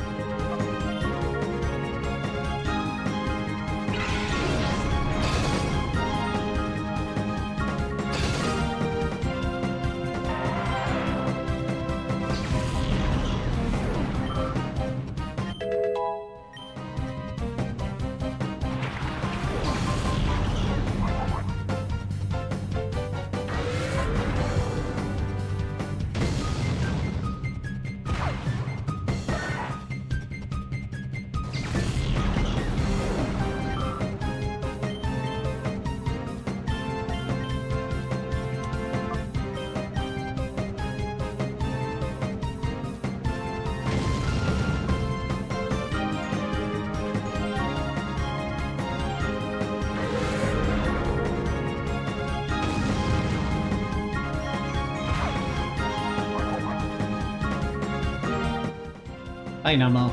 Hi, Nomo.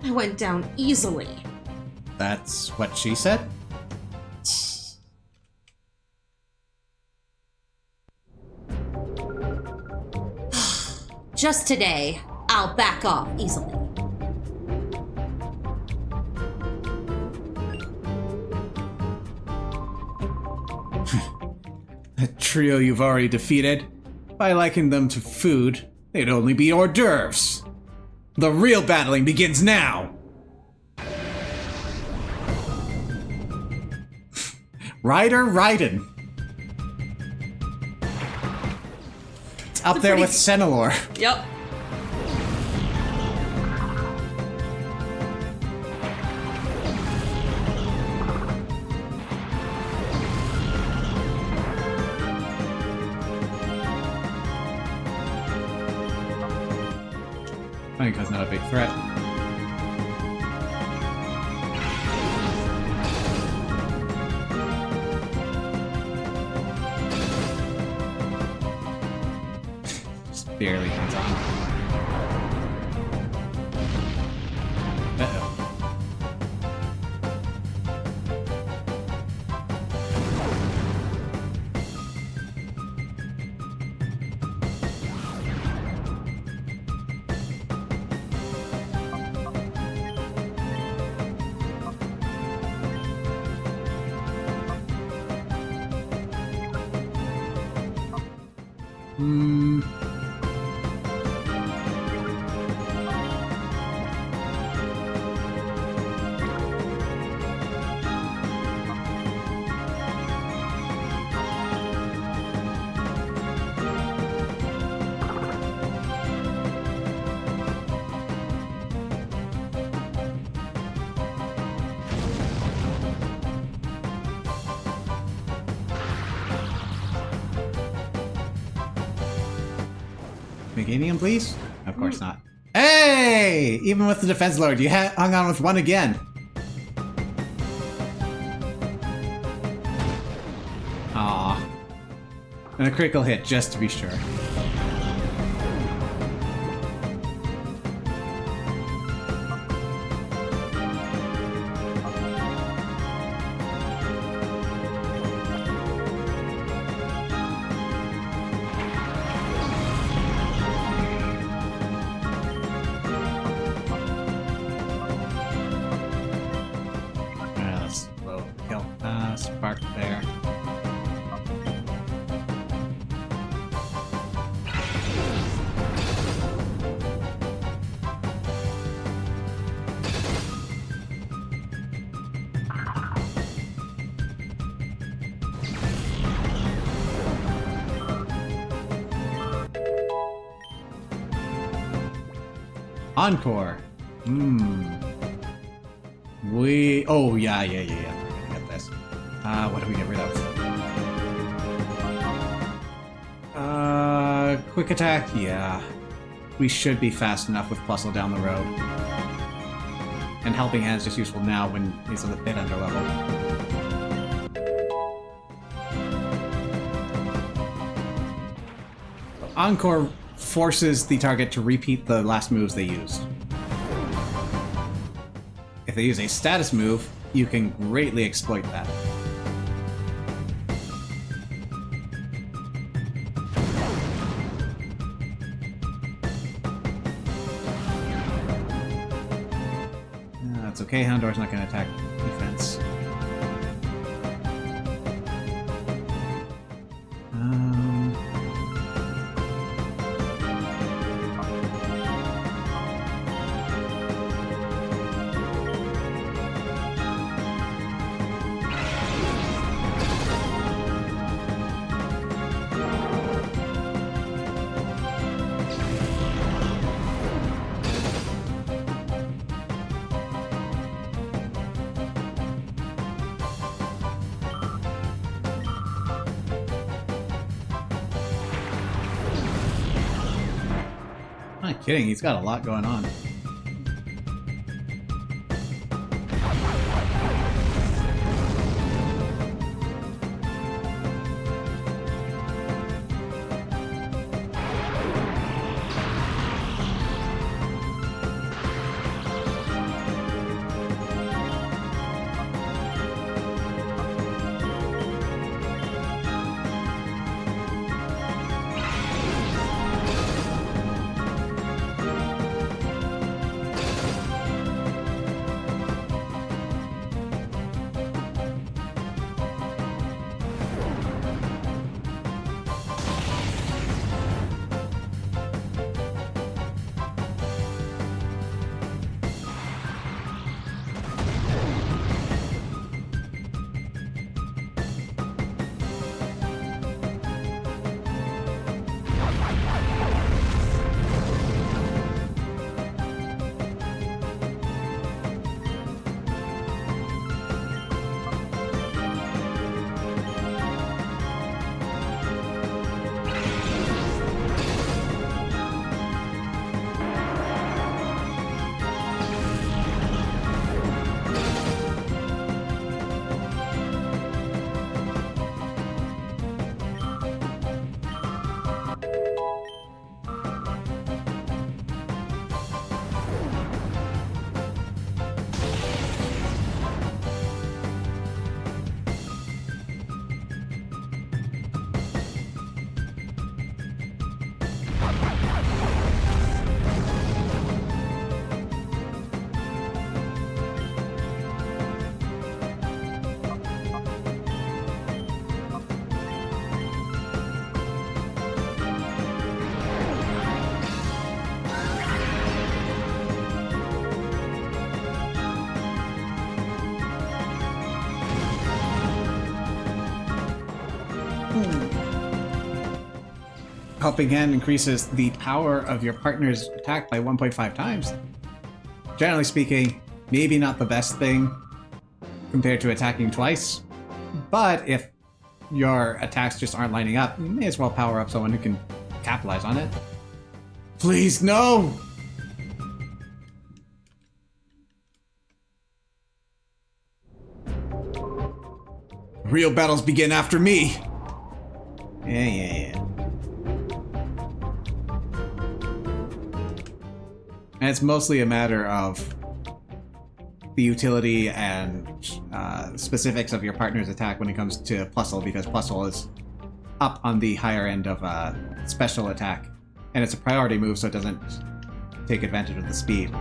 I went down easily. That's what she said? Just today, I'll back off easily. That trio you've already defeated, if I likened them to food, they'd only be hors d'oeuvres. The real battling begins now! Ryder Raiden. It's up there with Senelor. Yep. Because not a big threat. Just barely hands on. Uh-oh. Meganium, please? Of course not. Hey! Even with the Defense Lord, you hung on with one again. Aww. And a critical hit, just to be sure. Encore. Oh, yeah. We're gonna get this. What do we get rid of? Quick attack? Yeah. We should be fast enough with Plusle down the road. And Helping Hand is just useful now when he's a bit under level. Encore forces the target to repeat the last moves they used. If they use a status move, you can greatly exploit that. That's okay, Houndour's not going to attack defense. Not kidding, he's got a lot going on. Helping Hand increases the power of your partner's attack by 1.5 times. Generally speaking, maybe not the best thing compared to attacking twice, but if your attacks just aren't lining up, you may as well power up someone who can capitalize on it. Please, no! Real battles begin after me! Yeah. And it's mostly a matter of the utility and specifics of your partner's attack when it comes to Plusle, because Plusle is up on the higher end of special attack, and it's a priority move, so it doesn't take advantage of the speed.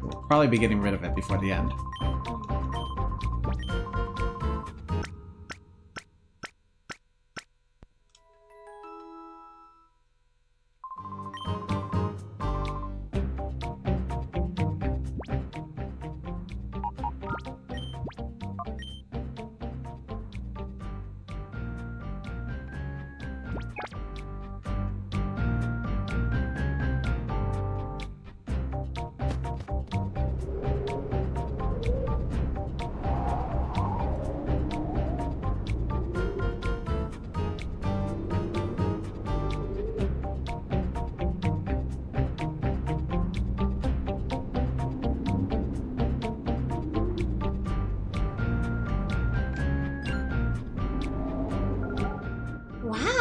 We'll probably be getting rid of it before the end.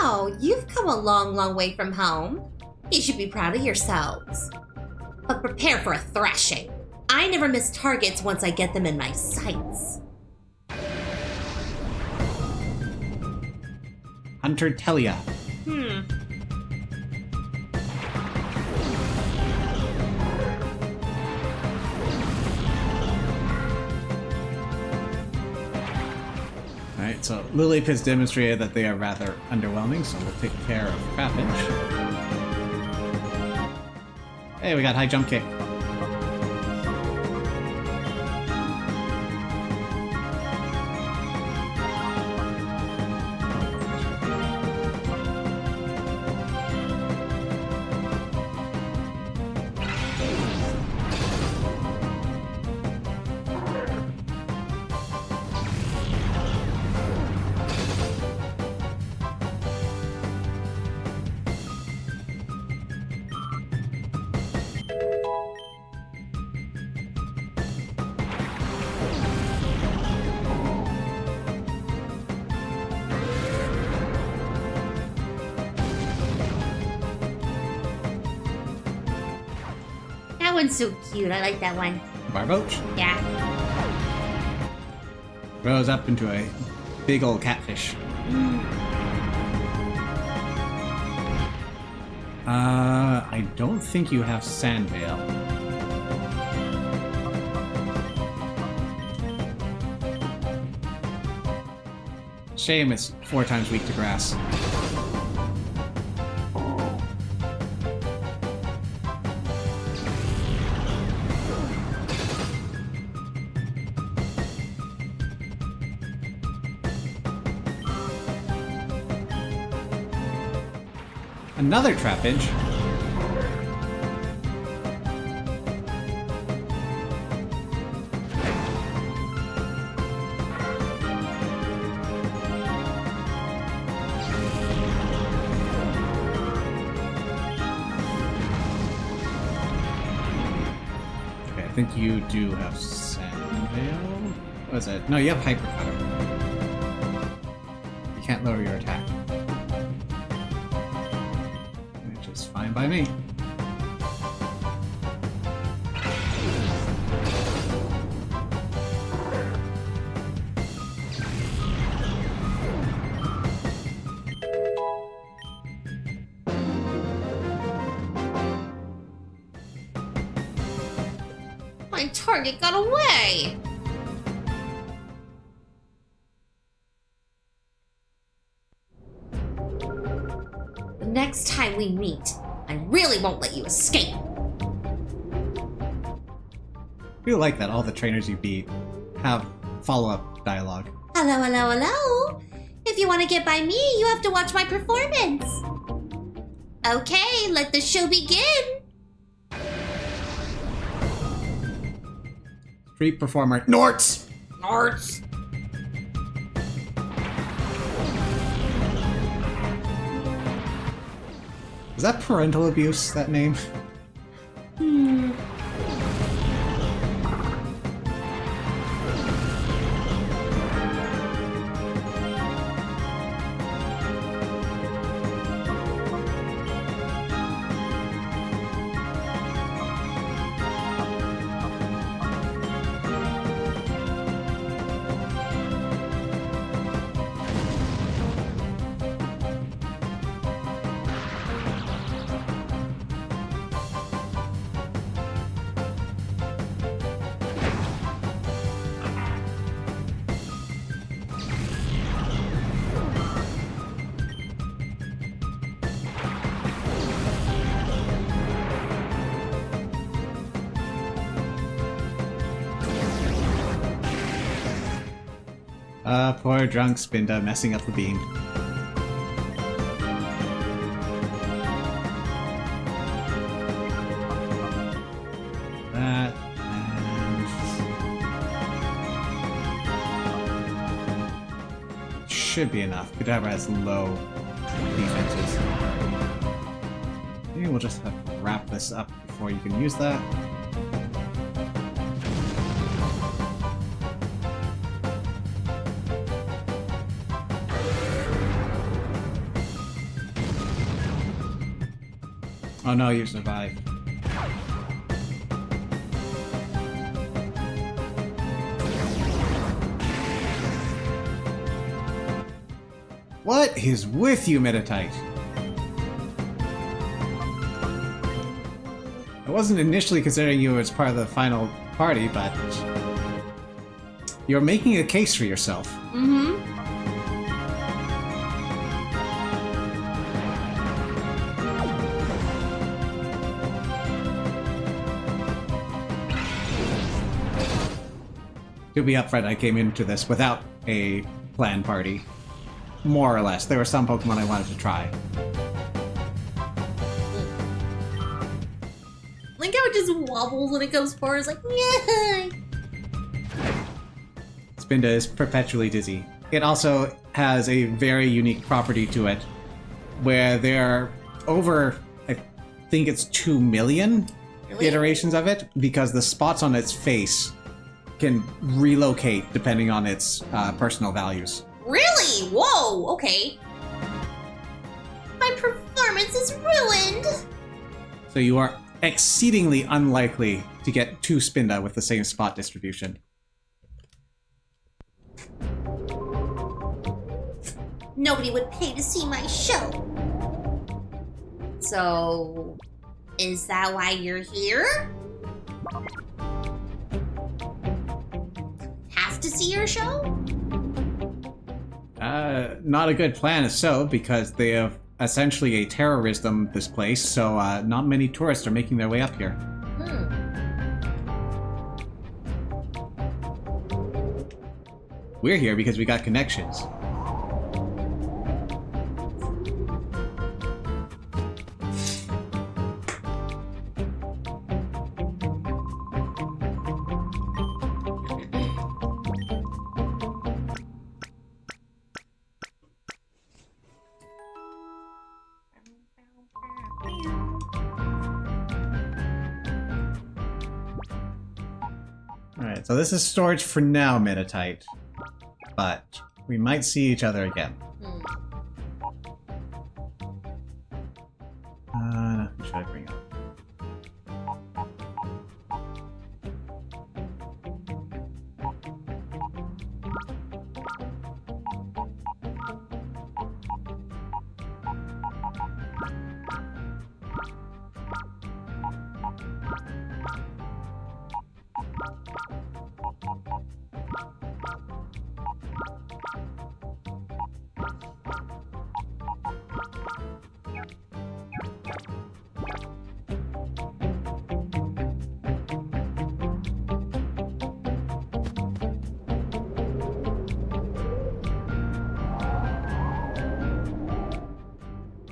Wow, you've come a long, long way from home. You should be proud of yourselves. But prepare for a thrashing. I never miss targets once I get them in my sights. Hunter Telia. Alright, so Lilip has demonstrated that they are rather underwhelming, so we'll take care of Trapinch. Hey, we got high jump kick. That one's so cute. I like that one. Barboach Yeah. grows up into a big old catfish. I don't think you have Sandvale. Shame it's 4 times weak to grass. Another Trapinch. Okay, I think you do have Sandvale. What is it? No, you have Hyper Cutter. You can't lower your attack. Which is fine by me. My target got away! The next time we meet, I really won't let you escape. I feel like that all the trainers you beat have follow-up dialogue. Hello, hello, hello! If you want to get by me, you have to watch my performance. Okay, let the show begin! Street performer Norts! Norts! Is that parental abuse, that name? Poor drunk Spinda messing up the beam. That, and... should be enough. Kadabra has low defenses. Maybe we'll just have to wrap this up before you can use that. Oh no, you survived. What is with you, Meditite? I wasn't initially considering you as part of the final party, but you're making a case for yourself. Mm-hmm. To be upfront, I came into this without a planned party. More or less. There were some Pokemon I wanted to try. Like how it just wobbles when it comes forward. It's like, yeah. Spinda is perpetually dizzy. It also has a very unique property to it, where there are over, I think it's 2 million Really? iterations of it, because the spots on its face can relocate depending on its personal values. Really? Whoa, okay. My performance is ruined. So you are exceedingly unlikely to get 2 Spinda with the same spot distribution. Nobody would pay to see my show. So, is that why you're here? Have to see your show? Not a good plan if so, because they have essentially a terrorism this place, so not many tourists are making their way up here. We're here because we got connections. Alright, so this is storage for now, Meditite. But we might see each other again. Who should I bring up?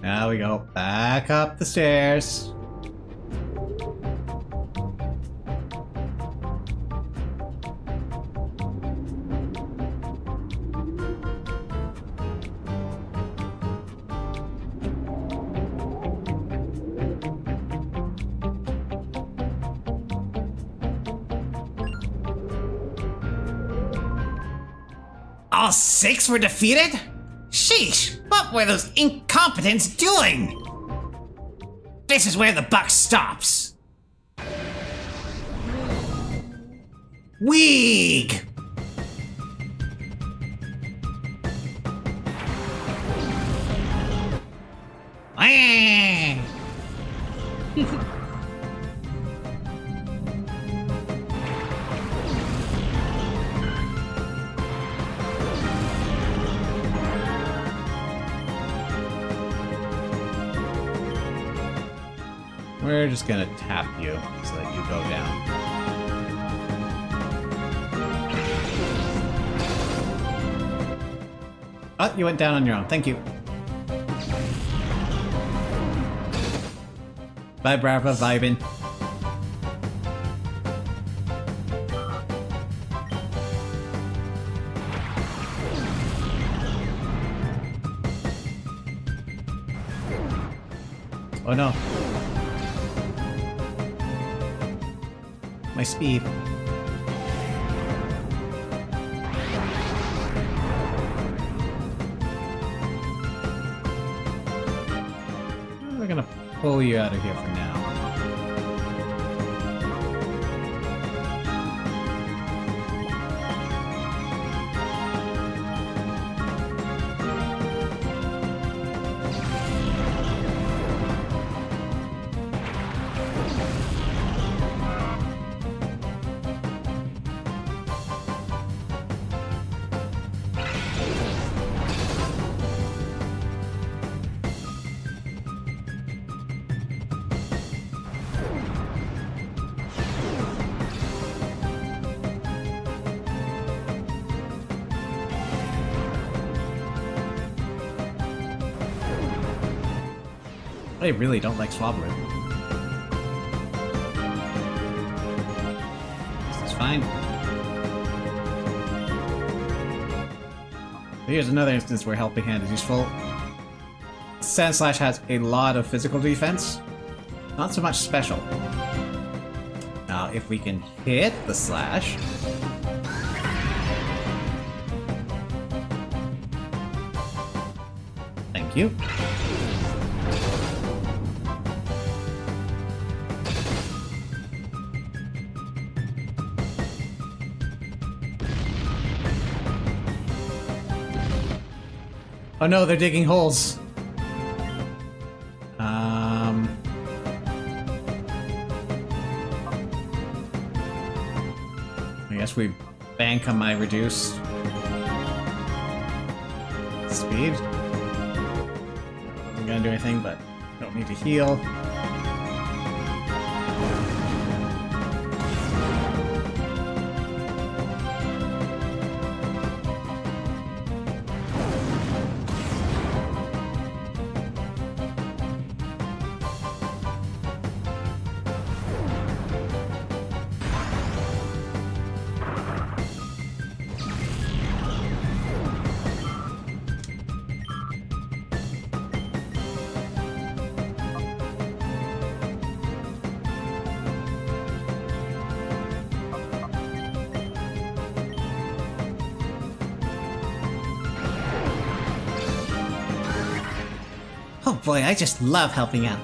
Now we go back up the stairs. All 6 were defeated? Sheesh! What were those incompetents doing? This is where the buck stops. Weeg! We're just gonna tap you so that you go down. Oh, you went down on your own. Thank you. Bye, Brava, vibin'. Oh no. My speed. We're gonna pull you out of here for now. I really don't like Swablu. This is fine. Here's another instance where Helping Hand is useful. Sand Slash has a lot of physical defense, not so much special. Now, if we can hit the slash... Thank you. Oh no, they're digging holes. I guess we bank on my reduced speed. I'm gonna do anything, but don't need to heal. Oh boy, I just love helping out.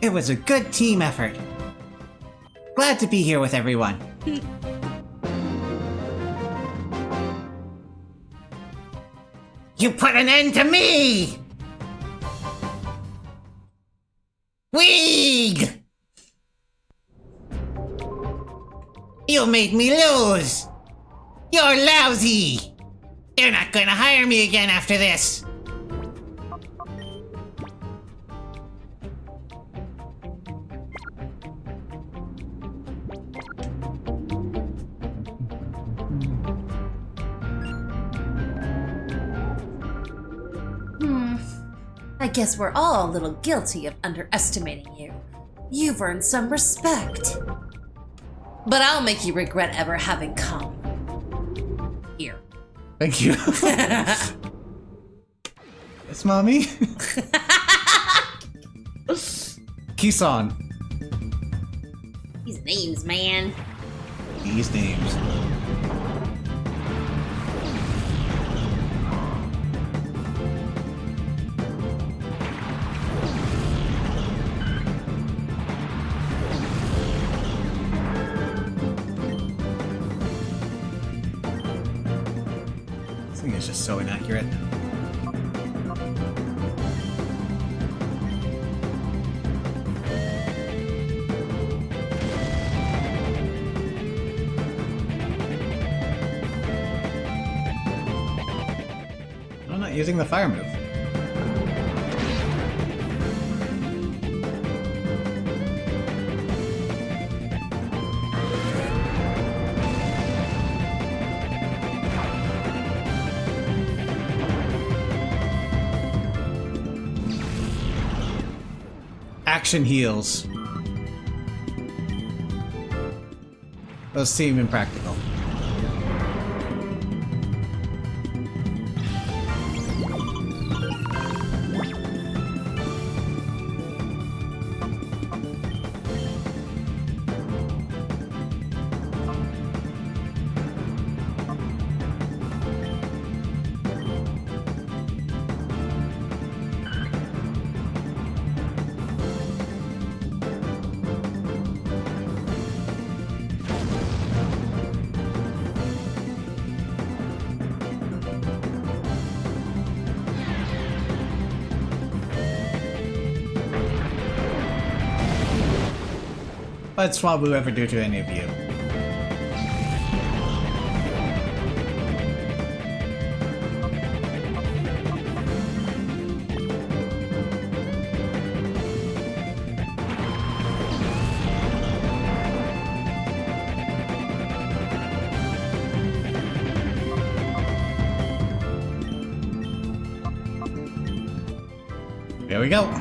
It was a good team effort. Glad to be here with everyone. You put an end to me! Weeg! You made me lose! You're lousy! They're not gonna hire me again after this! I guess we're all a little guilty of underestimating you. You've earned some respect. But I'll make you regret ever having come. Here. Thank you. Yes, mommy. Kisan. These names, man. These names. This thing is just so inaccurate. I'm not using the fire move. Action heals. Those seem impractical. What'd Swablu ever do to any of you? Here we go.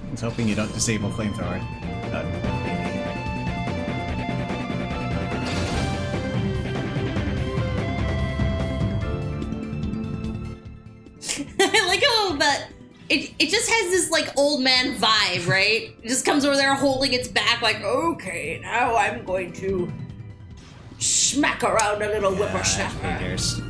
I was hoping you don't disable flamethrower. I like how that it just has this like old man vibe, right? It just comes over there holding its back like, okay, now I'm going to smack around a little whippersnapper. Figures.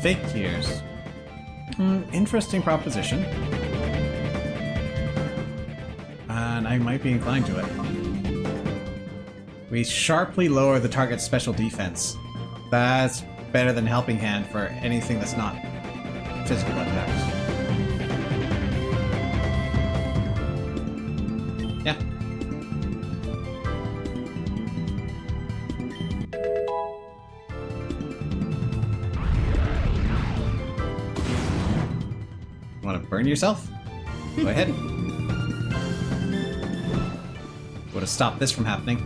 Fake tears. Interesting proposition. And I might be inclined to it. We sharply lower the target's special defense. That's better than Helping Hand for anything that's not physical attacks. Yeah. Want to burn yourself? Go ahead. Would have stopped this from happening.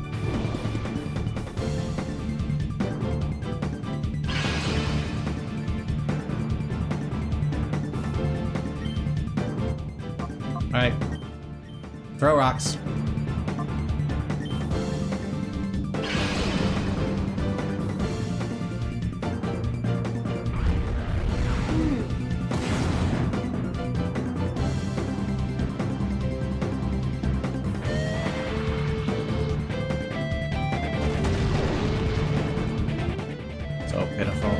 Alright. Throw rocks. So pitiful.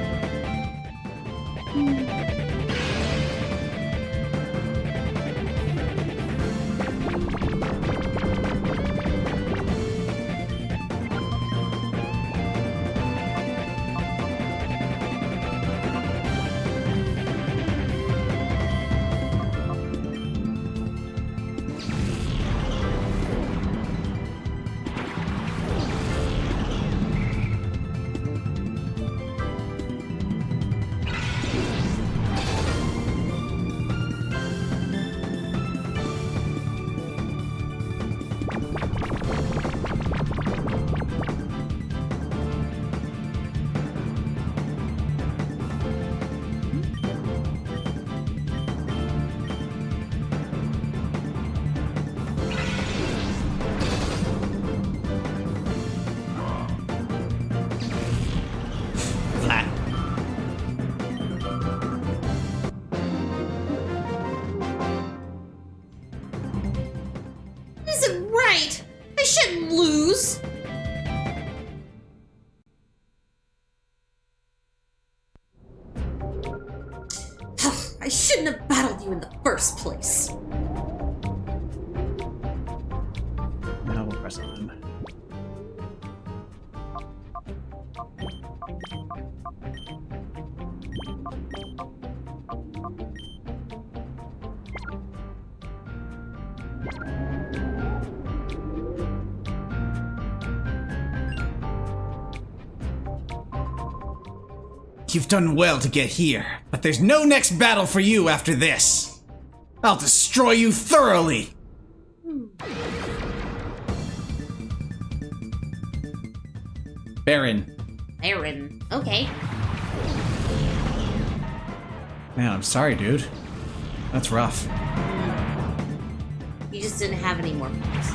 battled you in the first place. Now we'll press on. You've done well to get here, but there's no next battle for you after this. I'll destroy you thoroughly! Baron. Baron. Okay. Man, I'm sorry, dude. That's rough. You just didn't have any more points.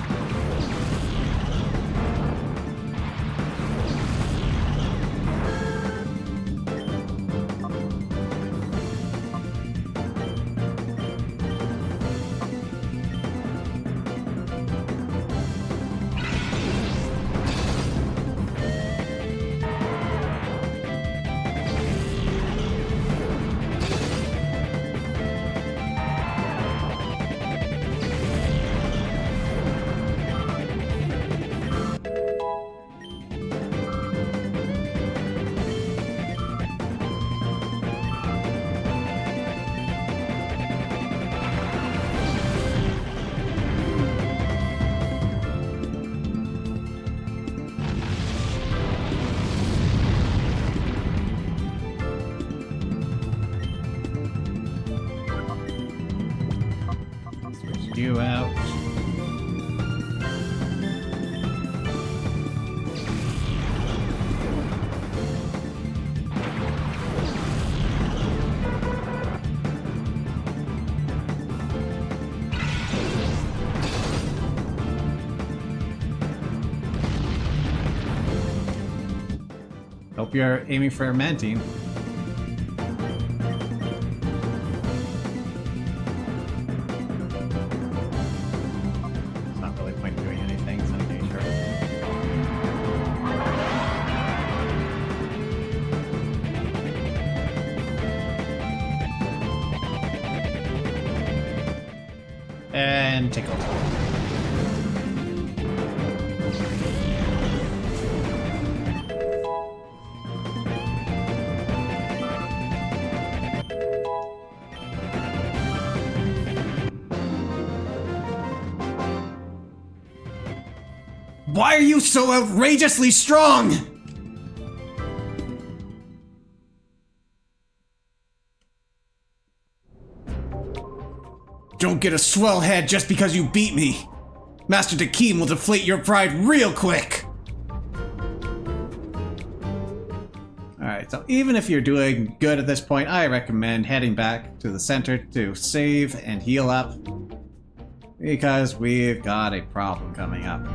You out. Hope you're aiming for a Mantine. And tickle. Why are you so outrageously strong? Don't get a swell head just because you beat me. Master Dakeem will deflate your pride real quick. Alright, so even if you're doing good at this point, I recommend heading back to the center to save and heal up. Because we've got a problem coming up.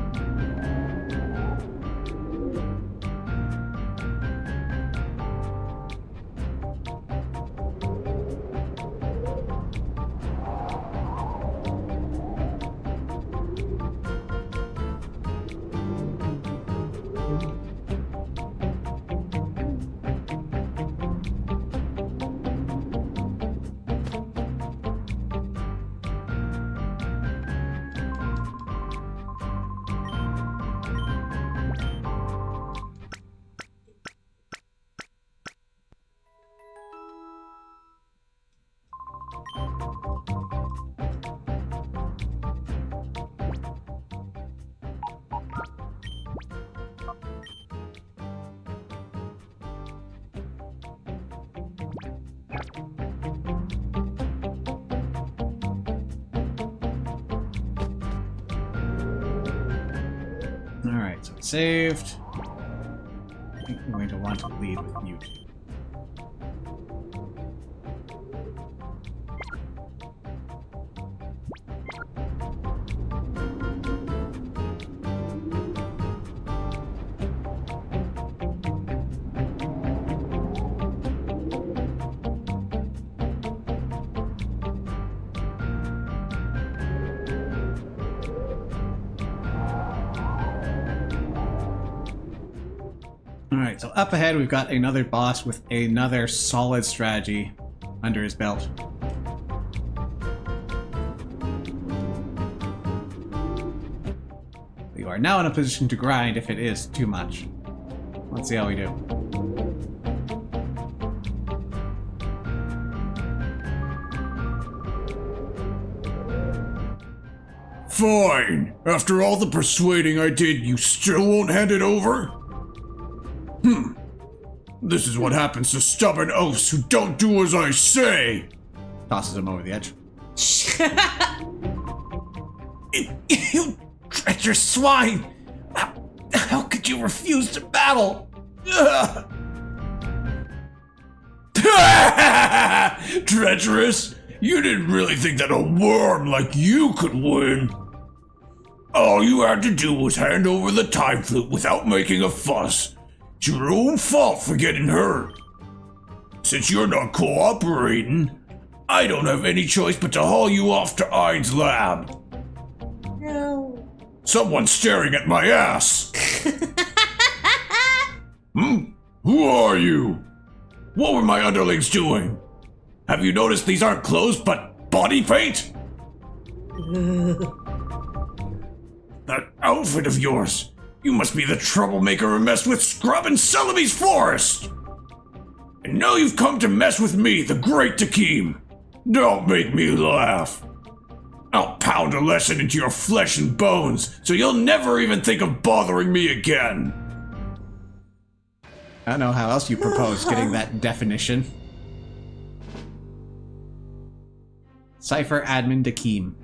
Alright, so it's saved. I think I'm going to want to lead with you two. Alright, so up ahead we've got another boss with another solid strategy under his belt. You are now in a position to grind if it is too much. Let's see how we do. Fine. After all the persuading I did, you still won't hand it over? This is what happens to stubborn oafs who don't do as I say. Tosses him over the edge. You treacherous swine! How could you refuse to battle? Treacherous! You didn't really think that a worm like you could win. All you had to do was hand over the time flute without making a fuss. It's your own fault for getting hurt. Since you're not cooperating, I don't have any choice but to haul you off to Ein's lab. No. Someone's staring at my ass. Who are you? What were my underlings doing? Have you noticed these aren't clothes but body paint? That outfit of yours. You must be the troublemaker who messed with Scrub and Celaby's forest. And now you've come to mess with me, the great Takim. Don't make me laugh. I'll pound a lesson into your flesh and bones, so you'll never even think of bothering me again. I don't know how else you propose getting that definition. Cypher Admin Dakeem.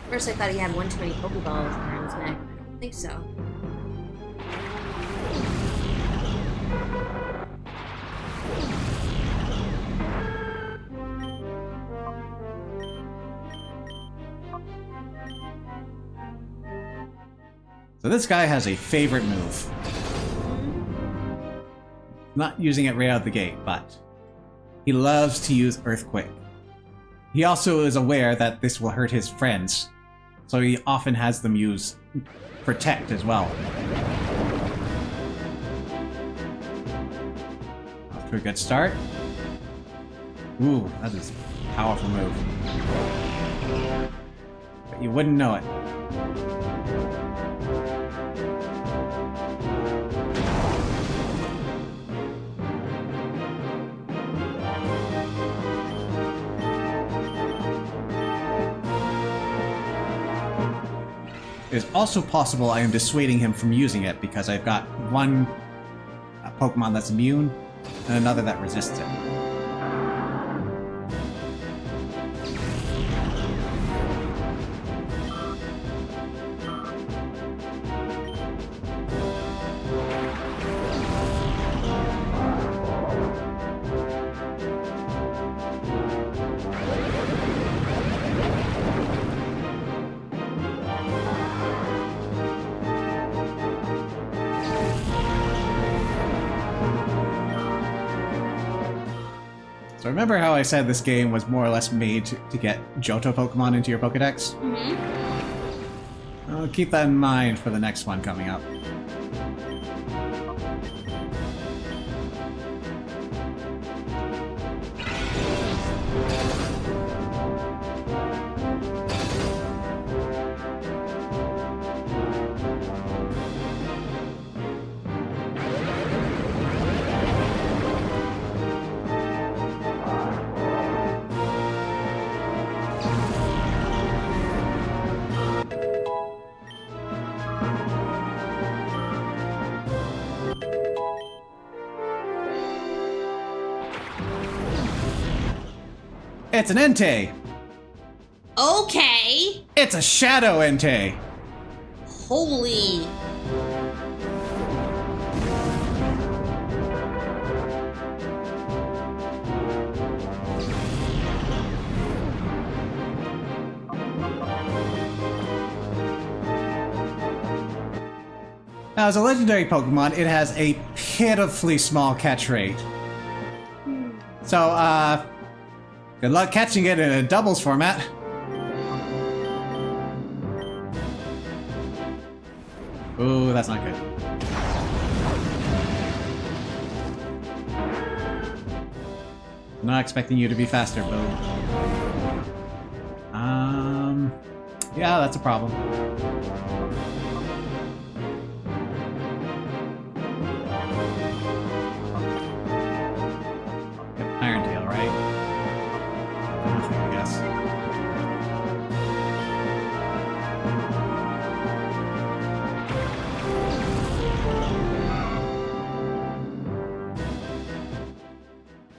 First I thought he had one too many Pokeballs around his neck. I don't think so. So this guy has a favorite move. Not using it right out the gate, but he loves to use Earthquake. He also is aware that this will hurt his friends, so he often has them use Protect as well. Off to a good start. Ooh, that is a powerful move. But you wouldn't know it. It is also possible I am dissuading him from using it because I've got one Pokemon that's immune and another that resists it. So remember how I said this game was more or less made to get Johto Pokemon into your Pokedex? I'll keep that in mind for the next one coming up. It's an Entei! Okay. It's a Shadow Entei! Holy. Now, as a legendary Pokemon, it has a pitifully small catch rate. So, good luck catching it in a doubles format. Ooh, that's not good. Not expecting you to be faster, Boo. Yeah, that's a problem. Yep, Iron Tail, right? Nothing, I guess.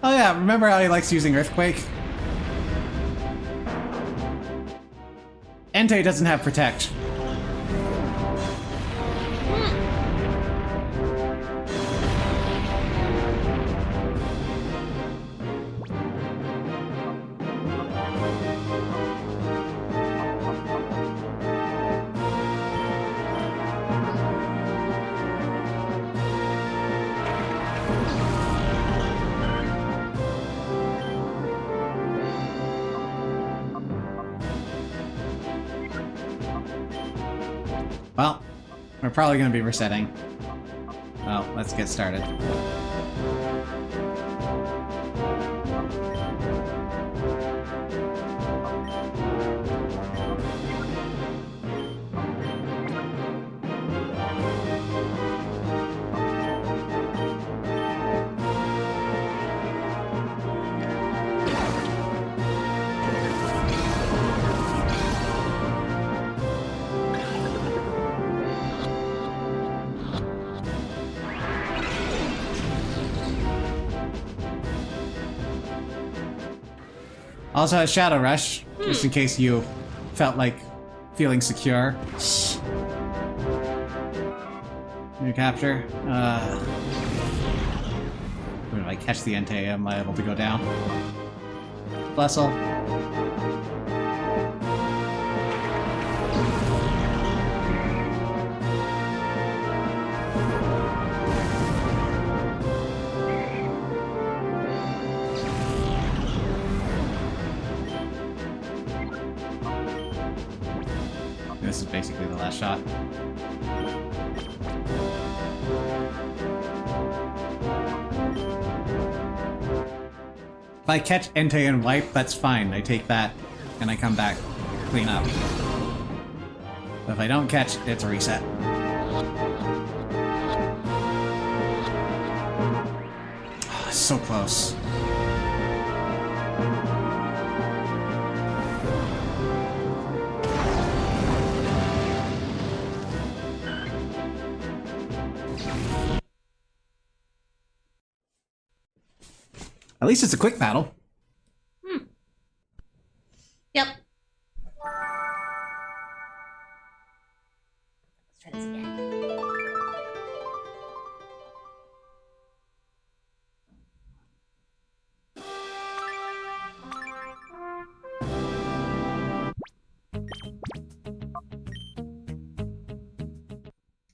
Oh yeah, remember how he likes using Earthquake? Entei doesn't have Protect. Well, we're probably going to be resetting. Well, let's get started. Also has Shadow Rush, just in case you felt like feeling secure. New capture. When I catch the Entei, I'm liable to go down. Blessel. This is basically the last shot. If I catch Entei and wipe, that's fine. I take that and I come back, clean up. But if I don't catch, it's a reset. Oh, so close. At least it's a quick battle. Yep. Let's try this again.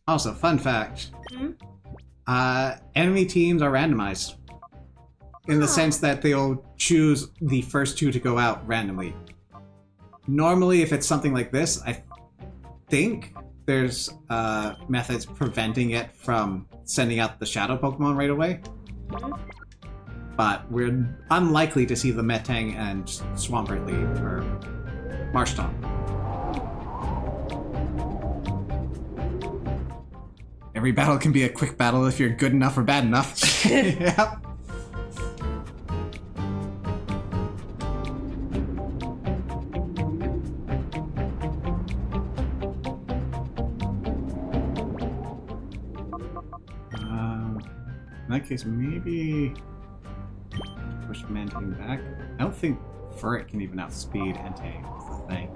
Also, fun fact. Enemy teams are randomized. In the sense that they'll choose the first two to go out randomly. Normally, if it's something like this, I think there's methods preventing it from sending out the shadow Pokemon right away. But we're unlikely to see the Metang and Swampert lead, or Marshtomp. Every battle can be a quick battle if you're good enough or bad enough. Yep. In that case, maybe push Mantine back. I don't think Furret can even outspeed Entei. That's the thing.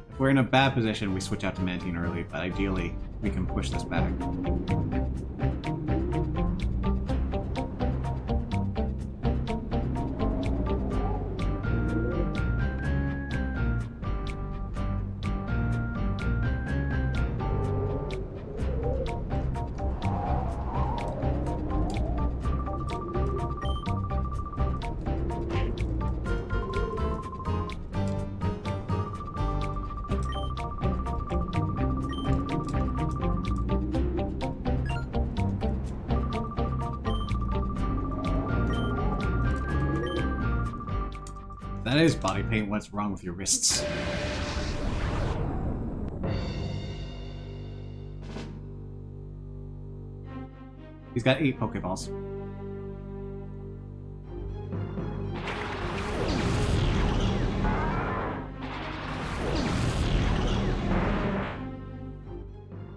If we're in a bad position, we switch out to Mantine early, but ideally, we can push this back. that is body paint. What's wrong with your wrists? He's got 8 Pokeballs.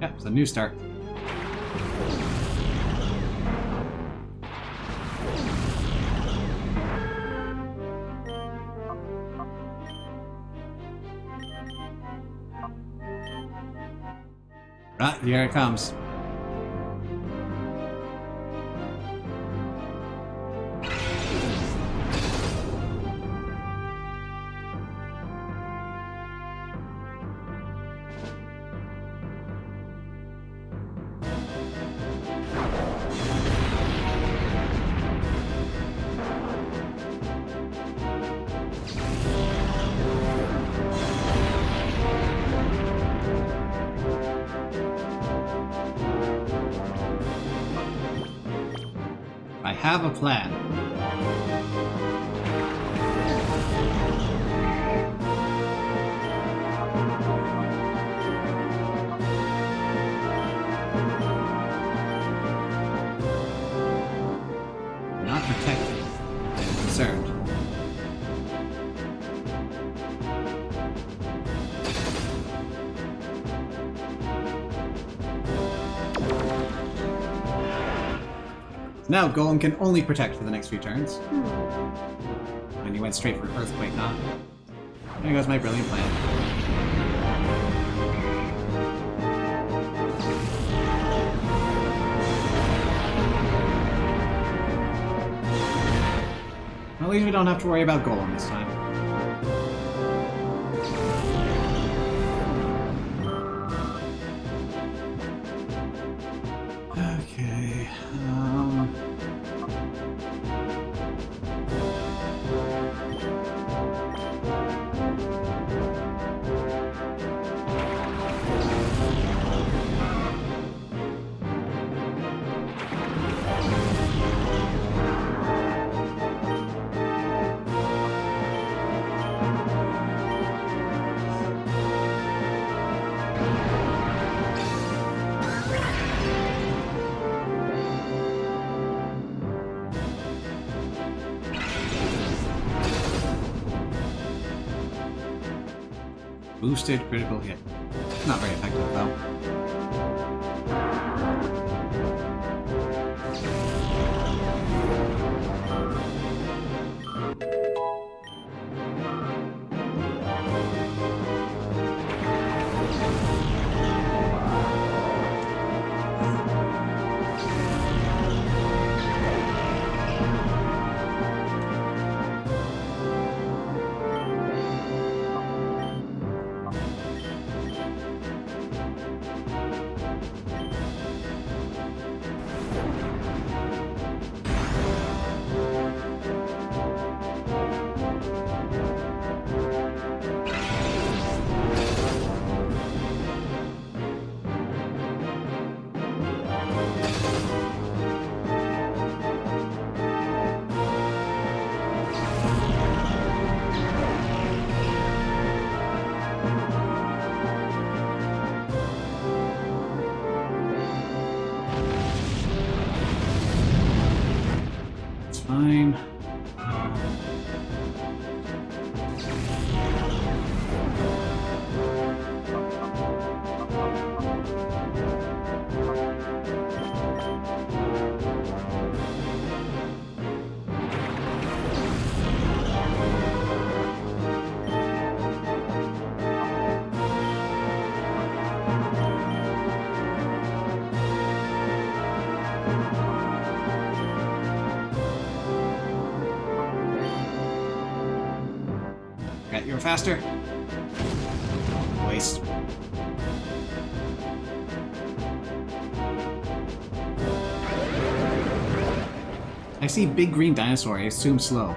Yep, it's a new start. Right, here it comes. I have a plan. I'm not protected. I'm concerned. Now Golem can only protect for the next few turns. And you went straight for Earthquake, huh? There goes my brilliant plan. At least we don't have to worry about Golem this time. Okay, boosted critical hit. Not very effective though. It's fine. Right, you're faster. Waste. I see big green dinosaur, I assume slow.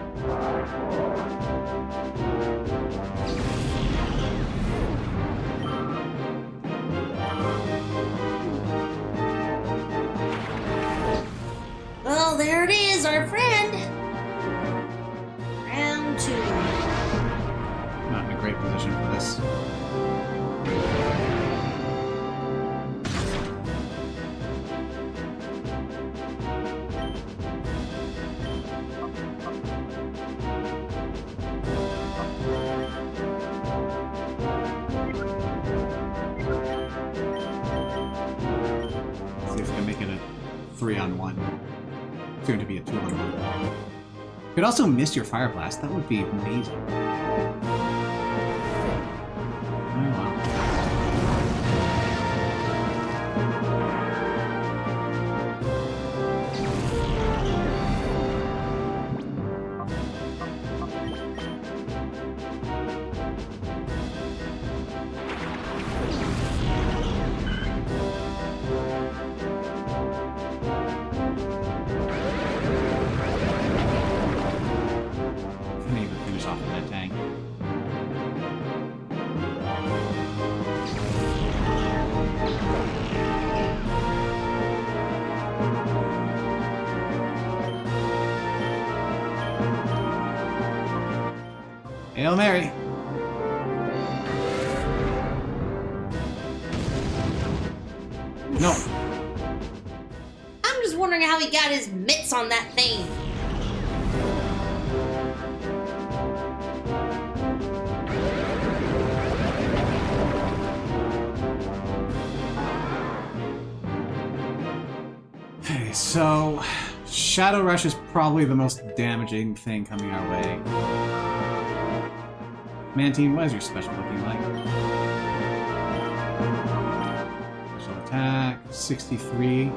Well, there it is, our friend. Round 2. 3-on-1. Soon to be a 2-on-1. Could also miss your Fire Blast. That would be amazing. Oh, wow. Couldn't even finish off with that tank. Hail Mary! No! I'm just wondering how he got his mitts on that thing. Okay, so Shadow Rush is probably the most damaging thing coming our way. Mantine, what is your special looking like? Special attack, 63.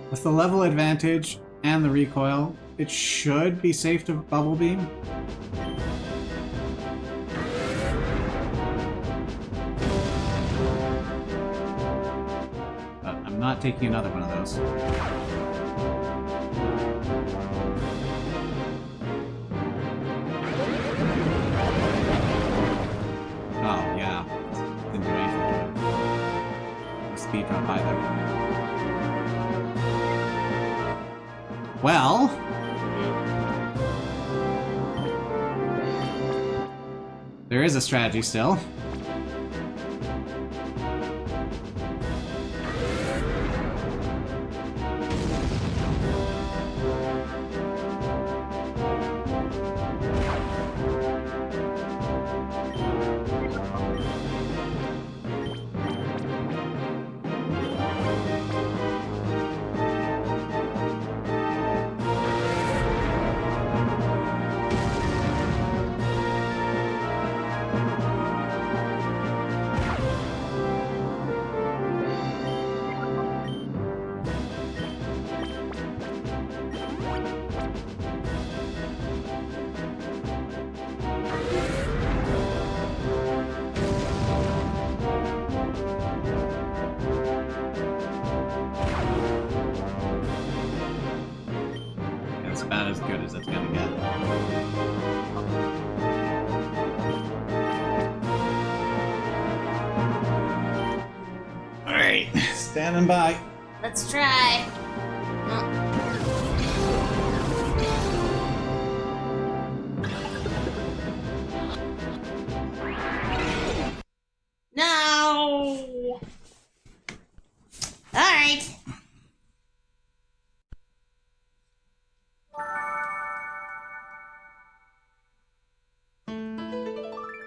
With the level advantage and the recoil, it should be safe to Bubble Beam. But I'm not taking another one of those. Oh, yeah. Didn't do anything to it. No speed drop either. Well... there is a strategy still. It's about as good as it's gonna get. Alright, standing by. Let's try. No. All right.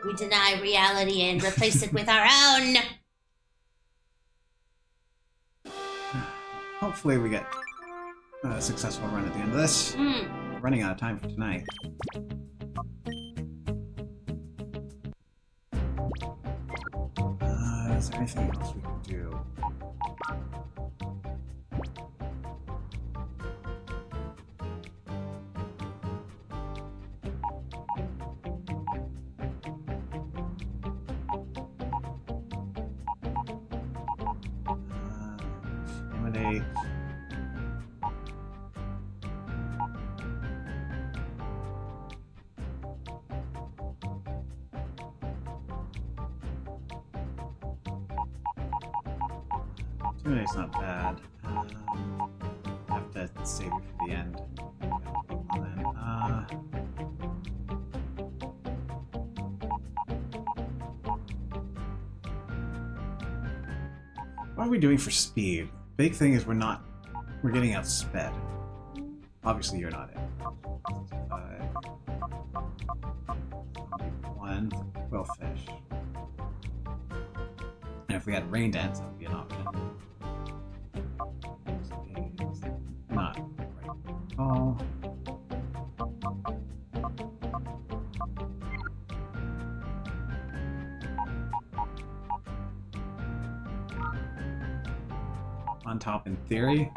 We deny reality and replace it with our own. Hopefully we get a successful run at the end of this. We're running out of time for tonight. Is there anything else we can do? Intimidate. Intimidate's not bad. Have to save it for the end. And then, what are we doing for speed? Big thing is we're getting outsped. Obviously you're not in. 1 Quillfish. And if we had Rain Dance, that would be an option. on top in theory.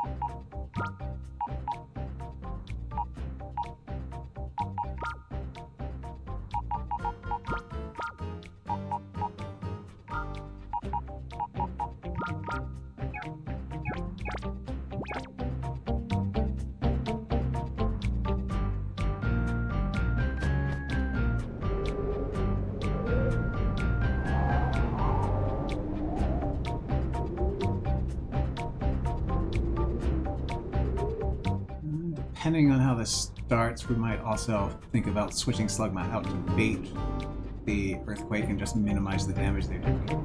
Depending on how this starts, we might also think about switching Slugma out to bait the earthquake and just minimize the damage they do.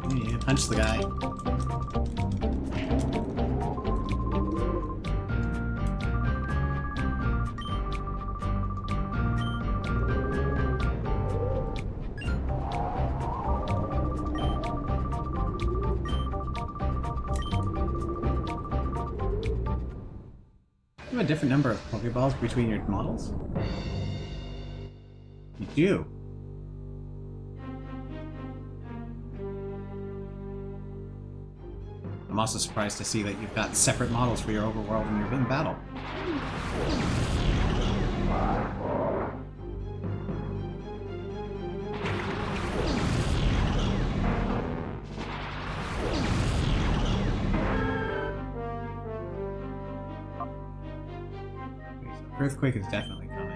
Yeah, punch the guy. You have a different number of Pokeballs between your models? You do. I'm also surprised to see that you've got separate models for your overworld and your battle. Okay, so Earthquake is definitely coming.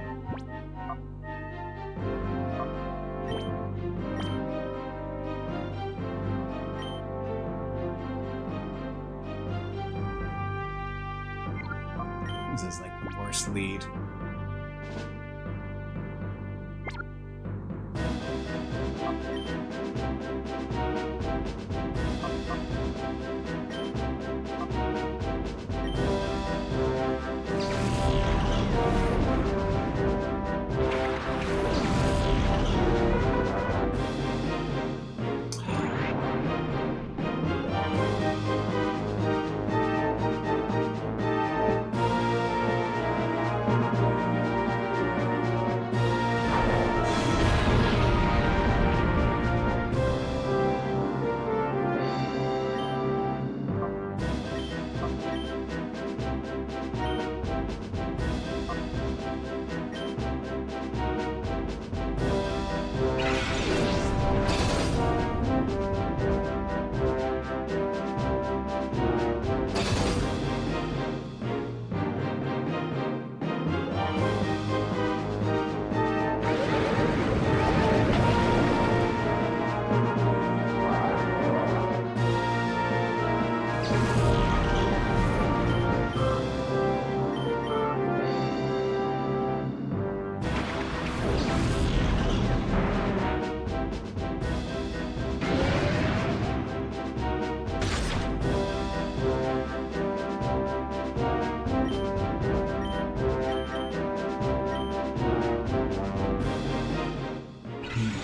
This is like the worst lead.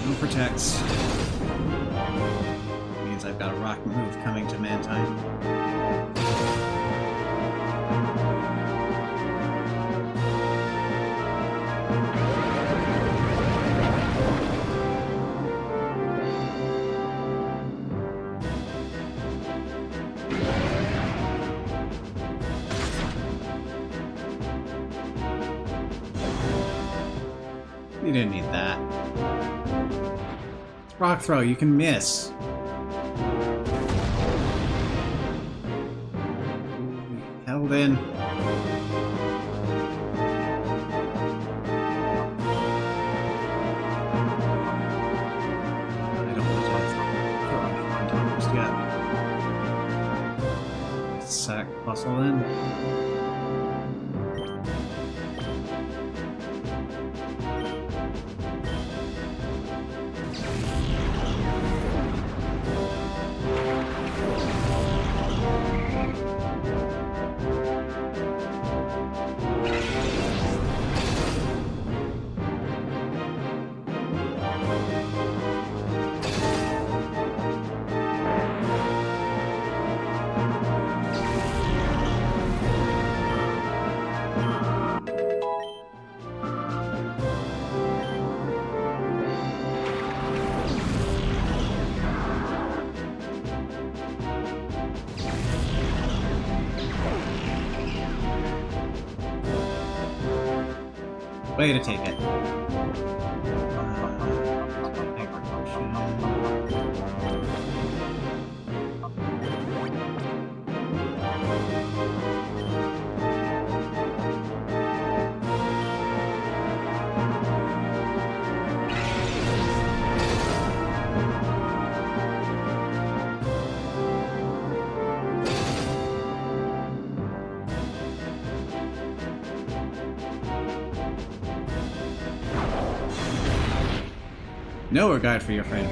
No protects. Means I've got a rock move coming to Mantine. You didn't need that. It's rock throw, you can miss. Held in. I don't want to throw anything on top just yet. Sack bustle in. Way to take it. No regard for your friend.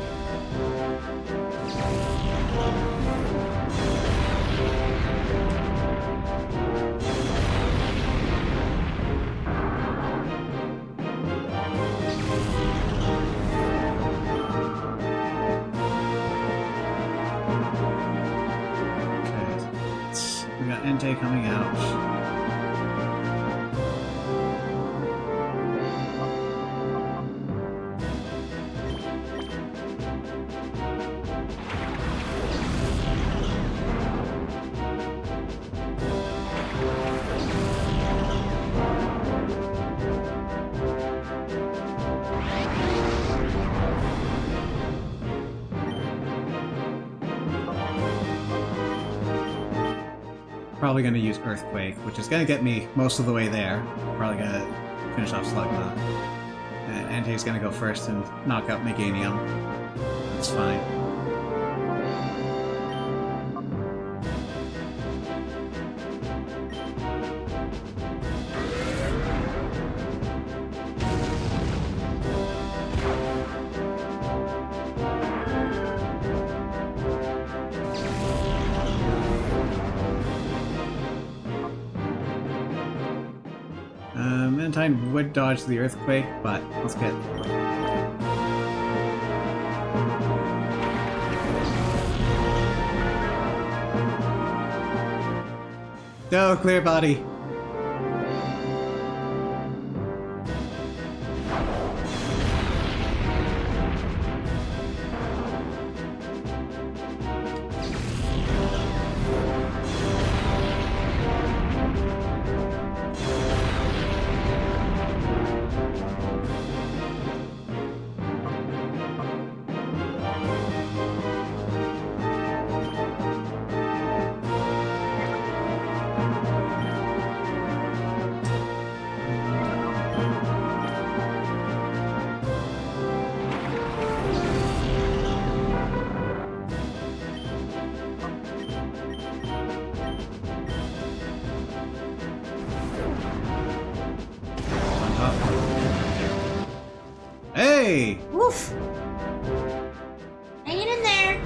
Okay. We got Entei coming out. Probably going to use Earthquake, which is going to get me most of the way there. Probably going to finish off Slugma. And Entei's going to go first and knock out Meganium. That's fine. Mantine would dodge the Earthquake, but let's get... No, clear body! Hey! Woof. Hanging in there.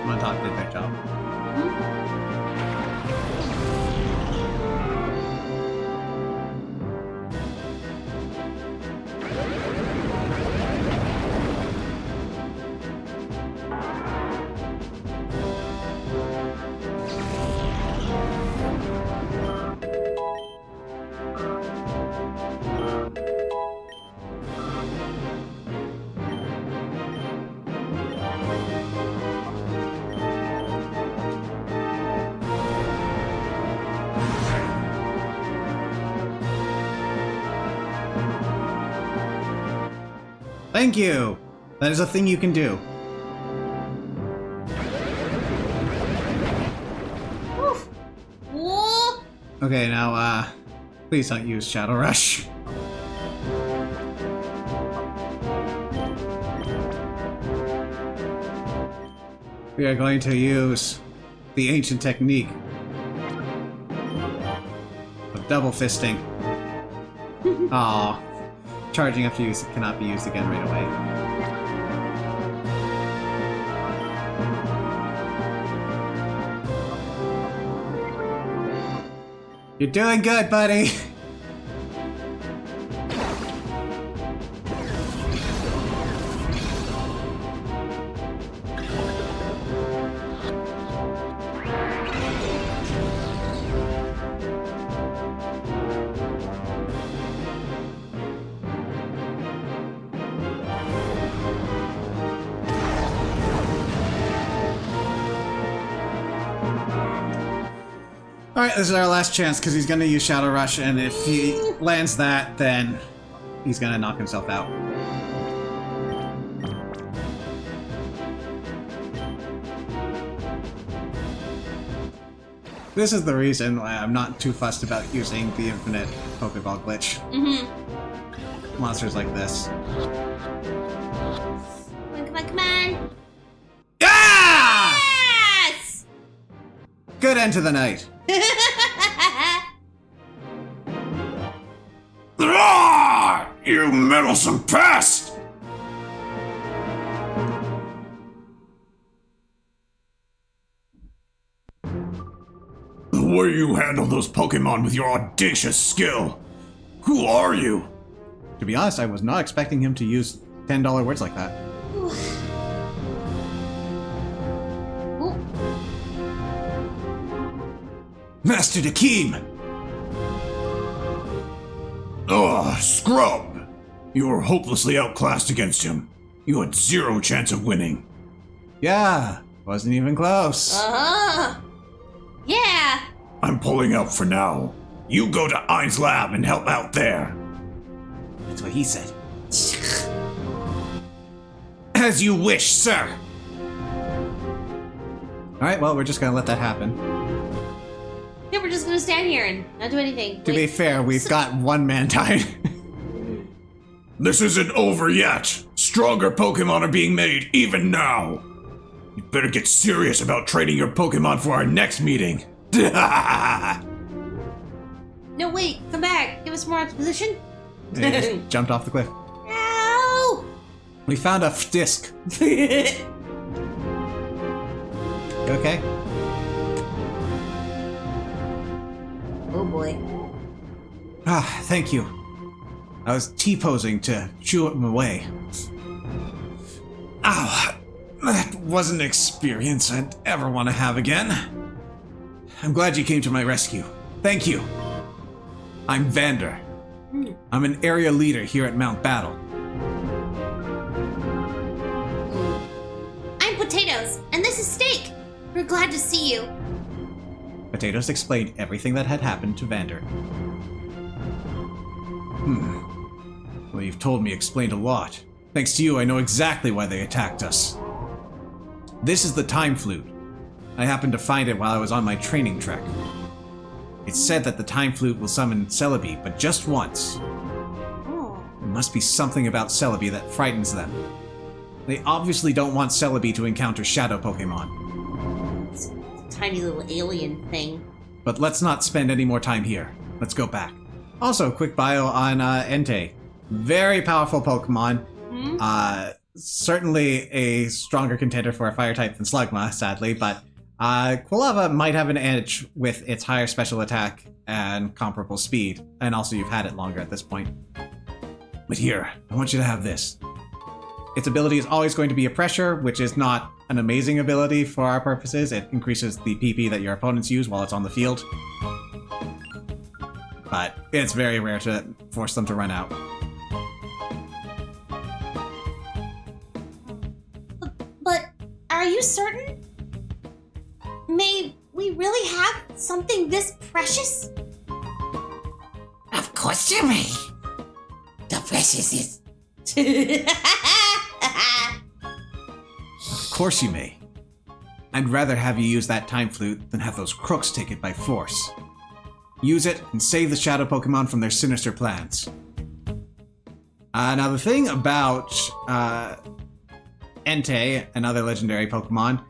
Montauk did their job. Thank you! That is a thing you can do. Woof. Whoa. Okay, now, please don't use Shadow Rush. We are going to use the ancient technique of double fisting. Aw. Charging after use cannot be used again right away. You're doing good, buddy! Alright, this is our last chance because he's gonna use Shadow Rush, and if he lands that, then he's gonna knock himself out. This is the reason why I'm not too fussed about using the infinite Pokeball glitch. Mm-hmm. Monsters like this. Come on, come on. Ah! Yes! Good end to the night. Ah! You meddlesome pest! The way you handle those Pokemon with your audacious skill. Who are you? To be honest, I was not expecting him to use $10 words like that. Ooh. Master Dakeem! Ugh, scrub! You were hopelessly outclassed against him. You had zero chance of winning. Yeah, wasn't even close. Uh-huh. Yeah. I'm pulling out for now. You go to Ein's lab and help out there. That's what he said. As you wish, sir! Alright, well, we're just gonna let that happen. Yeah, we're just gonna stand here and not do anything. To be fair, we've got one man tied. This isn't over yet. Stronger Pokemon are being made even now. You better get serious about training your Pokemon for our next meeting. No, wait, come back. Give us more exposition. And he just jumped off the cliff. Ow! We found a disc. You okay? Oh boy. Ah, thank you. I was T-posing to shoo him away. Ow, that wasn't an experience I'd ever want to have again. I'm glad you came to my rescue. Thank you. I'm Vander. I'm an area leader here at Mount Battle. I'm Potatoes, and this is Steak. We're glad to see you. Potatoes explained everything that had happened to Vander. Well, you've told me explained a lot. Thanks to you, I know exactly why they attacked us. This is the Time Flute. I happened to find it while I was on my training trek. It's said that the Time Flute will summon Celebi, but just once. There must be something about Celebi that frightens them. They obviously don't want Celebi to encounter Shadow Pokemon. It's a tiny little alien thing. But let's not spend any more time here. Let's go back. Also, quick bio on Entei. Very powerful Pokemon. Certainly a stronger contender for a fire type than Slugma, sadly, but Quilava might have an edge with its higher special attack and comparable speed. And also you've had it longer at this point. But here, I want you to have this. Its ability is always going to be a pressure, which is not an amazing ability for our purposes. It increases the PP that your opponents use while it's on the field. But it's very rare to force them to run out. But are you certain? May we really have something this precious? Of course you may. The precious is... Of course you may. I'd rather have you use that Time Flute than have those crooks take it by force. Use it and save the Shadow Pokemon from their sinister plans. Now the thing about Entei and other legendary Pokemon,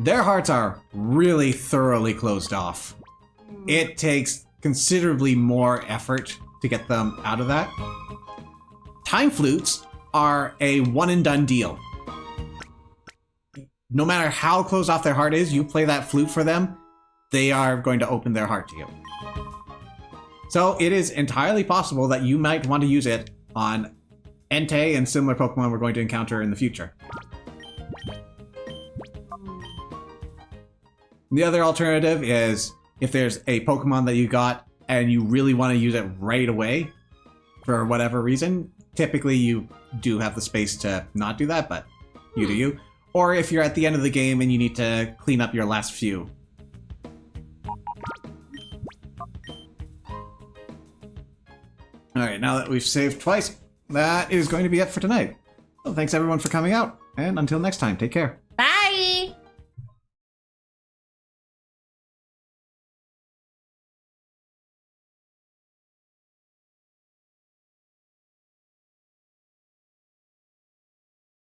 their hearts are really thoroughly closed off. It takes considerably more effort to get them out of that. Time Flutes are a one-and-done deal. No matter how closed off their heart is, you play that flute for them, they are going to open their heart to you. So it is entirely possible that you might want to use it on Entei and similar Pokemon we're going to encounter in the future. The other alternative is if there's a Pokemon that you got and you really want to use it right away for whatever reason, typically you do have the space to not do that, but you do you. Or if you're at the end of the game and you need to clean up your last few. Alright, now that we've saved twice, that is going to be it for tonight. Well, thanks everyone for coming out, and until next time, take care.